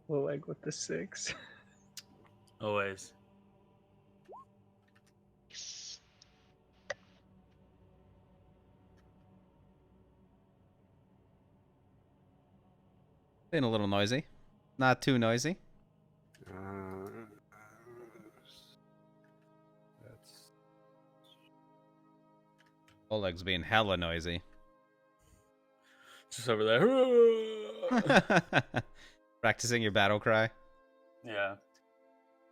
Leg with the 6. Always. Being a little noisy. Not too noisy. That's Oleg's being hella noisy. Just over there. Practicing your battle cry. Yeah.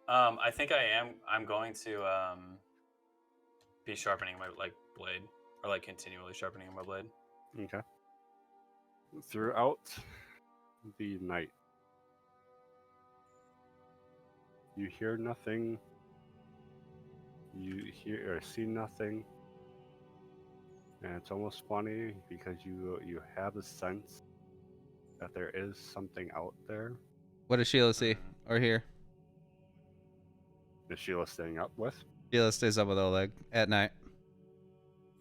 I think I'm going to be sharpening my blade, or continually sharpening my blade. okay. Throughout the night, you hear nothing. You hear or see nothing, and it's almost funny because you have a sense that there is something out there. What does Sheila see or hear? Is Sheila staying up with? Sheila stays up with Oleg at night.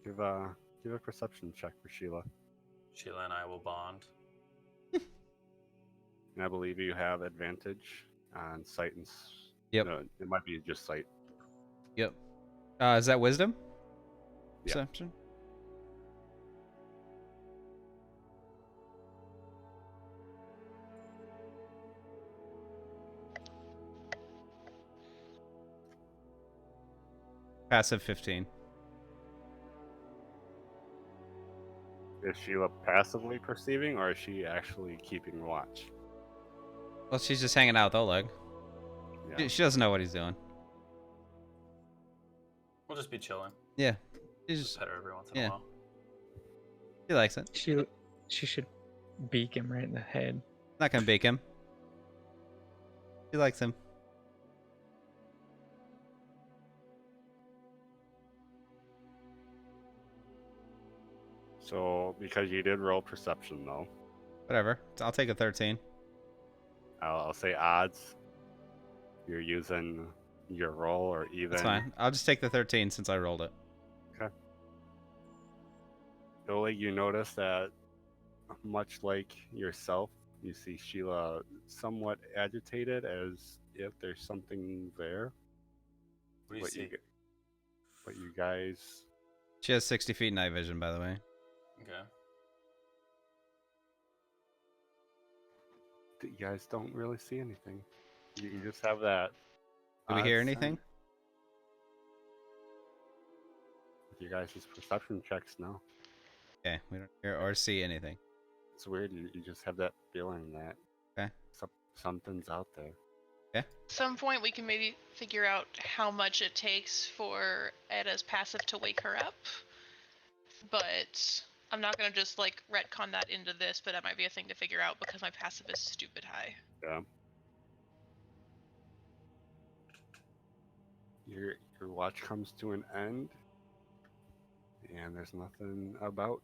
Give a perception check for Sheila. Sheila and I will bond. And I believe you have advantage on sight and. Yep. No, it might be just sight. Yep. Is that wisdom? Yeah. Perception? Passive 15. Is Sheila passively perceiving, or is she actually keeping watch? Well, she's just hanging out with Oleg. Yeah. She doesn't know what he's doing. We'll just be chilling. Yeah. She's Just just, pet her every once in yeah. a while. She likes it. She should beak him right in the head. Not gonna bake him. She likes him. So, because you did roll perception, though, Whatever. I'll take a 13. I'll say odds. You're using your roll or even. That's fine. I'll just take the 13 since I rolled it. Okay. Oleg, you notice that, much like yourself, you see Sheila somewhat agitated, as if there's something there. What do you see? But you guys. She has 60 feet night vision, by the way. Okay. You guys don't really see anything. You just have that. Do we odd hear scent. anything? With your guys' perception checks, no. Okay, we don't hear or see anything. It's weird. You just have that feeling that Okay. something's out there. At some point, we can maybe figure out how much it takes for Edda's passive to wake her up. But I'm not gonna just like retcon that into this, but that might be a thing to figure out because my passive is stupid high. Yeah. Your watch comes to an end, and there's nothing about.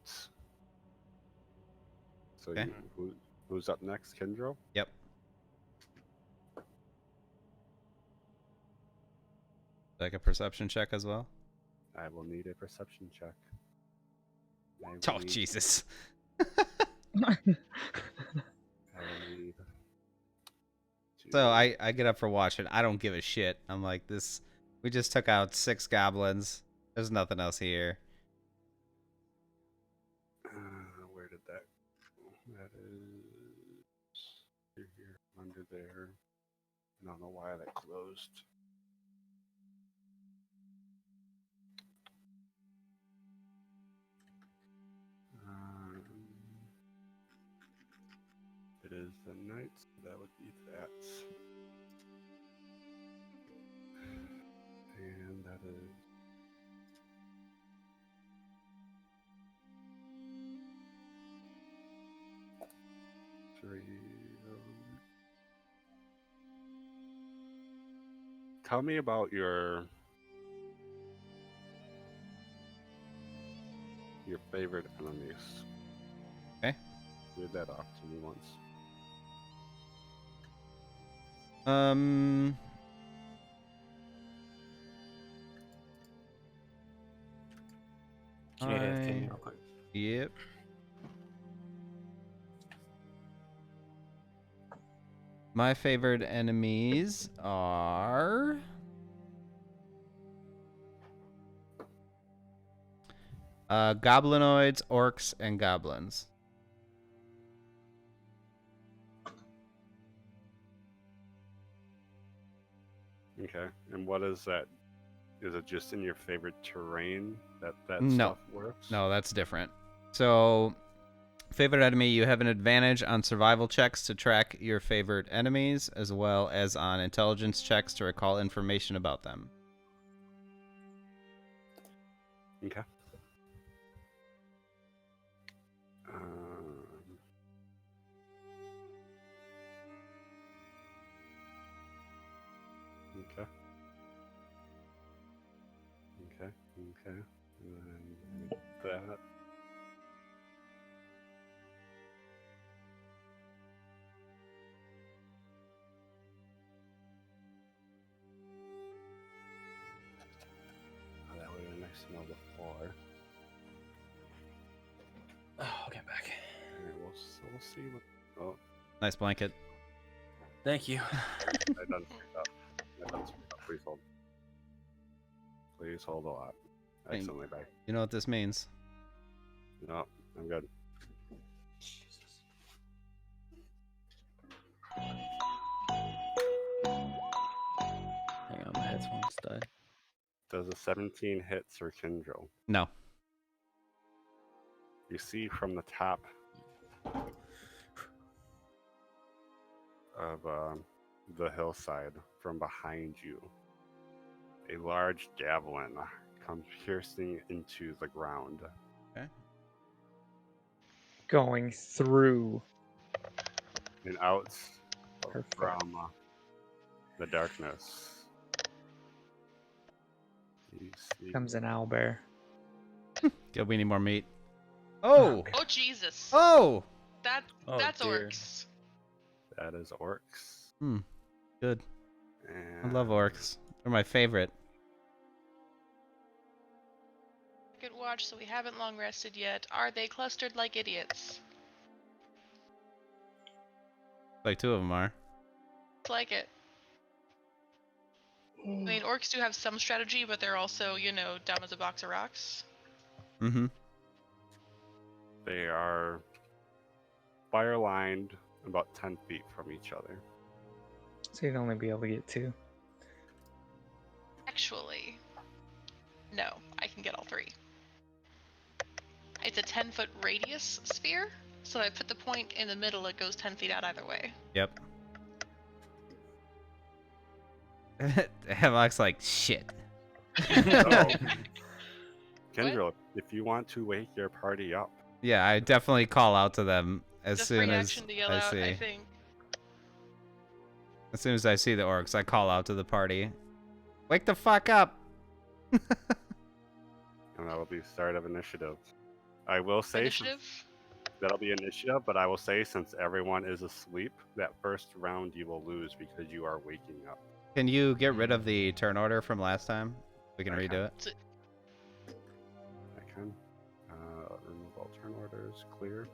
So Okay. who's up next, Kendro? Yep. Like a perception check as well? I will need a perception check. I will Oh, need- Jesus. I will need. So I get up for watch and I don't give a shit. I'm like, this. We just took out 6 goblins. There's nothing else here. Where did that go? That is here, under there. I don't know why that closed. It is the night, so that would be that. And that is. Three. Tell me about your favorite enemies. Okay. Read that off to me once. Can you AFK me real quick? Yep. My favorite enemies are goblinoids, orcs, and goblins. Okay. And what is that? Is it just in your favorite terrain that No. stuff works? No, that's different. So, favorite enemy, you have an advantage on survival checks to track your favorite enemies, as well as on intelligence checks to recall information about them. Okay. Okay. Okay. Okay. And then that. Oh, that would have been nice to know before. Oh, I'll get back. Alright, we'll see what. Oh, Nice blanket. Thank you. I done screwed up. Please hold. Please hold a lot. Thank- Accidentally back. You know what this means? No, I'm good. Hang on, my headphones died. Does a 17 hit Sir Kindrel? No. You see from the top of the hillside, from behind you, a large javelin comes piercing into the ground. Going through And out her foot. from the darkness, you see Comes an owlbear. Good, we need more meat. Oh! Oh Jesus! Oh! That's dear. orcs. that is orcs. Good. And I love orcs. They're my favorite. Good watch, so we haven't long rested yet. Are they clustered like idiots? Like 2 of them are. It's like it. I mean, orcs do have some strategy, but they're also, dumb as a box of rocks. Mm-hmm. They are fire lined about 10 feet from each other. So you'd only be able to get 2. Actually, no, I can get all 3. It's a 10-foot radius sphere, so I put the point in the middle. It goes 10 feet out either way. Yep. Hemlock's like, shit. So, Kendra, if you want to wake your party up, Yeah, I definitely call out to them as Just soon free as action to yell I out, see. I think. As soon as I see the orcs, I call out to the party. Wake the fuck up! and that'll be start of initiative. I will say Initiative? that'll be initiative, but I will say since everyone is asleep, that first round you will lose because you are waking up. Can you get rid of the turn order from last time? We can I redo can. it. I can. Remove all turn orders. Clear.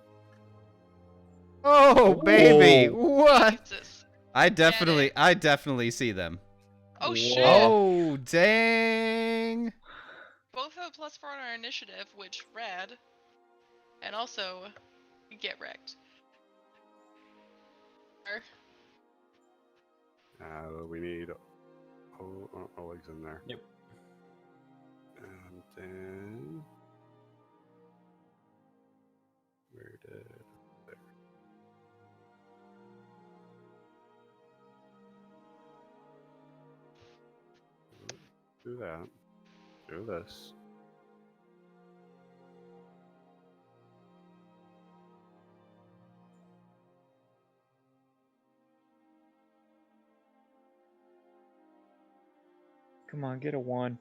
Oh, baby! What? Jesus. I definitely see them. Oh, shit! Oh, dang! Both have a +4 on our initiative, which rad. And also, get wrecked. We need Oleg's in there. Yep. And then where did there? Do that. Do this. Come on, get a 1.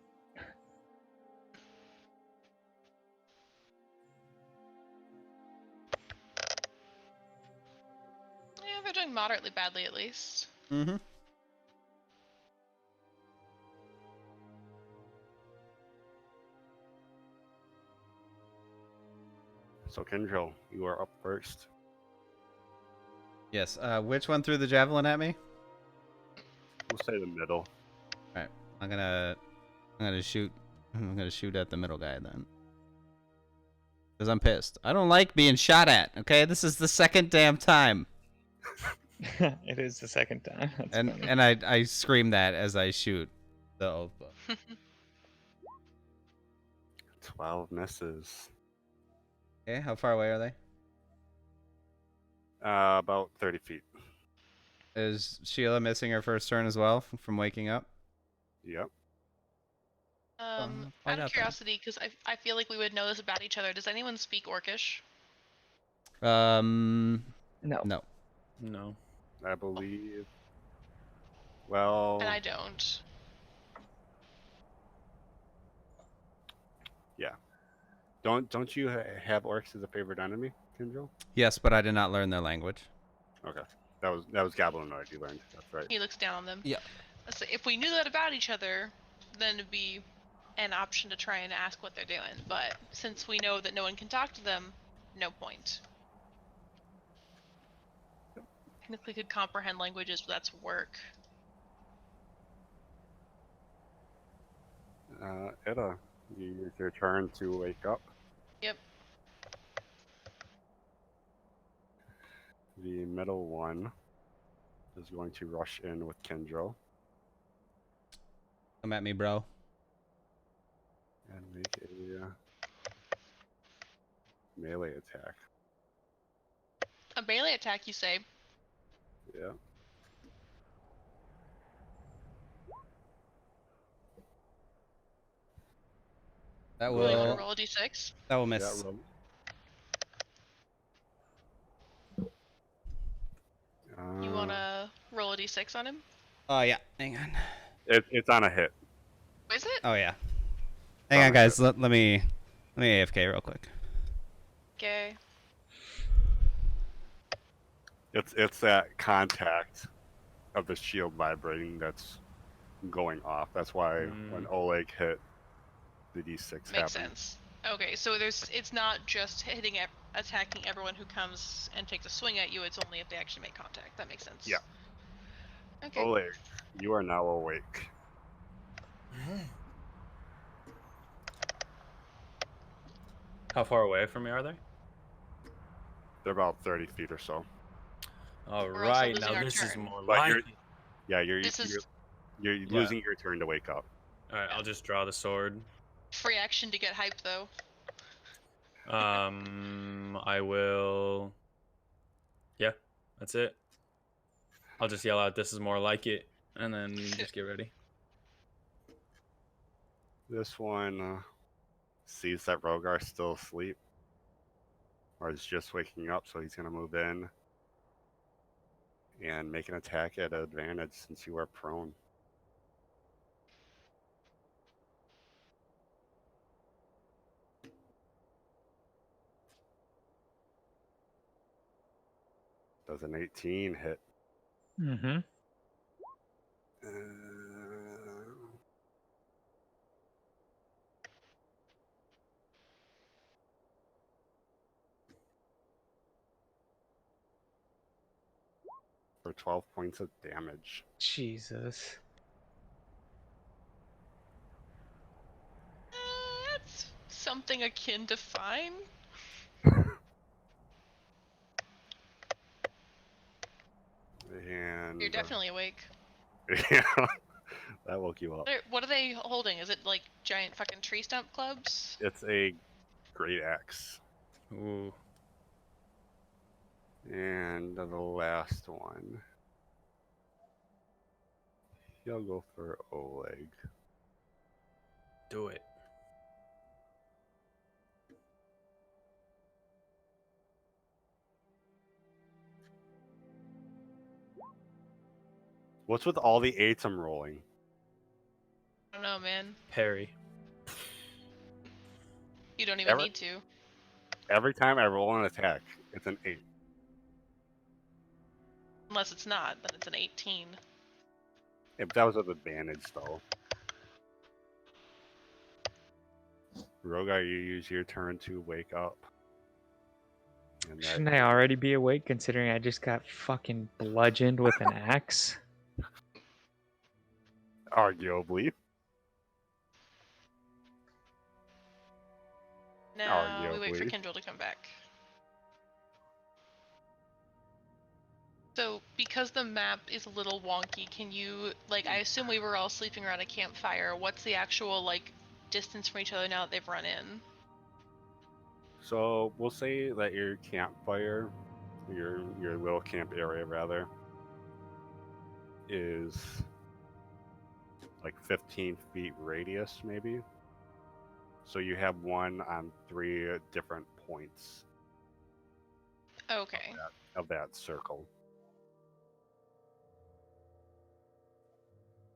Yeah, they're doing moderately badly at least. Mm-hmm. So Kendra, you are up first. Yes. Which one threw the javelin at me? We'll say the middle. All right. I'm gonna shoot. I'm gonna shoot at the middle guy then. Because I'm pissed. I don't like being shot at. Okay, this is the second damn time. It is the second time. That's funny. And I scream that as I shoot the oath book. 12 misses. Okay, how far away are they? About 30 feet. Is Sheila missing her first turn as well from waking up? Yep. find Out out then. of curiosity, because I feel like we would know this about each other. Does anyone speak Orcish? No. No. No. I believe. Well. And I don't. Yeah. Don't you have orcs as a favorite enemy, Kendra? Yes, but I did not learn their language. Okay. That was Goblinoid you learned. That's right. He looks down on them. Yeah. So if we knew that about each other, then it'd be an option to try and ask what they're doing. But since we know that no one can talk to them, no point. Technically could comprehend languages, but that's work. Etta, it's your turn to wake up. Yep. The middle one is going to rush in with Kendra Come at me, bro. and make a melee attack. A melee attack, you say? Yeah. That You want to will roll a d6? that will miss. Yeah, roll. You want to roll a d6 on him? Oh yeah. Hang on. It's on a hit. Is it? Oh yeah. Hang on, guys. Let me AFK real quick. Okay. It's that contact of the shield vibrating that's going off. That's why when Oleg hit, the D6 Makes happened. sense. Okay, so it's not just attacking everyone who comes and takes a swing at you. It's only if they actually make contact. That makes sense. Yeah. Okay. Oleg, you are now awake. How far away from me are they? They're about 30 feet or so. All We're also right, losing now our this is turn. more But like you're- it. Yeah, you're This is losing your turn to wake up. All right, I'll just draw the sword. free action to get hype, though. I will. Yeah, that's it. I'll just yell out, "This is more like it," and then just get ready. This one sees that Rogar's still asleep, or is just waking up, so he's gonna move in and make an attack at an advantage since you are prone. Does an 18 hit? Mm-hmm. Uh, for 12 points of damage. Jesus. That's something akin to fine. And You're definitely awake. yeah, that woke you up. What are they holding? Is it like giant fucking tree stump clubs? It's a great axe. Ooh, And the last one. He'll go for Oleg. do it. What's with all the 8s I'm rolling? I don't know, man. Parry. You don't even need to. Every time I roll an attack, it's an 8. Unless it's not, then it's an 18. Yeah, but that was with advantage, though. Rogar, you use your turn to wake up. And that, Shouldn't I already be awake considering I just got fucking bludgeoned with an axe? arguably. Now we wait for Arguably. Kendall to come back. So, because the map is a little wonky, can you, like, I assume we were all sleeping around a campfire. What's the actual, like, distance from each other now that they've run in? So we'll say that your campfire, your little camp area rather, is like 15 feet radius maybe. So you have one on 3 different points Okay. of that circle.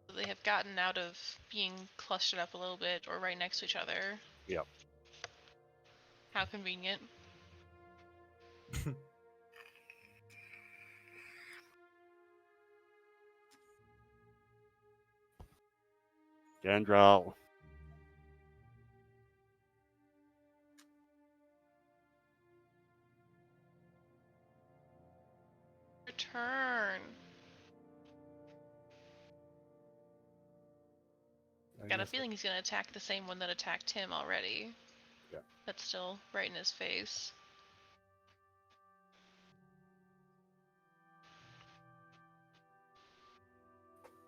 So they have gotten out of being clustered up a little bit or right next to each other. Yep. How convenient. Gendrel. Return. Got a feeling he's gonna attack the same one that attacked him already. Yeah. That's still right in his face.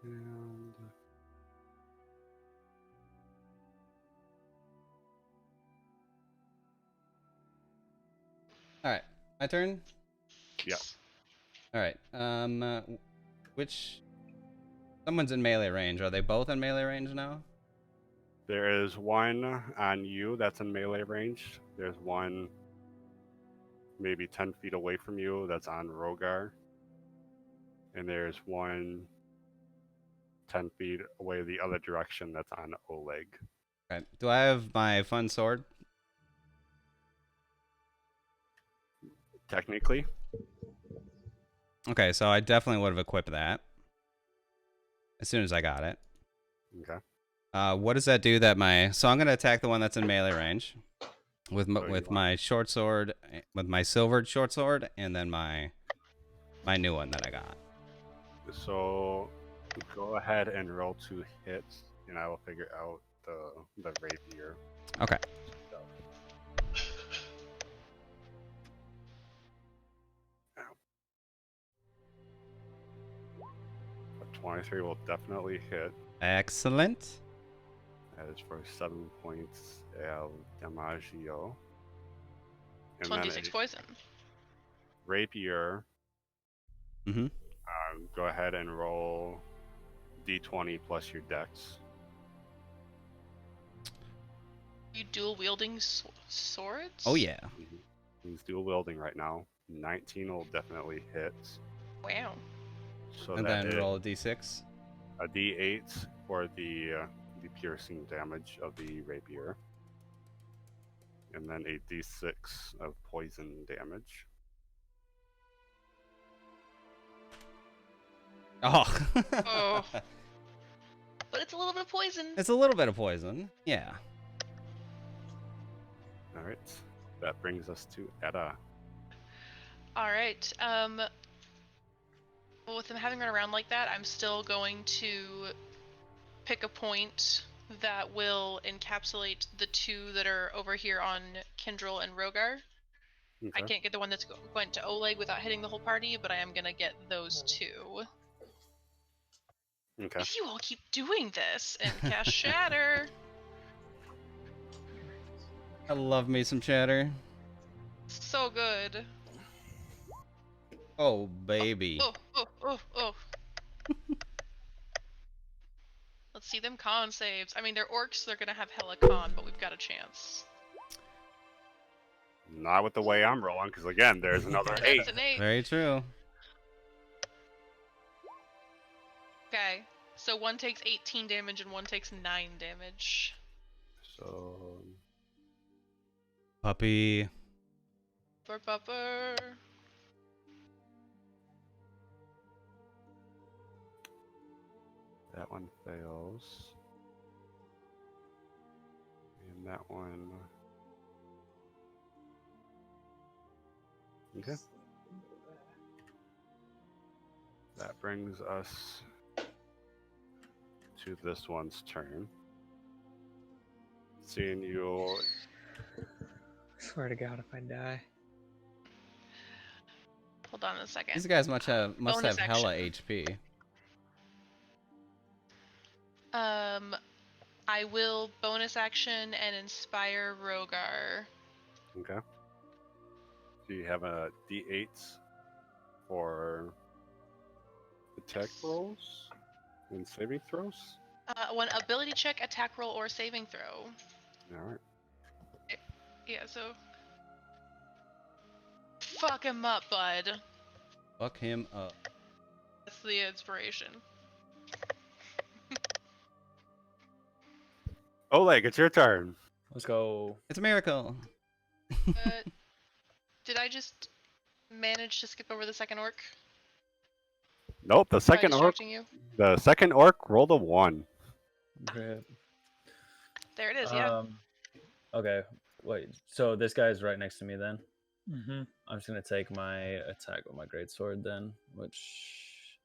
And All right, my turn. yeah. All right. Which? Someone's in melee range. Are they both in melee range now? There is one on you that's in melee range. There's one maybe 10 feet away from you that's on Rogar. And there's one 10 feet away the other direction that's on Oleg. Okay. Do I have my fun sword? Technically, Okay, so I definitely would have equipped that as soon as I got it. okay. What does that do? So I'm gonna attack the one that's in melee range with So you with want- my short sword, with my silvered short sword, and then my new one that I got. So go ahead and roll 2 hits, and I will figure out the rapier. Okay. stuff. Ow. 23 will definitely hit. Excellent. That is for 7 points of damaggio. And then 26 a poison. rapier. Mm-hmm. Go ahead and roll d20 plus your dex. You dual wielding swords? Oh yeah. He's dual wielding right now. 19 will definitely hit. Wow. So And that then is roll a d6. a d8 for the piercing damage of the rapier. And then a d6 of poison damage. Oh. Oh. But it's a little bit of poison. It's a little bit of poison. Yeah. All right. That brings us to Edda. All right. Well, with them having run around like that, I'm still going to pick a point that will encapsulate the two that are over here on Kindrel and Rogar. I Okay. can't get the one that's going to Oleg without hitting the whole party, but I am gonna get those two. Okay. If you all keep doing this and cast Shatter. I love me some chatter. So good. Oh, baby. Oh. Let's see them con saves. I mean, they're orcs, they're gonna have hella con, but we've got a chance. Not with the way I'm rolling, because again, there's another 8. That's an 8. Very true. Okay, so one takes 18 damage and one takes 9 damage. So Puppy. Bupper. that one fails. And that one. Okay. That brings us to this one's turn. Seeing you. Swear to God, if I die. Hold on a second. These guys must have Bonus hella action. HP. I will bonus action and inspire Rogar. Okay. Do you have a d8 for attack rolls and saving throws? One ability check, attack roll, or saving throw. All right. Yeah, so. Fuck him up, bud. Fuck him up. That's the inspiration. Oleg, it's your turn. Let's go. It's a miracle. Did I just manage to skip over the second orc? Nope, the By second orc. distracting you? The second orc rolled a 1. Rip. There it is, yeah. Okay. Wait. So this guy's right next to me then. Mm-hmm. I'm just gonna take my attack with my greatsword then, which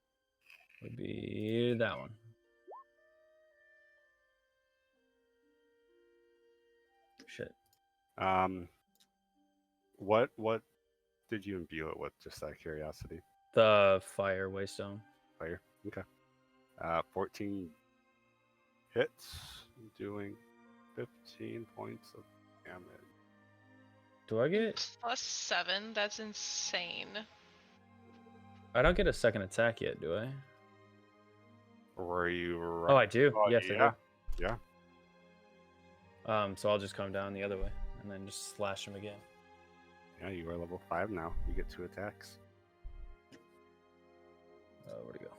would be that one. Shit. What did you imbue it with? Just out of curiosity. The fire waystone. Fire. Okay. 14 hits, doing 15 points of damage. Do I get? Plus 7, that's insane. I don't get a second attack yet, do I? Were you? Oh, I do. Oh, Yes, yeah. I do. So I'll just come down the other way and then just slash him again. Yeah, you are level 5 now. You get 2 attacks. Where'd he go?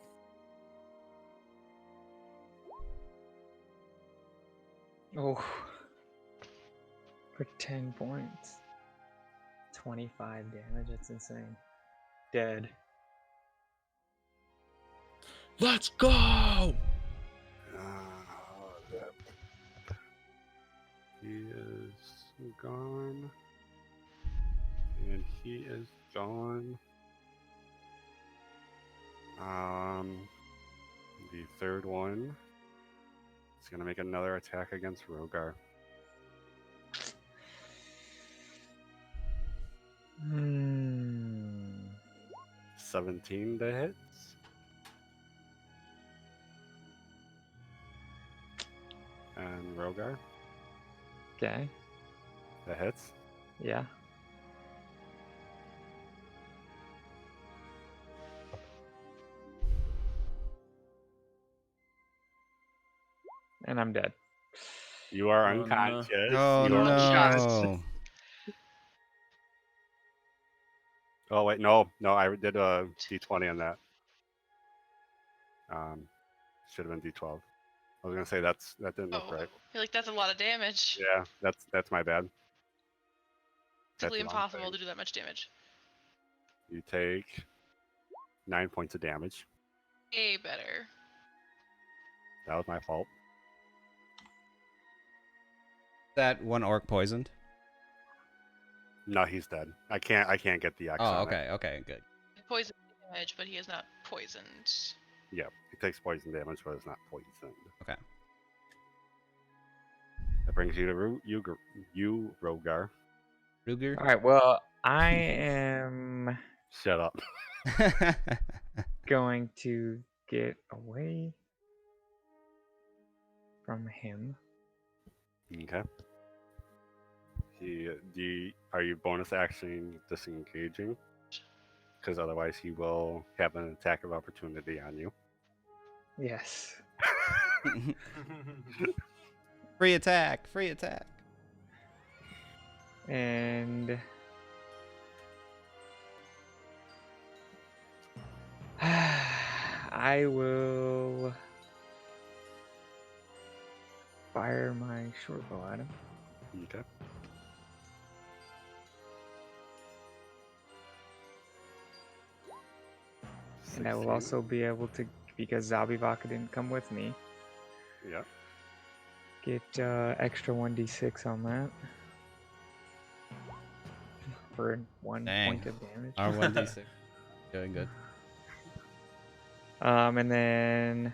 Oh. For 10 points. 25 damage, that's insane. Dead. Let's go! He is gone. And he is gone. The third one is going to make another attack against Rogar. Hmm. 17 to hit. Rogar. Okay. That hits. Yeah. And I'm dead. You are Oh, no. unconscious. Oh You are no! Oh wait, no, I did a d20 on that. Should have been d12. I was gonna say that didn't look Oh, right. I feel like that's a lot of damage. Yeah, that's my bad. Simply the wrong impossible thing. to do that much damage. You take 9 points of damage. Way better. That was my fault. That one orc poisoned. No, he's dead. I can't get the X Oh, on it. okay, okay, good. Poison damage, but he is not poisoned. Yeah, he takes poison damage, but it's not poisoned. Okay. That brings you to you Rogar. Ruger. All right. Well, I am Shut up. going to get away from him. Okay. Are you bonus action disengaging? Because otherwise he will have an attack of opportunity on you. Yes. Free attack! Free attack! And I will fire my short bow at him. Okay. And I will 16. also be able to, because Zabivaka didn't come with me, Yeah. get extra 1d6 on that. For 1 Dang. point of damage. R1d6. Doing good. And then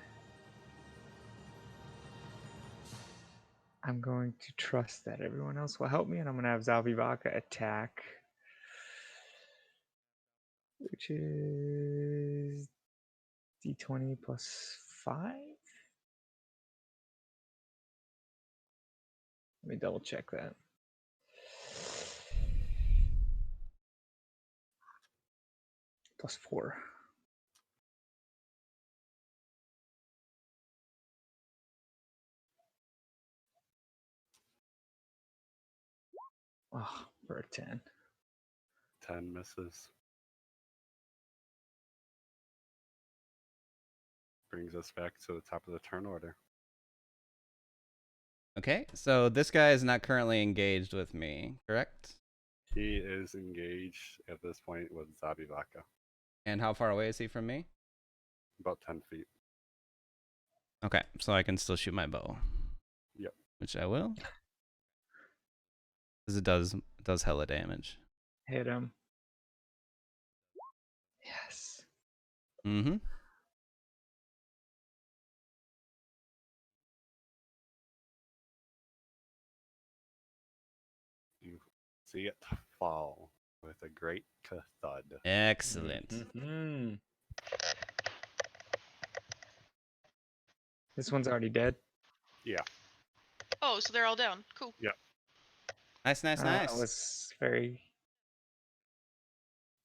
I'm going to trust that everyone else will help me, and I'm going to have Zalvivaka attack, which is d20 plus 5. Let me double check that. Plus 4. Oh, for a 10. 10 misses. Brings us back to the top of the turn order. Okay, so this guy is not currently engaged with me, correct? He is engaged at this point with Zabivaka. And how far away is he from me? About 10 feet. Okay, so I can still shoot my bow. Yep. Which I will. Because it does hella damage. Hit him. Yes. Mm-hmm. You see it fall with a great thud. Excellent. Mhm. This one's already dead. Yeah. Oh, so they're all down. Cool. Yeah. Nice, nice, That nice. was very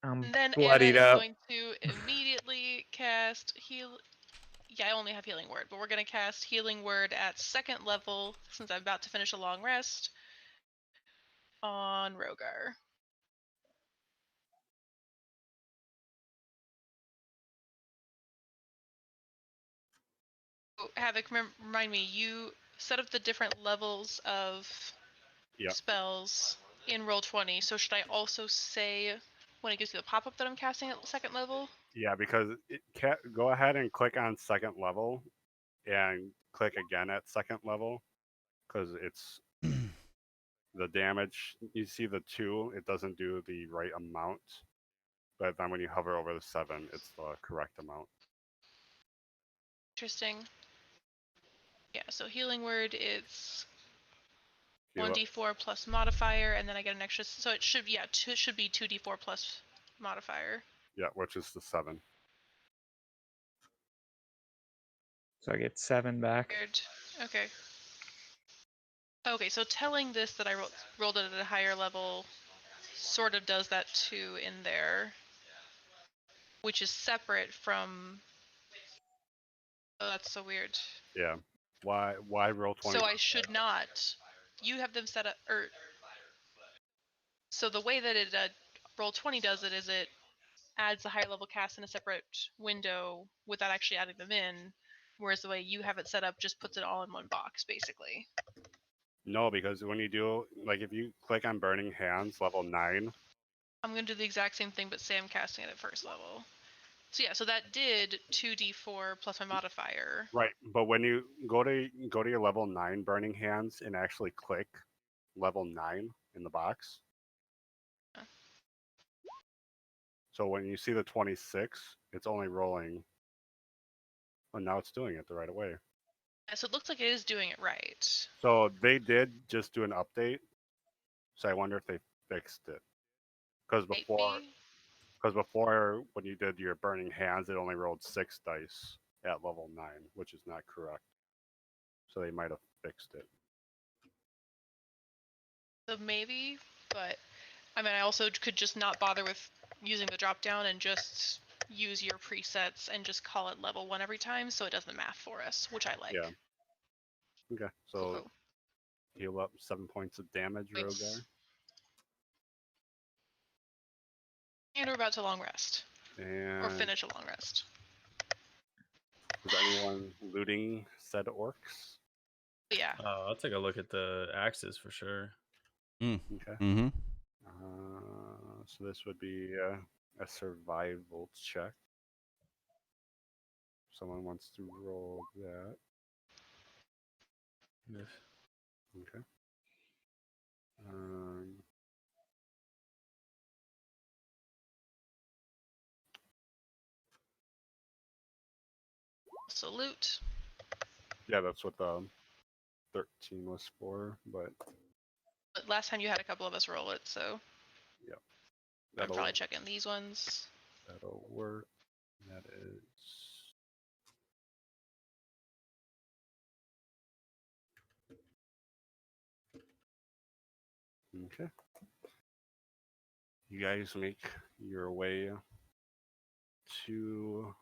And then Anna bloodied is up. going to immediately cast heal. Yeah, I only have healing word, but we're going to cast healing word at 2nd level since I'm about to finish a long rest on Rogar. Oh, Havoc, remind me, you set up the different levels of Yeah. spells in Roll20, so should I also say when it gives you the pop-up that I'm casting at 2nd level? Yeah, because go ahead and click on 2nd level and click again at 2nd level because it's the damage. You see the 2, it doesn't do the right amount. But then when you hover over the 7, it's the correct amount. Interesting. Yeah, so healing word, it's You look- 1d4 plus modifier, and then I get an extra, so it should, yeah, it should be 2d4 plus modifier. Yeah, which is the 7. So I get 7 back. Weird. Okay. Okay, so telling this that I rolled it at a higher level sort of does that too in there, which is separate from. Oh, that's so weird. Yeah. Why roll 20? So I should not. You have them set up, or so the way that it roll 20 does it is it adds the higher level cast in a separate window without actually adding them in, whereas the way you have it set up just puts it all in one box basically. No, because when you do, like, if you click on Burning Hands, level 9, I'm gonna do the exact same thing, but say I'm casting it at first level. So yeah, so that did 2d4 plus my modifier. right? But when you go to your level 9 Burning Hands and actually click level 9 in the box, Yeah. so when you see the 26, it's only rolling. Oh, now it's doing it the right way. So it looks like it is doing it right. So they did just do an update. So I wonder if they fixed it. Because Maybe. before when you did your Burning Hands, it only rolled 6 dice at level 9, which is not correct. So they might have fixed it. So maybe, but I mean, I also could just not bother with using the drop down and just use your presets and just call it level 1 every time, so it does the math for us, which I like. Yeah. Okay, so Cool. heal up 7 points of damage, Rogar. And we're about to long rest. Or And finish a long rest. is anyone looting said orcs? But yeah. I'll take a look at the axes for sure. Okay. Mm-hmm. So this would be a survival check. Someone wants to roll that. Yes. Okay. Salute. Yeah, that's what the 13 was for, but But last time you had a couple of us roll it, so yeah, I'm that'll probably checking these ones. work. That is okay. You guys make your way to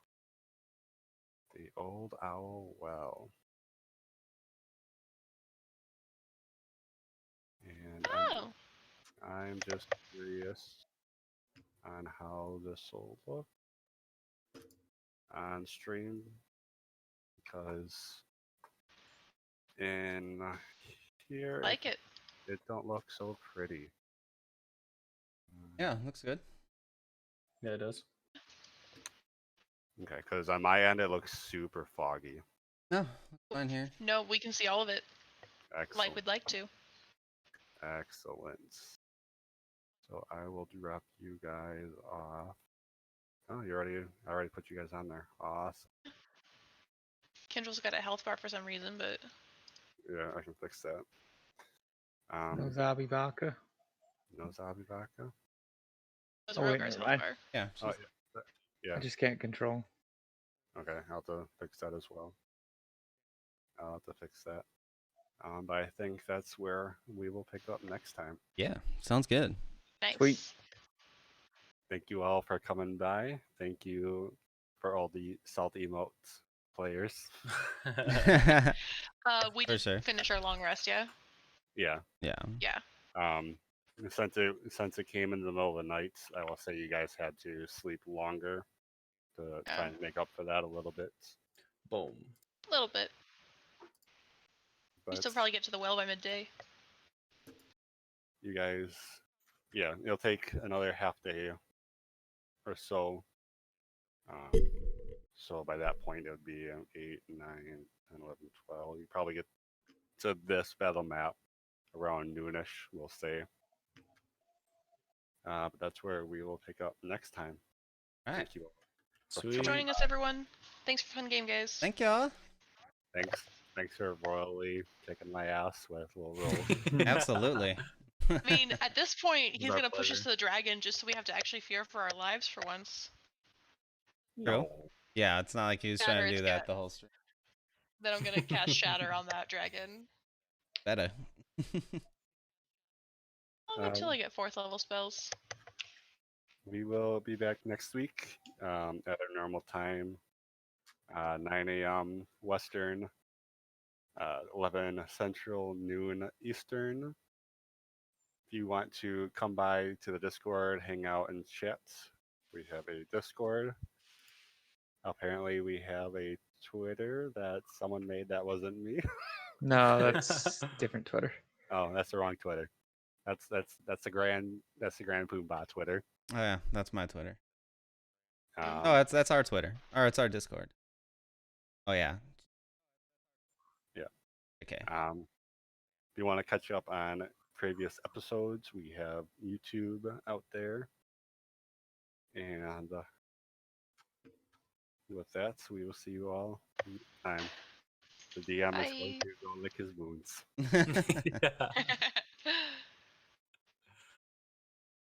the Old Owl Well. And Oh. I'm just curious on how this will look on stream because in here Like it. it don't look so pretty. Yeah, looks good. Yeah, it does. Okay, because on my end it looks super foggy. No, looks fine here. No, we can see all of it. Excellent. Like we'd like to. Excellent. So I will drop you guys off. Oh, I already put you guys on there. Awesome. Kendrill's got a health bar for some reason, but Yeah, I can fix that. No Zabi Baka. No Zabi Baka. those Oh, wait, Rogar's never health mind. bar. Yeah. Oh she's- yeah. I just can't control. Okay, I'll have to fix that as well. I'll have to fix that. But I think that's where we will pick up next time. Yeah, sounds good. Nice. Sweet. Thank you all for coming by. Thank you for all the salt emotes players. We For did sure. finish our long rest, yeah? Yeah. Yeah. Yeah. Since it came in the middle of the night, I will say you guys had to sleep longer to try and make up for that a little bit. Boom. A little bit. We But still probably get to the well by midday. you guys, yeah, it'll take another half day or so. So by that point, it would be 8, 9, 10, 11, 12. You probably get to this battle map around noonish, we'll say. But that's where we will pick up next time. All right. Thank you all. Thanks for joining us, everyone. Thanks for fun game, guys. Thank y'all. Thanks for royally kicking my ass with little rolls. Absolutely. I mean, at this point, he's our gonna push us pleasure. to the dragon just so we have to actually fear for our lives for once. True. Yeah, it's not like he was trying to do that the whole stream. Then I'm gonna cast Shatter on that dragon. Better. I'll wait till Um, I get 4th level spells. we will be back next week at our normal time, 9 a.m. Western, 11 Central, noon Eastern. If you want to come by to the Discord, hang out and chat, we have a Discord. Apparently, we have a Twitter that someone made that wasn't me. No, that's different Twitter. Oh, that's the wrong Twitter. That's the Grand Poombah Twitter. Oh yeah, that's my Twitter. Um, Oh, that's our Twitter. Or it's our Discord. Oh yeah. Yeah. Okay. If you want to catch up on previous episodes, we have YouTube out there. And with that, we will see you all next time. The DM is going Bye. to go lick his wounds. Yeah.